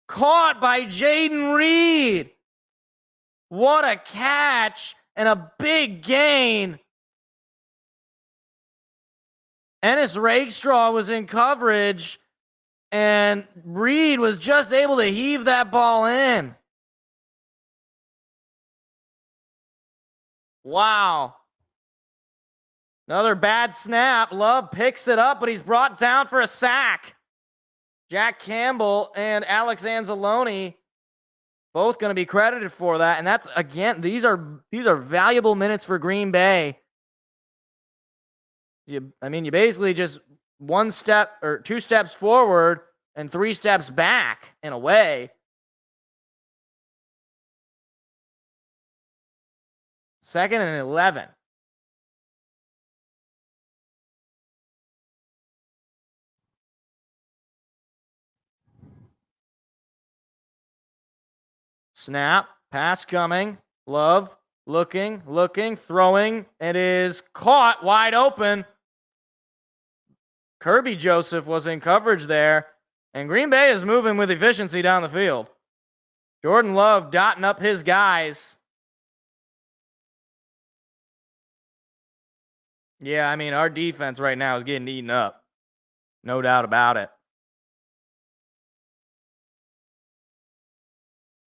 caught by Jaden Reed. What a catch and a big gain. Ennis Rakestraw was in coverage, and Reed was just able to heave that ball in. Wow. Another bad snap. Love picks it up, but he's brought down for a sack. Jack Campbell and Alex Anzalone both going to be credited for that. And that's, again, these are valuable minutes for Green Bay. You basically just 1 step or 2 steps forward and 3 steps back in a way. Second and 11. Snap, pass coming. Love, looking, throwing. It is caught wide open. Kirby Joseph was in coverage there. And Green Bay is moving with efficiency down the field. Jordan Love dotting up his guys. Yeah, our defense right now is getting eaten up. No doubt about it.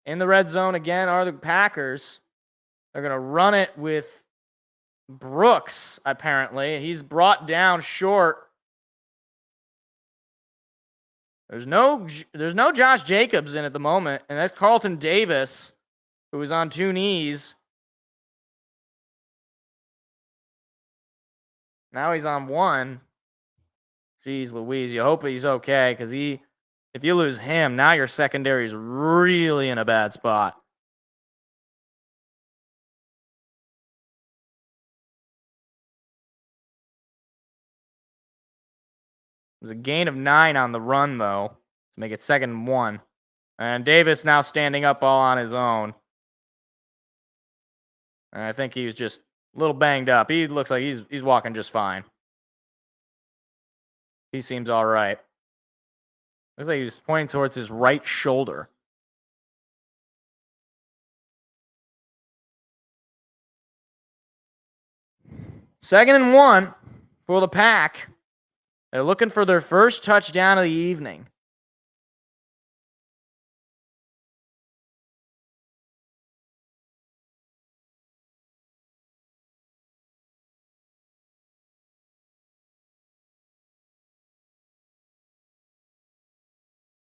In the red zone again are the Packers. They're going to run it with Brooks, apparently. He's brought down short. There's no Josh Jacobs in at the moment, and that's Carlton Davis, who is on 2 knees. Now he's on 1. Jeez Louise, you hope he's okay, because if you lose him, now your secondary is really in a bad spot. There's a gain of 9 on the run, though, to make it 2nd and 1. And Davis now standing up all on his own. And I think he was just a little banged up. He looks like he's walking just fine. He seems all right. Looks like he was pointing towards his right shoulder. Second and 1 for the Pack. They're looking for their first touchdown of the evening.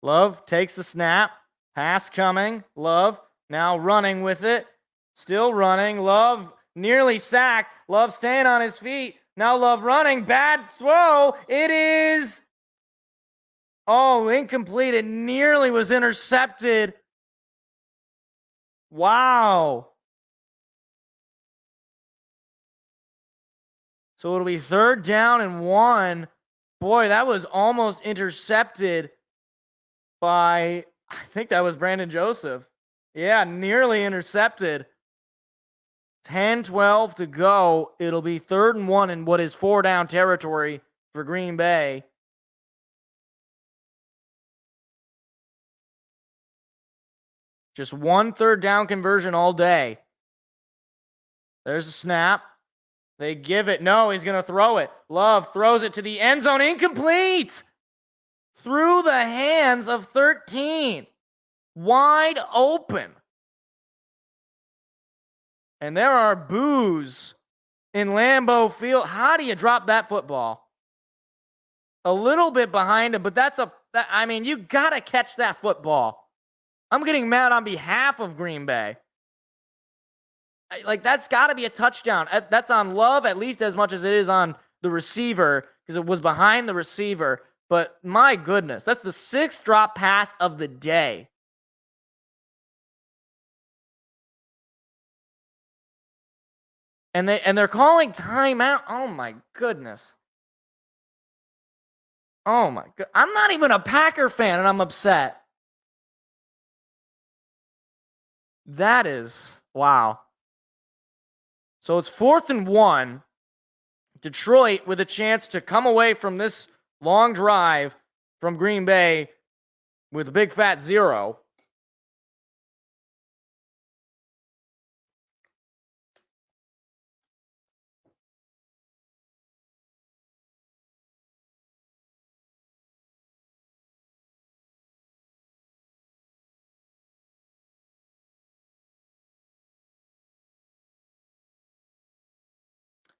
Love takes the snap. Pass coming. Love now running with it. Still running. Love nearly sacked. Love staying on his feet. Now Love running. Bad throw. It is. Oh, incomplete. It nearly was intercepted. Wow. So it'll be 3rd down and 1. Boy, that was almost intercepted by, I think that was Brandon Joseph. Yeah, nearly intercepted. 10-12 to go. It'll be 3rd and 1 in what is 4-down territory for Green Bay. Just 1 3rd down conversion all day. There's a snap. They give it. No, he's going to throw it. Love throws it to the end zone. Incomplete. Through the hands of 13. Wide open. And there are boos in Lambeau Field. How do you drop that football? A little bit behind him, but you got to catch that football. I'm getting mad on behalf of Green Bay. That's got to be a touchdown. That's on Love at least as much as it is on the receiver because it was behind the receiver. But my goodness, that's the 6th drop pass of the day. And they're calling timeout. Oh my goodness. Oh my god. I'm not even a Packer fan and I'm upset. That is wow. So it's 4th and 1. Detroit with a chance to come away from this long drive from Green Bay with a big fat 0.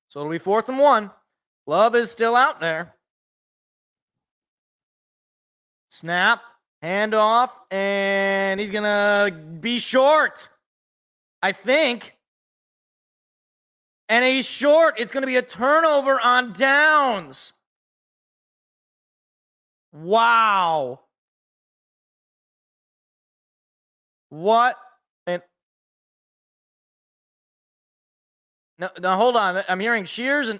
So it'll be 4th and 1. Love is still out there. Snap, handoff, and he's going to be short, I think. And he's short. It's going to be a turnover on downs. Wow. What? No, hold on. I'm hearing cheers and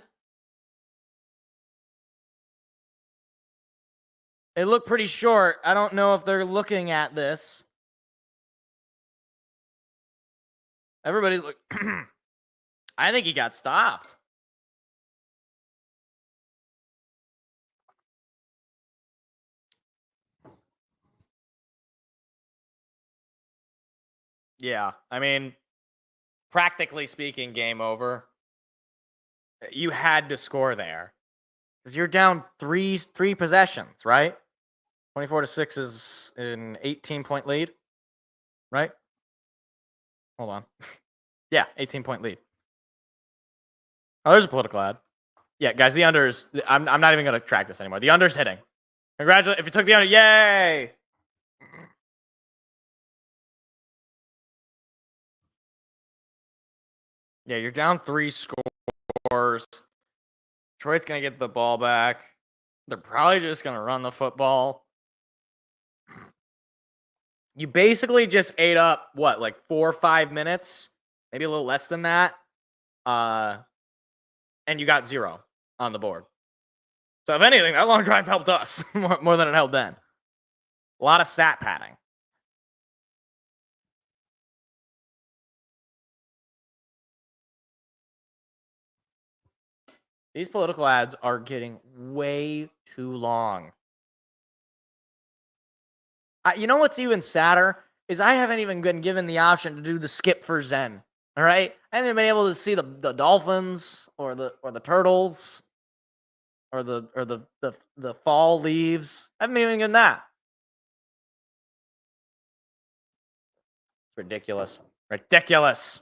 it looked pretty short. I don't know if they're looking at this. Everybody look. I think he got stopped. Yeah, practically speaking, game over. You had to score there because you're down three possessions, right? 24-6 is an 18-point lead, right? Hold on. Yeah, 18-point lead. Oh, there's a political ad. Yeah, guys, the unders. I'm not even going to track this anymore. The under's hitting. Congratulations. If you took the under, yay! Yeah, you're down 3 scores. Detroit's going to get the ball back. They're probably just going to run the football. You basically just ate up, 4 or 5 minutes? Maybe a little less than that. And you got 0 on the board. So if anything, that long drive helped us more than it helped them. A lot of stat padding. These political ads are getting way too long. You know what's even sadder is I haven't even been given the option to do the skip for Zen. All right, I haven't been able to see the dolphins or the turtles or the fall leaves. I haven't even done that. It's ridiculous. Ridiculous.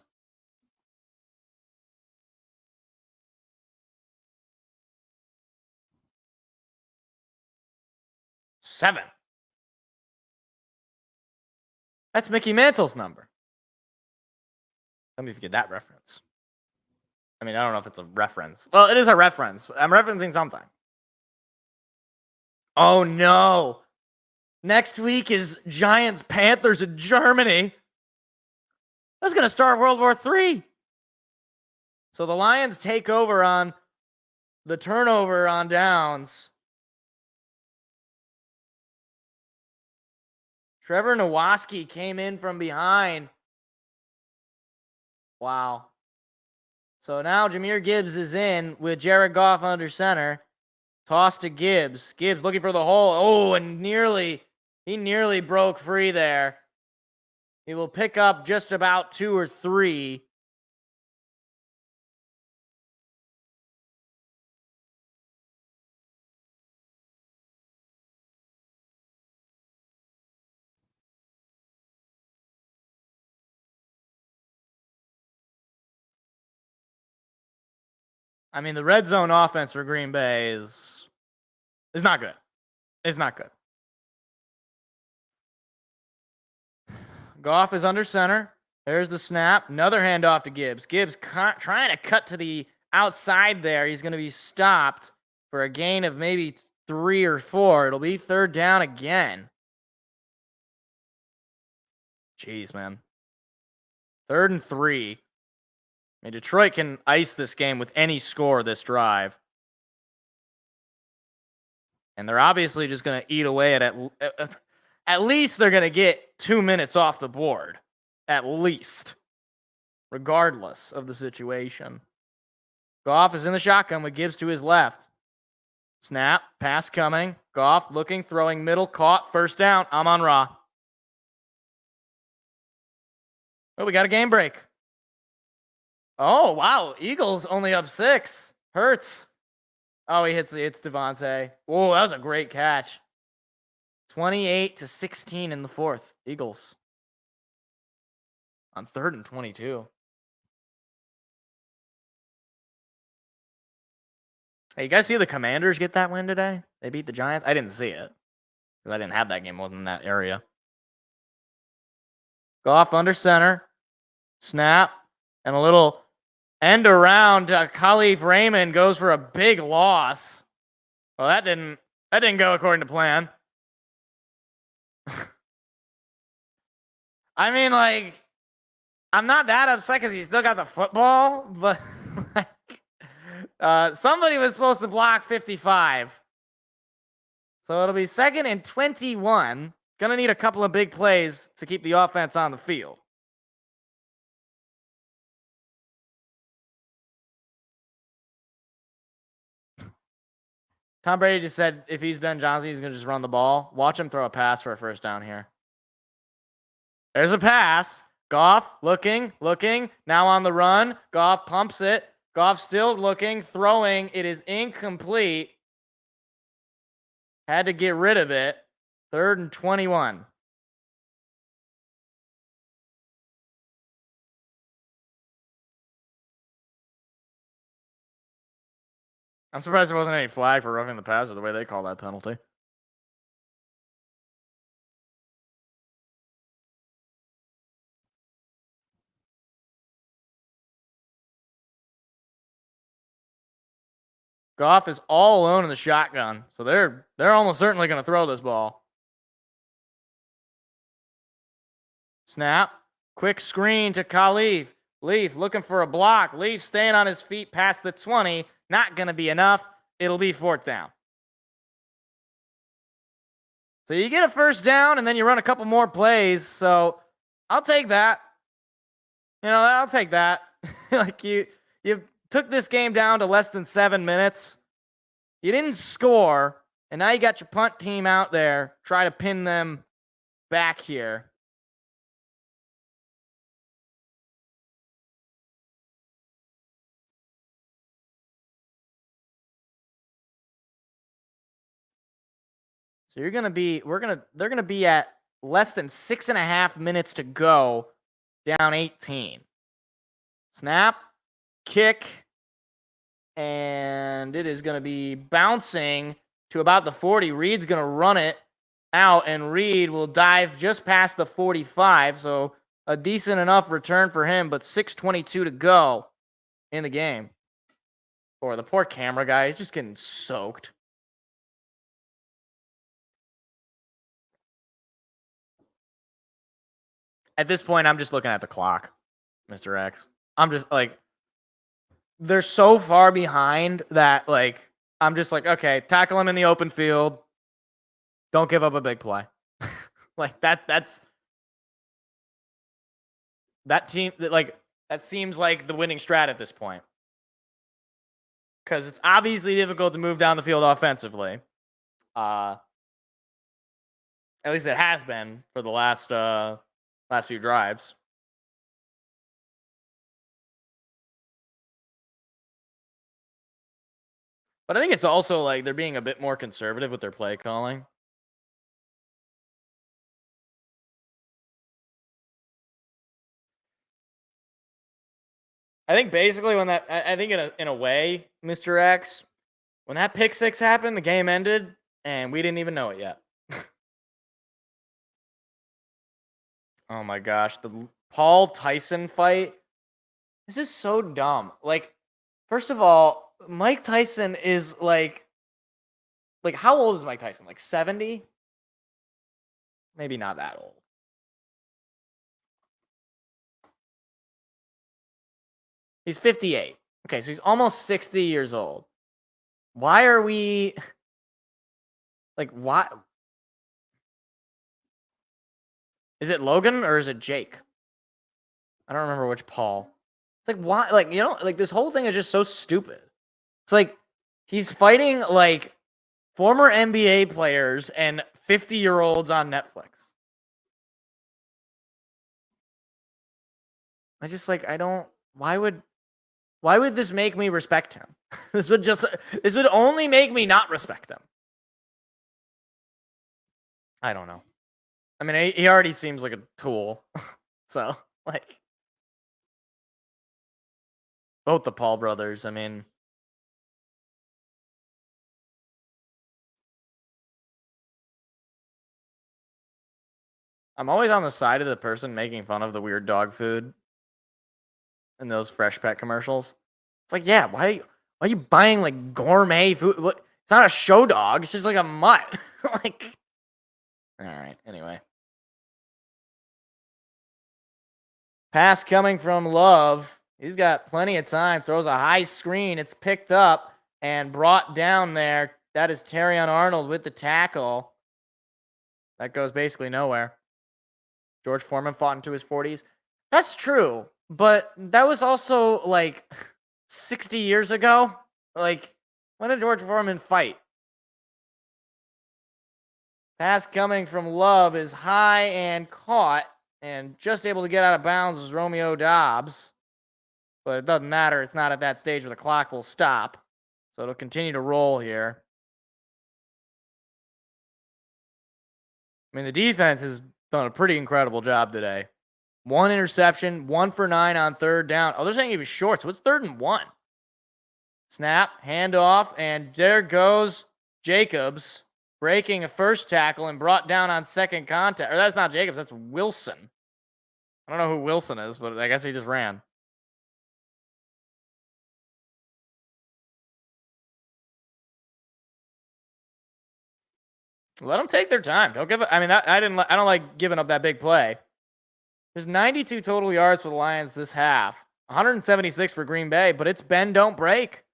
Seven. That's Mickey Mantle's number. Tell me if you get that reference. I mean, I don't know if it's a reference. Well, it is a reference. I'm referencing something. Oh, no. Next week is Giants-Panthers in Germany. That's going to start World War III. So the Lions take over on the turnover on downs. Trevor Nowaski came in from behind. Wow. So now Jahmyr Gibbs is in with Jared Goff under center. Toss to Gibbs. Gibbs looking for the hole. Oh, and he nearly broke free there. He will pick up just about 2 or 3. I mean, the red zone offense for Green Bay is not good. It's not good. Goff is under center. There's the snap. Another handoff to Gibbs. Gibbs trying to cut to the outside there. He's going to be stopped for a gain of maybe 3 or 4. It'll be 3rd down again. Jeez, man. 3rd and 3. I mean, Detroit can ice this game with any score this drive. And they're obviously just going to eat away at least they're going to get 2 minutes off the board. At least. Regardless of the situation. Goff is in the shotgun with Gibbs to his left. Snap. Pass coming. Goff looking, throwing middle. Caught. 1st down. Amon-Ra. Oh, we got a game break. Oh, wow. Eagles only up 6. Hurts. Oh, he hits Devontae. Whoa, that was a great catch. 28-16 in the 4th. Eagles. On 3rd and 22. Hey, you guys see the Commanders get that win today? They beat the Giants? I didn't see it. Because I didn't have that game. Wasn't in that area. Goff under center. Snap. And a little end around. Khalif Raymond goes for a big loss. Well, that didn't go according to plan. I mean, like, I'm not that upset because he still got the football, but like, somebody was supposed to block 55. So it'll be 2nd and 21. Gonna need a couple of big plays to keep the offense on the field. Tom Brady just said if he's Ben Johnson, he's going to just run the ball. Watch him throw a pass for a 1st down here. There's a pass. Goff looking. Now on the run. Goff pumps it. Goff still looking, throwing. It is incomplete. Had to get rid of it. 3rd and 21. I'm surprised there wasn't any flag for roughing the passer the way they call that penalty. Goff is all alone in the shotgun, so they're almost certainly going to throw this ball. Snap. Quick screen to Khalif. Leaf looking for a block. Leaf staying on his feet past the 20. Not going to be enough. It'll be 4th down. So you get a 1st down, and then you run a couple more plays. So I'll take that. I'll take that. Like you took this game down to less than 7 minutes. You didn't score, and now you got your punt team out there. Try to pin them back here. So they're going to be at less than 6.5 minutes to go, down 18. Snap, kick, and it is going to be bouncing to about the 40. Reed's going to run it out, and Reed will dive just past the 45. So a decent enough return for him, but 6:22 to go. in the game. Or the poor camera guy is just getting soaked. At this point, I'm just looking at the clock, Mr. X. I'm just like, they're so far behind that, like, I'm just like, okay, tackle him in the open field. Don't give up a big play. Like, that's that team, like, that seems like the winning strat at this point. Because it's obviously difficult to move down the field offensively. At least it has been for the last few drives. But I think it's also like they're being a bit more conservative with their play calling. I think basically when that, I think in a way, Mr. X, when that pick six happened, the game ended, and we didn't even know it yet. Oh my gosh, the Paul Tyson fight. This is so dumb. Like, first of all, Mike Tyson is like how old is Mike Tyson? Like 70? Maybe not that old. He's 58. Okay, so he's almost 60 years old. Why are we like, why? Is it Logan or is it Jake? I don't remember which Paul. It's like, why? Like, you know, like this whole thing is just so stupid. It's like he's fighting like former NBA players and 50-year-olds on Netflix. I just like, I don't, why would this make me respect him? This would only make me not respect him. I don't know. I mean, he already seems like a tool. So, like, both the Paul brothers, I mean, I'm always on the side of the person making fun of the weird dog food in those Fresh Pet commercials. It's like, yeah, why are you buying like gourmet food? It's not a show dog. It's just like a mutt. Like, all right. Anyway, pass coming from Love. He's got plenty of time. Throws a high screen. It's picked up and brought down there. That is Terrion Arnold with the tackle. That goes basically nowhere. George Foreman fought into his 40s. That's true, but that was also like 60 years ago. Like, when did George Foreman fight? Pass coming from Love is high and caught, and just able to get out of bounds is Romeo Dobbs. But it doesn't matter. It's not at that stage where the clock will stop. So it'll continue to roll here. I mean, the defense has done a pretty incredible job today. 1 interception, 1 for 9 on third down. Oh, they're saying he was short, so it's 3rd and 1. Snap, handoff, and there goes Jacobs, breaking a first tackle and brought down on second contact. Or that's not Jacobs, that's Wilson. I don't know who Wilson is, but I guess he just ran. Let them take their time. Don't give it. I mean, I don't like giving up that big play. There's 92 total yards for the Lions this half, 176 for Green Bay, but it's bend don't break.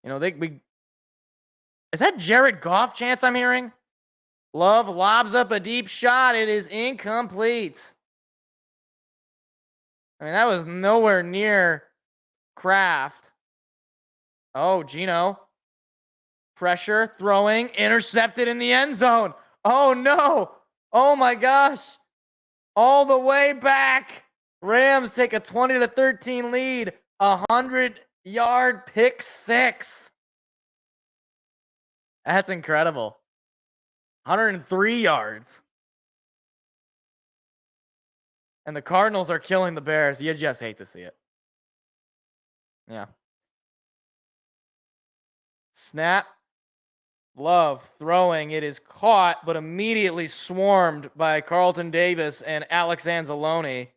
You know, is that Jared Goff chance I'm hearing? Love lobs up a deep shot. It is incomplete. I mean, that was nowhere near Kraft. Oh, Gino. Pressure, throwing, intercepted in the end zone. Oh, no. Oh, my gosh. All the way back. Rams take a 20-13 lead. 100-yard pick six. That's incredible. 103 yards. And the Cardinals are killing the Bears. You just hate to see it. Yeah. Snap. Love throwing. It is caught, but immediately swarmed by Carlton Davis and Alex Anzalone.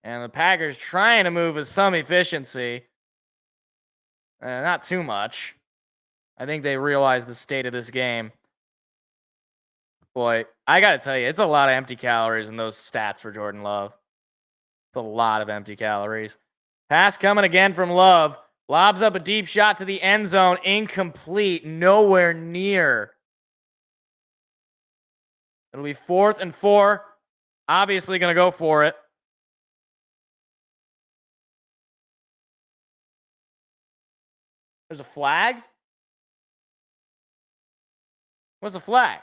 And the Packers trying to move with some efficiency. Not too much. I think they realize the state of this game. Boy, I got to tell you, it's a lot of empty calories in those stats for Jordan Love. It's a lot of empty calories. Pass coming again from Love. Lobs up a deep shot to the end zone. Incomplete. Nowhere near. It'll be 4th and 4. Obviously going to go for it. There's a flag? What's the flag?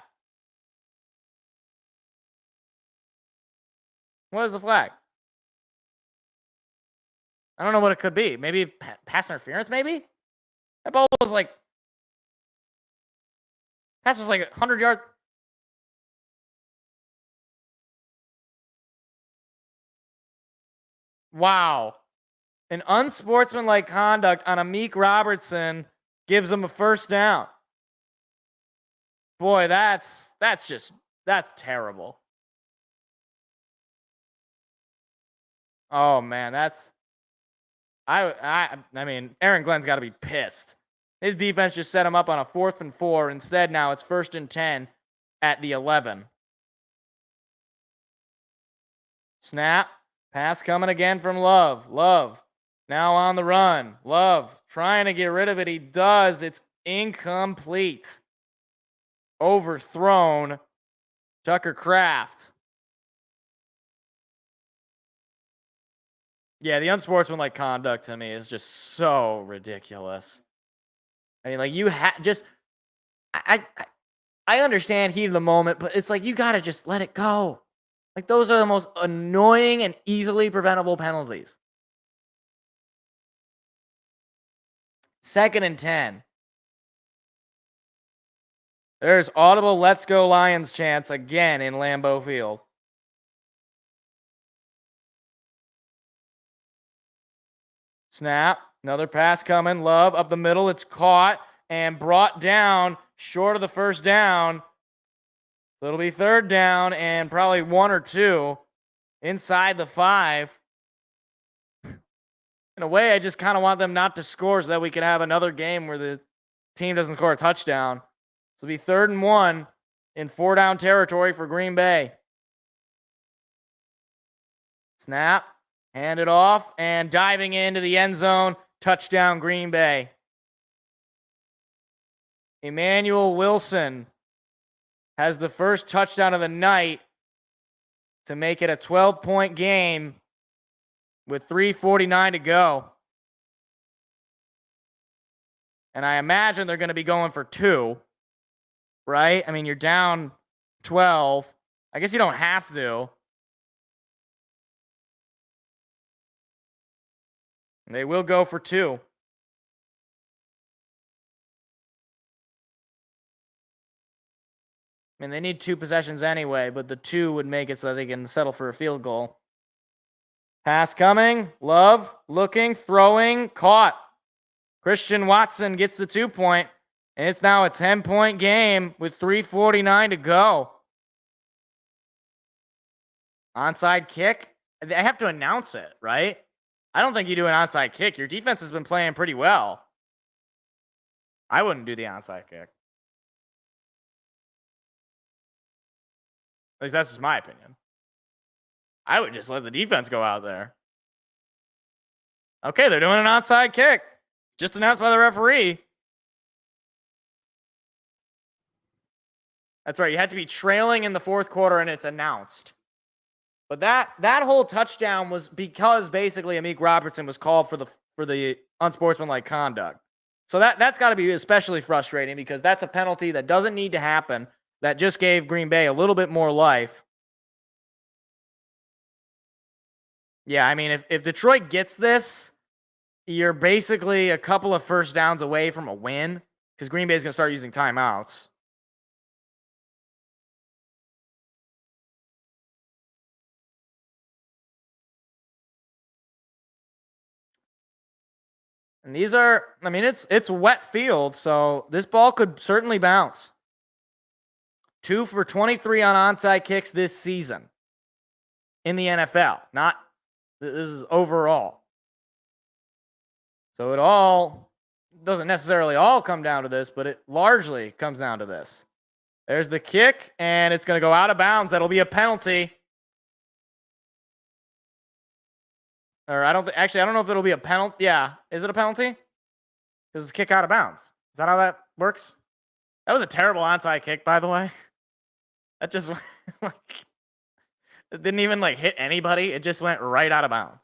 What is the flag? I don't know what it could be. Maybe pass interference, maybe? That ball was like... Pass was like 100 yards... Wow. An unsportsmanlike conduct on Amik Robertson gives him a first down. Boy, that's terrible. Oh man, I mean, Aaron Glenn's got to be pissed. His defense just set him up on a 4th and 4. Instead, now it's 1st and 10 at the 11. Snap. Pass coming again from Love. Love now on the run. Love trying to get rid of it. He does. It's incomplete. Overthrown. Tucker Kraft. Yeah, the unsportsmanlike conduct to me is just so ridiculous. I mean, like, you just... I understand heat of the moment, but it's like, you got to just let it go. Like, those are the most annoying and easily preventable penalties. 2nd and 10. There's audible "Let's Go Lions" chants again in Lambeau Field. Snap. Another pass coming. Love up the middle. It's caught and brought down short of the first down. So it'll be 3rd down and probably 1 or 2 inside the 5. In a way, I just kind of want them not to score so that we can have another game where the team doesn't score a touchdown. So it'll be 3rd and 1 in 4-down territory for Green Bay. Snap. Hand it off and diving into the end zone. Touchdown, Green Bay. Emmanuel Wilson has the first touchdown of the night to make it a 12-point game with 3:49 to go. And I imagine they're going to be going for 2, right? I mean, you're down 12. I guess you don't have to. They will go for 2. I mean, they need 2 possessions anyway, but the 2 would make it so that they can settle for a field goal. Pass coming. Love looking, throwing, caught. Christian Watson gets the 2-point, and it's now a 10-point game with 3:49 to go. Onside kick. I have to announce it, right? I don't think you do an onside kick. Your defense has been playing pretty well. I wouldn't do the onside kick. At least that's just my opinion. I would just let the defense go out there. Okay, they're doing an onside kick. Just announced by the referee. That's right. You had to be trailing in the 4th quarter, and it's announced. But that whole touchdown was because basically Amik Robertson was called for the unsportsmanlike conduct. So that's got to be especially frustrating because that's a penalty that doesn't need to happen. That just gave Green Bay a little bit more life. Yeah, I mean, if Detroit gets this, you're basically a couple of first downs away from a win because Green Bay is going to start using timeouts. And these are, I mean, it's wet field, so this ball could certainly bounce. 2 for 23 on onside kicks this season in the NFL. Not This is overall. So it all doesn't necessarily all come down to this, but it largely comes down to this. There's the kick, and it's going to go out of bounds. That'll be a penalty. Or I don't know if it'll be a penalty. Yeah, is it a penalty? Because it's kick out of bounds. Is that how that works? That was a terrible onside kick, by the way. That just like it didn't even like hit anybody. It just went right out of bounds.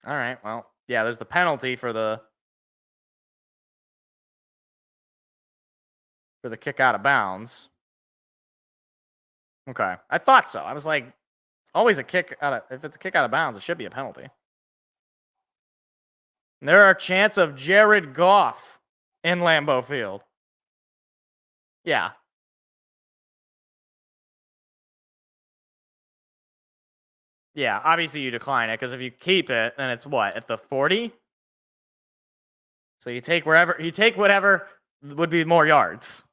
All right. Well, yeah, there's the penalty for the kick out of bounds. Okay. I thought so. I was like, it's always a kick out of, if it's a kick out of bounds, it should be a penalty. And there are chants of Jared Goff in Lambeau Field. Yeah. Yeah, obviously you decline it because if you keep it, then it's what, at the 40? So you take whatever would be more yards.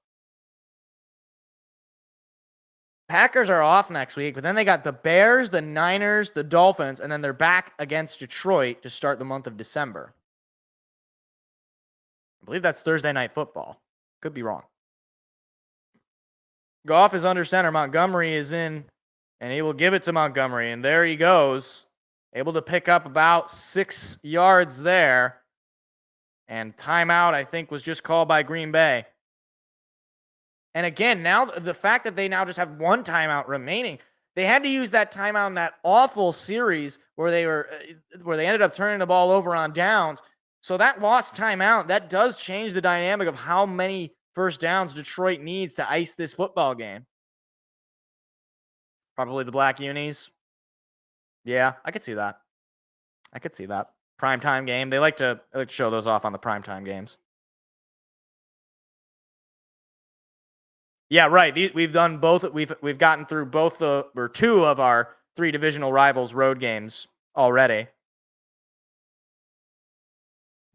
Packers are off next week, but then they got the Bears, the Niners, the Dolphins, and then they're back against Detroit to start the month of December. I believe that's Thursday Night Football. Could be wrong. Goff is under center. Montgomery is in, and he will give it to Montgomery, and there he goes. Able to pick up about 6 yards there. And timeout, I think, was just called by Green Bay. And again, now the fact that they now just have one timeout remaining, they had to use that timeout in that awful series where they ended up turning the ball over on downs. So that lost timeout, that does change the dynamic of how many first downs Detroit needs to ice this football game. Probably the black unis. Yeah, I could see that. Primetime game. They like to show those off on the primetime games. Yeah, right. We've done both. We've gotten through both two of our 3 divisional rivals road games already.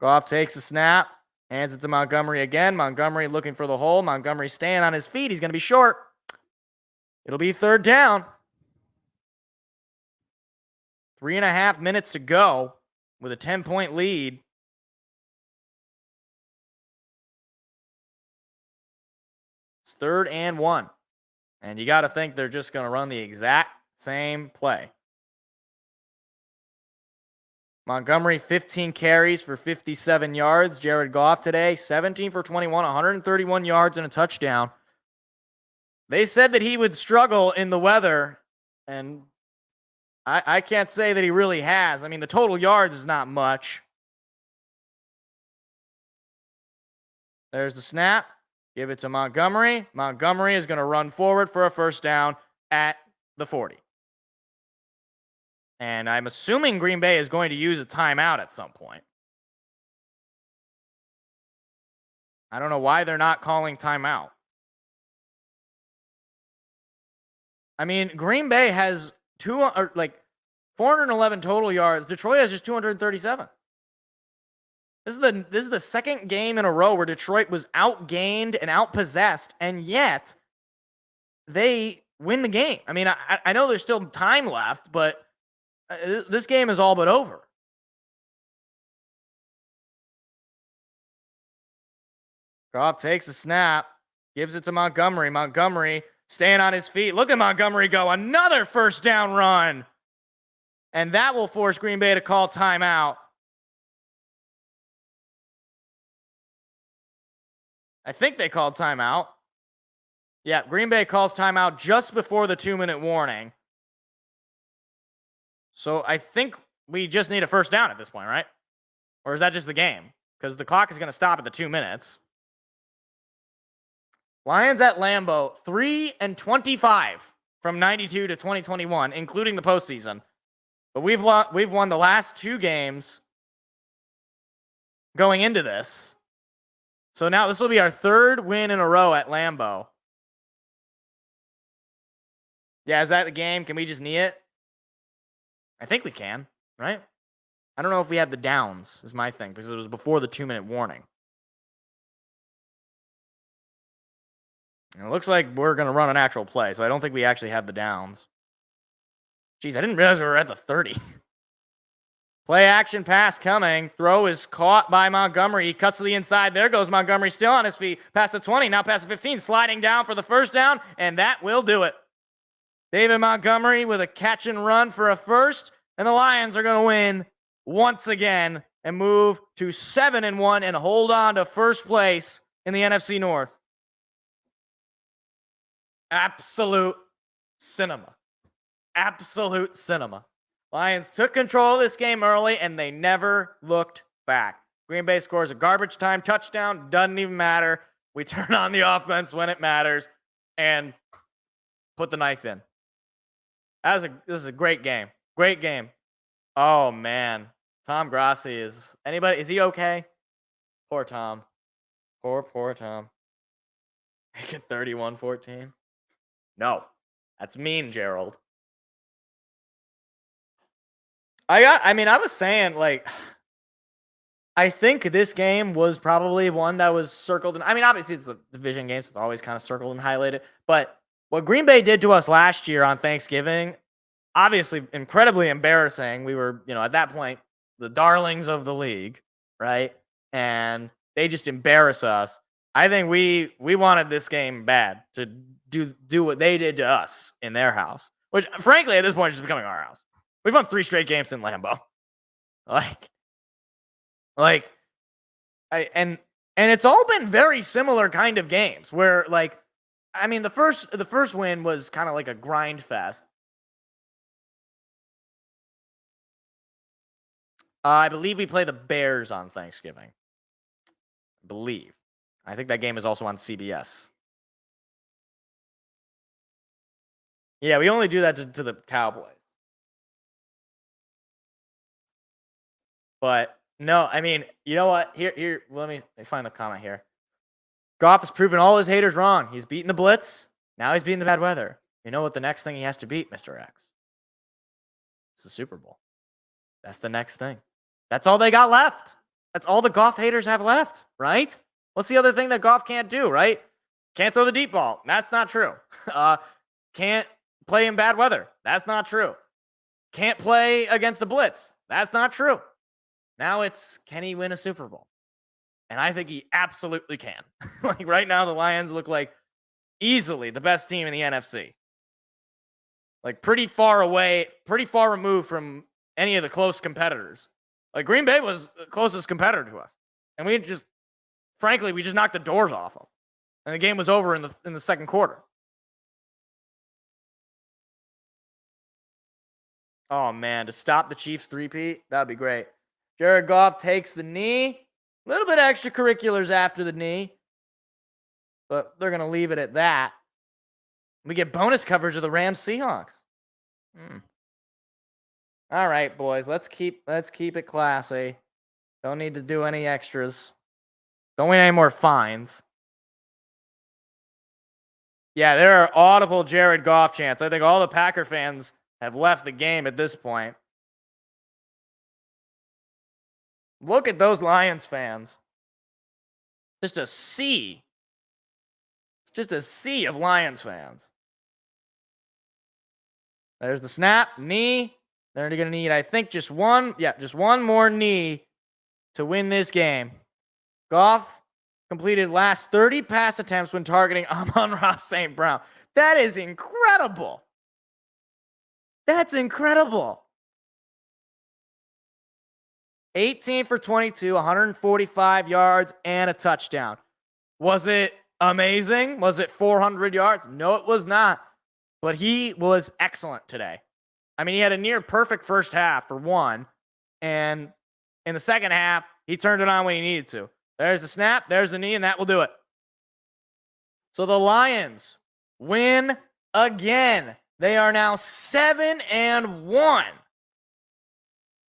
Goff takes the snap, hands it to Montgomery again. Montgomery looking for the hole. Montgomery staying on his feet. He's going to be short. It'll be 3rd down. 3.5 minutes to go with a 10-point lead. It's 3rd and 1. And you got to think they're just going to run the exact same play. Montgomery, 15 carries for 57 yards. Jared Goff today, 17 for 21, 131 yards and a touchdown. They said that he would struggle in the weather, and I can't say that he really has. I mean, the total yards is not much. There's the snap. Give it to Montgomery. Montgomery is going to run forward for a first down at the 40. And I'm assuming Green Bay is going to use a timeout at some point. I don't know why they're not calling timeout. I mean, Green Bay has 411 total yards. Detroit has just 237. This is the second game in a row where Detroit was outgained and outpossessed, and yet they win the game. I mean, I know there's still time left, but this game is all but over. Goff takes a snap, gives it to Montgomery. Montgomery staying on his feet. Look at Montgomery go. Another first down run. And that will force Green Bay to call timeout. I think they called timeout. Yeah, Green Bay calls timeout just before the 2-minute warning. So I think we just need a first down at this point, right? Or is that just the game? Because the clock is going to stop at the 2 minutes. Lions at Lambeau, 3-25 from 92 to 2021, including the postseason. But we've won the last 2 games going into this. So now this will be our 3rd win in a row at Lambeau. Yeah, is that the game? Can we just knee it? I think we can, right? I don't know if we have the downs, is my thing, because it was before the 2-minute warning. And it looks like we're going to run an actual play, so I don't think we actually have the downs. Jeez, I didn't realize we were at the 30. Play action pass coming. Throw is caught by Montgomery. He cuts to the inside. There goes Montgomery, still on his feet. Past the 20, now past the 15. Sliding down for the first down, and that will do it. David Montgomery with a catch and run for a first, and the Lions are going to win once again and move to 7-1 and hold on to first place in the NFC North. Absolute cinema. Absolute cinema. Lions took control of this game early, and they never looked back. Green Bay scores a garbage time touchdown. Doesn't even matter. We turn on the offense when it matters and put the knife in. This is a great game. Great game. Oh, man. Tom Grassi is he okay? Poor Tom. Poor Tom. Make it 31-14. No. That's mean, Gerald. I was saying, like, I think this game was probably one that was circled. Obviously it's a division game, so it's always kind of circled and highlighted. But what Green Bay did to us last year on Thanksgiving, obviously incredibly embarrassing. We were, at that point, the darlings of the league, right? And they just embarrass us. I think we wanted this game bad to do what they did to us in their house, which, frankly, at this point is just becoming our house. We've won 3 straight games in Lambeau. And it's all been very similar kind of games where, the first win was kind of like a grind fest. I believe we play the Bears on Thanksgiving. I think that game is also on CBS. Yeah, we only do that to the Cowboys. But no, you know what? Here, let me find the comment here. Goff has proven all his haters wrong. He's beaten the blitz. Now he's beating the bad weather. You know what the next thing he has to beat, Mr. X? It's the Super Bowl. That's the next thing. That's all they got left. That's all the Goff haters have left, right? What's the other thing that Goff can't do, right? Can't throw the deep ball. That's not true. Can't play in bad weather. That's not true. Can't play against the blitz. That's not true. Now it's, can he win a Super Bowl? And I think he absolutely can. Right now, the Lions look like easily the best team in the NFC. Pretty far away, pretty far removed from any of the close competitors. Green Bay was the closest competitor to us. And we just knocked the doors off them. And the game was over in the second quarter. Oh, man, to stop the Chiefs three-peat, that'd be great. Jared Goff takes the knee. A little bit of extracurriculars after the knee. But they're going to leave it at that. We get bonus coverage of the Rams Seahawks. All right, boys. Let's keep it classy. Don't need to do any extras. Don't win any more fines. Yeah, there are audible Jared Goff chants. I think all the Packer fans have left the game at this point. Look at those Lions fans. Just a sea. It's just a sea of Lions fans. There's the snap, knee. They're going to need, I think, just one more knee to win this game. Goff completed last 30 pass attempts when targeting Amon-Ra St. Brown. That is incredible. That's incredible. 18 for 22, 145 yards, and a touchdown. Was it amazing? Was it 400 yards? No, it was not. But he was excellent today. He had a near perfect first half for one. And in the second half, he turned it on when he needed to. There's the snap, there's the knee, and that will do it. So the Lions win again. They are now 7-1.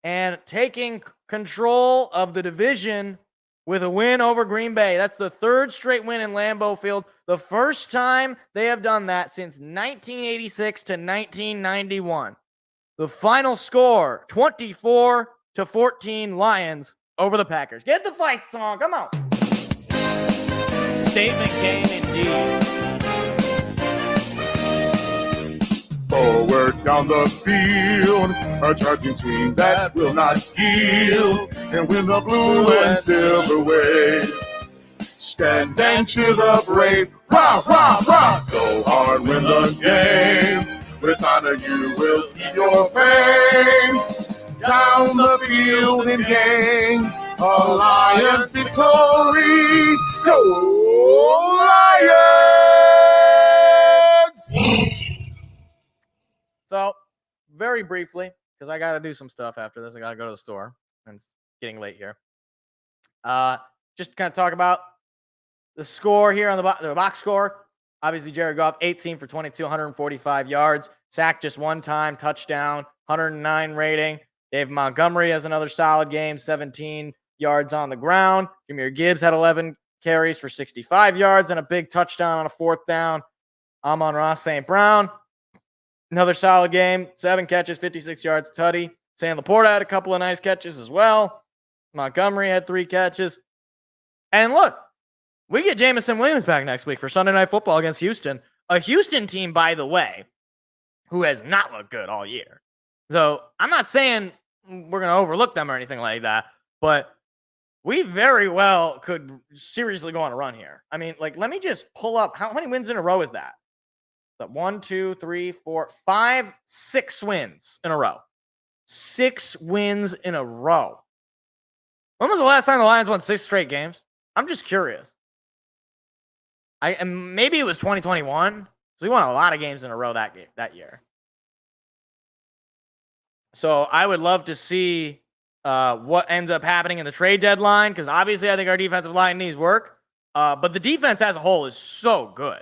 And taking control of the division with a win over Green Bay. That's the third straight win in Lambeau Field. The first time they have done that since 1986 to 1991. The final score, 24-14 Lions over the Packers. Get the fight song. Come on. Statement game indeed. Forward down the field, a charging team that will not yield, and win the blue and silver wave. Stand and cheer the brave, rah, rah, rah! Go hard, win the game. With honor you will keep your fame. Down the field in gang, Alliance victory. Go Lions! So, very briefly, because I got to do some stuff after this. I got to go to the store, and it's getting late here. Just kind of talk about the score here on the box score. Obviously, Jared Goff, 18 for 22, 145 yards. Sacked just one time, touchdown, 109 rating. Dave Montgomery has another solid game, 17 yards on the ground. Jahmyr Gibbs had 11 carries for 65 yards and a big touchdown on a fourth down. Amon-Ra St. Brown, another solid game, 7 catches, 56 yards, tutty. Sam Laporta had a couple of nice catches as well. Montgomery had 3 catches. And look, we get Jameson Williams back next week for Sunday Night Football against Houston. A Houston team, by the way, who has not looked good all year. So I'm not saying we're going to overlook them or anything like that, but we very well could seriously go on a run here. I mean, like, let me just pull up. How many wins in a row is that? 1, 2, 3, 4, 5, 6 wins in a row. 6 wins in a row. When was the last time the Lions won 6 straight games? I'm just curious. And maybe it was 2021. So we won a lot of games in a row that year. So I would love to see what ends up happening in the trade deadline, because obviously I think our defensive line needs work. But the defense as a whole is so good.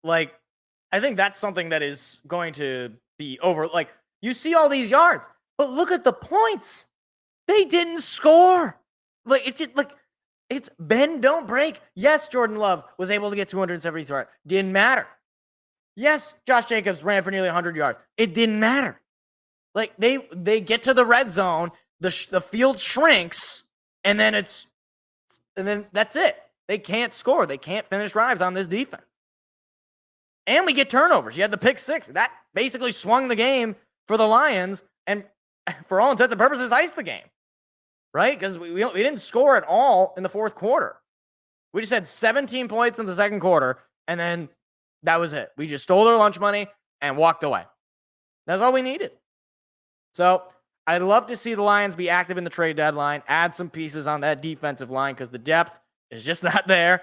Like, I think that's something that is going to be over. Like, you see all these yards, but look at the points. They didn't score. It's bend, don't break. Yes, Jordan Love was able to get 273 yards. Didn't matter. Yes, Josh Jacobs ran for nearly 100 yards. It didn't matter. Like, they get to the red zone, the field shrinks, and then that's it. They can't score. They can't finish drives on this defense. And we get turnovers. You had the pick 6. That basically swung the game for the Lions, and for all intents and purposes, iced the game. Right? Because we didn't score at all in the fourth quarter. We just had 17 points in the second quarter, and then that was it. We just stole their lunch money and walked away. That's all we needed. So I'd love to see the Lions be active in the trade deadline, add some pieces on that defensive line, because the depth is just not there.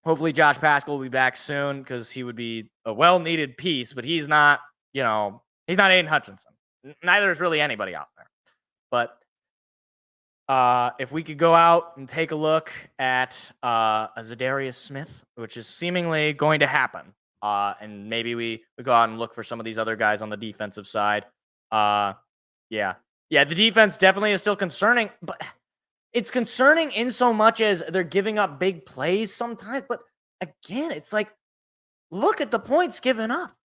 Hopefully Josh Paschal will be back soon, because he would be a well-needed piece, but he's not Aiden Hutchinson. Neither is really anybody out there. But if we could go out and take a look at a Zadarius Smith, which is seemingly going to happen, and maybe we go out and look for some of these other guys on the defensive side. The defense definitely is still concerning, but it's concerning in so much as they're giving up big plays sometimes. But again, it's like, look at the points given up.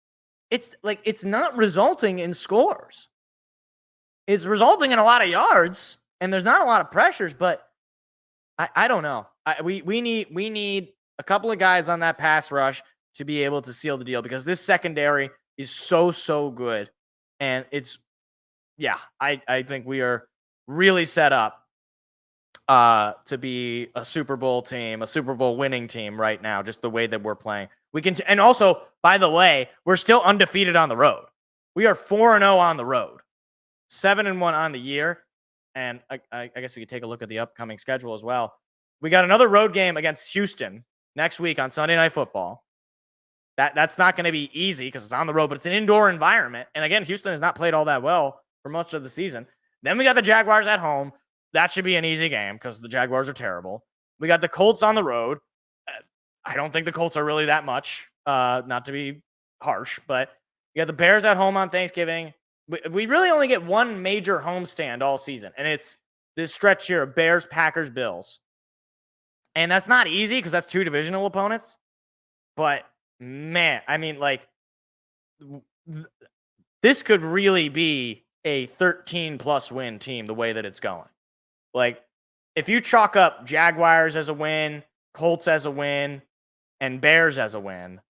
It's like, it's not resulting in scores. It's resulting in a lot of yards, and there's not a lot of pressures, but I don't know. We need a couple of guys on that pass rush to be able to seal the deal, because this secondary is so good. And I think we are really set up to be a Super Bowl team, a Super Bowl winning team right now, just the way that we're playing. And also, by the way, we're still undefeated on the road. We are 4-0 on the road, 7-1 on the year. And I guess we could take a look at the upcoming schedule as well. We got another road game against Houston next week on Sunday Night Football. That's not going to be easy because it's on the road, but it's an indoor environment. And again, Houston has not played all that well for most of the season. Then we got the Jaguars at home. That should be an easy game because the Jaguars are terrible. We got the Colts on the road. I don't think the Colts are really that much, not to be harsh, but you got the Bears at home on Thanksgiving. We really only get one major homestand all season, and it's this stretch here of Bears, Packers, Bills. And that's not easy because that's 2 divisional opponents. But, man, I mean, like, this could really be a 13-plus win team the way that it's going. Like, if you chalk up Jaguars as a win, Colts as a win, and Bears as a win,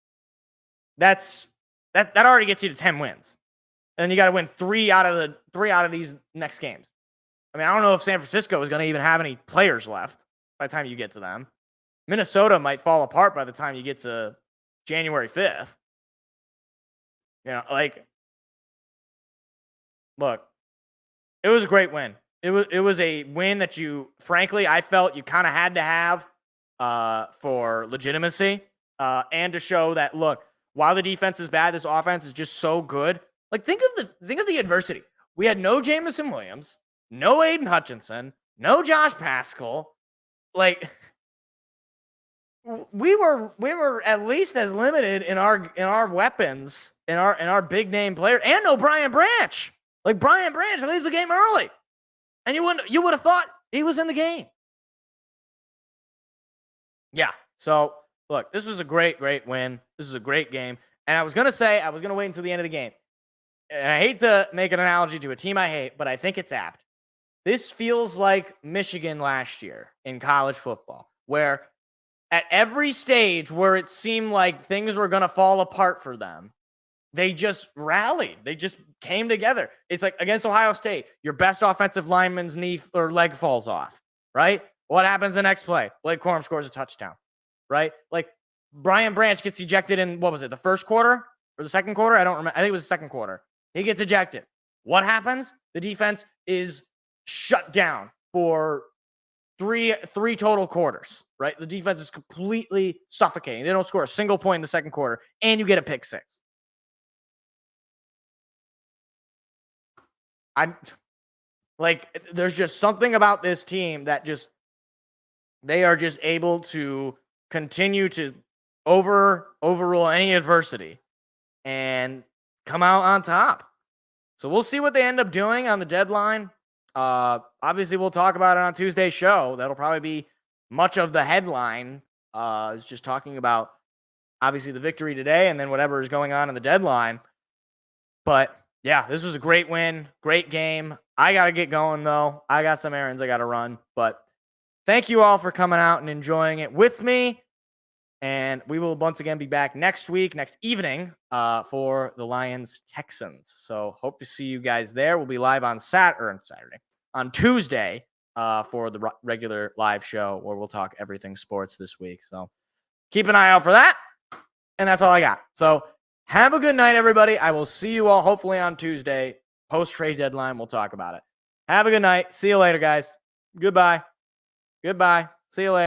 that's That already gets you to 10 wins. And you got to win three out of these next games. I mean, I don't know if San Francisco is going to even have any players left by the time you get to them. Minnesota might fall apart by the time you get to January 5th. Look, it was a great win. It was a win that frankly, I felt you kind of had to have for legitimacy and to show that, look, while the defense is bad, this offense is just so good. Like, think of the adversity. We had no Jamison Williams, no Aiden Hutchinson, no Josh Paschal. Like, we were at least as limited in our weapons, in our big name player, and no Brian Branch. Like, Brian Branch leaves the game early, and you would have thought he was in the game. Yeah. So look, this was a great win. This is a great game, and I was gonna wait until the end of the game. And I hate to make an analogy to a team I hate, but I think it's apt. This feels like Michigan last year in college football, where at every stage where it seemed like things were going to fall apart for them, they just rallied. They just came together. It's like against Ohio State, your best offensive lineman's knee or leg falls off, right? What happens the next play? Blake Corum scores a touchdown, right? Like, Brian Branch gets ejected in, what was it, the first quarter or the second quarter? I don't remember. I think it was the second quarter. He gets ejected. What happens? The defense is shut down for three total quarters, right? The defense is completely suffocating. They don't score a single point in the second quarter, and you get a pick six. There's just something about this team that they are just able to continue to overrule any adversity and come out on top. So we'll see what they end up doing on the deadline. Obviously, we'll talk about it on Tuesday's show. That'll probably be much of the headline. Is just talking about, obviously, the victory today and then whatever is going on in the deadline. But, yeah, this was a great win, great game. I got to get going, though. I got some errands I got to run. But thank you all for coming out and enjoying it with me. And we will once again be back next evening, for the Lions-Texans. So hope to see you guys there. We'll be live on Tuesday, for the regular live show where we'll talk everything sports this week. So keep an eye out for that. And that's all I got. So have a good night, everybody. I will see you all hopefully on Tuesday. Post-trade deadline, we'll talk about it. Have a good night. See you later, guys. Goodbye. See you later.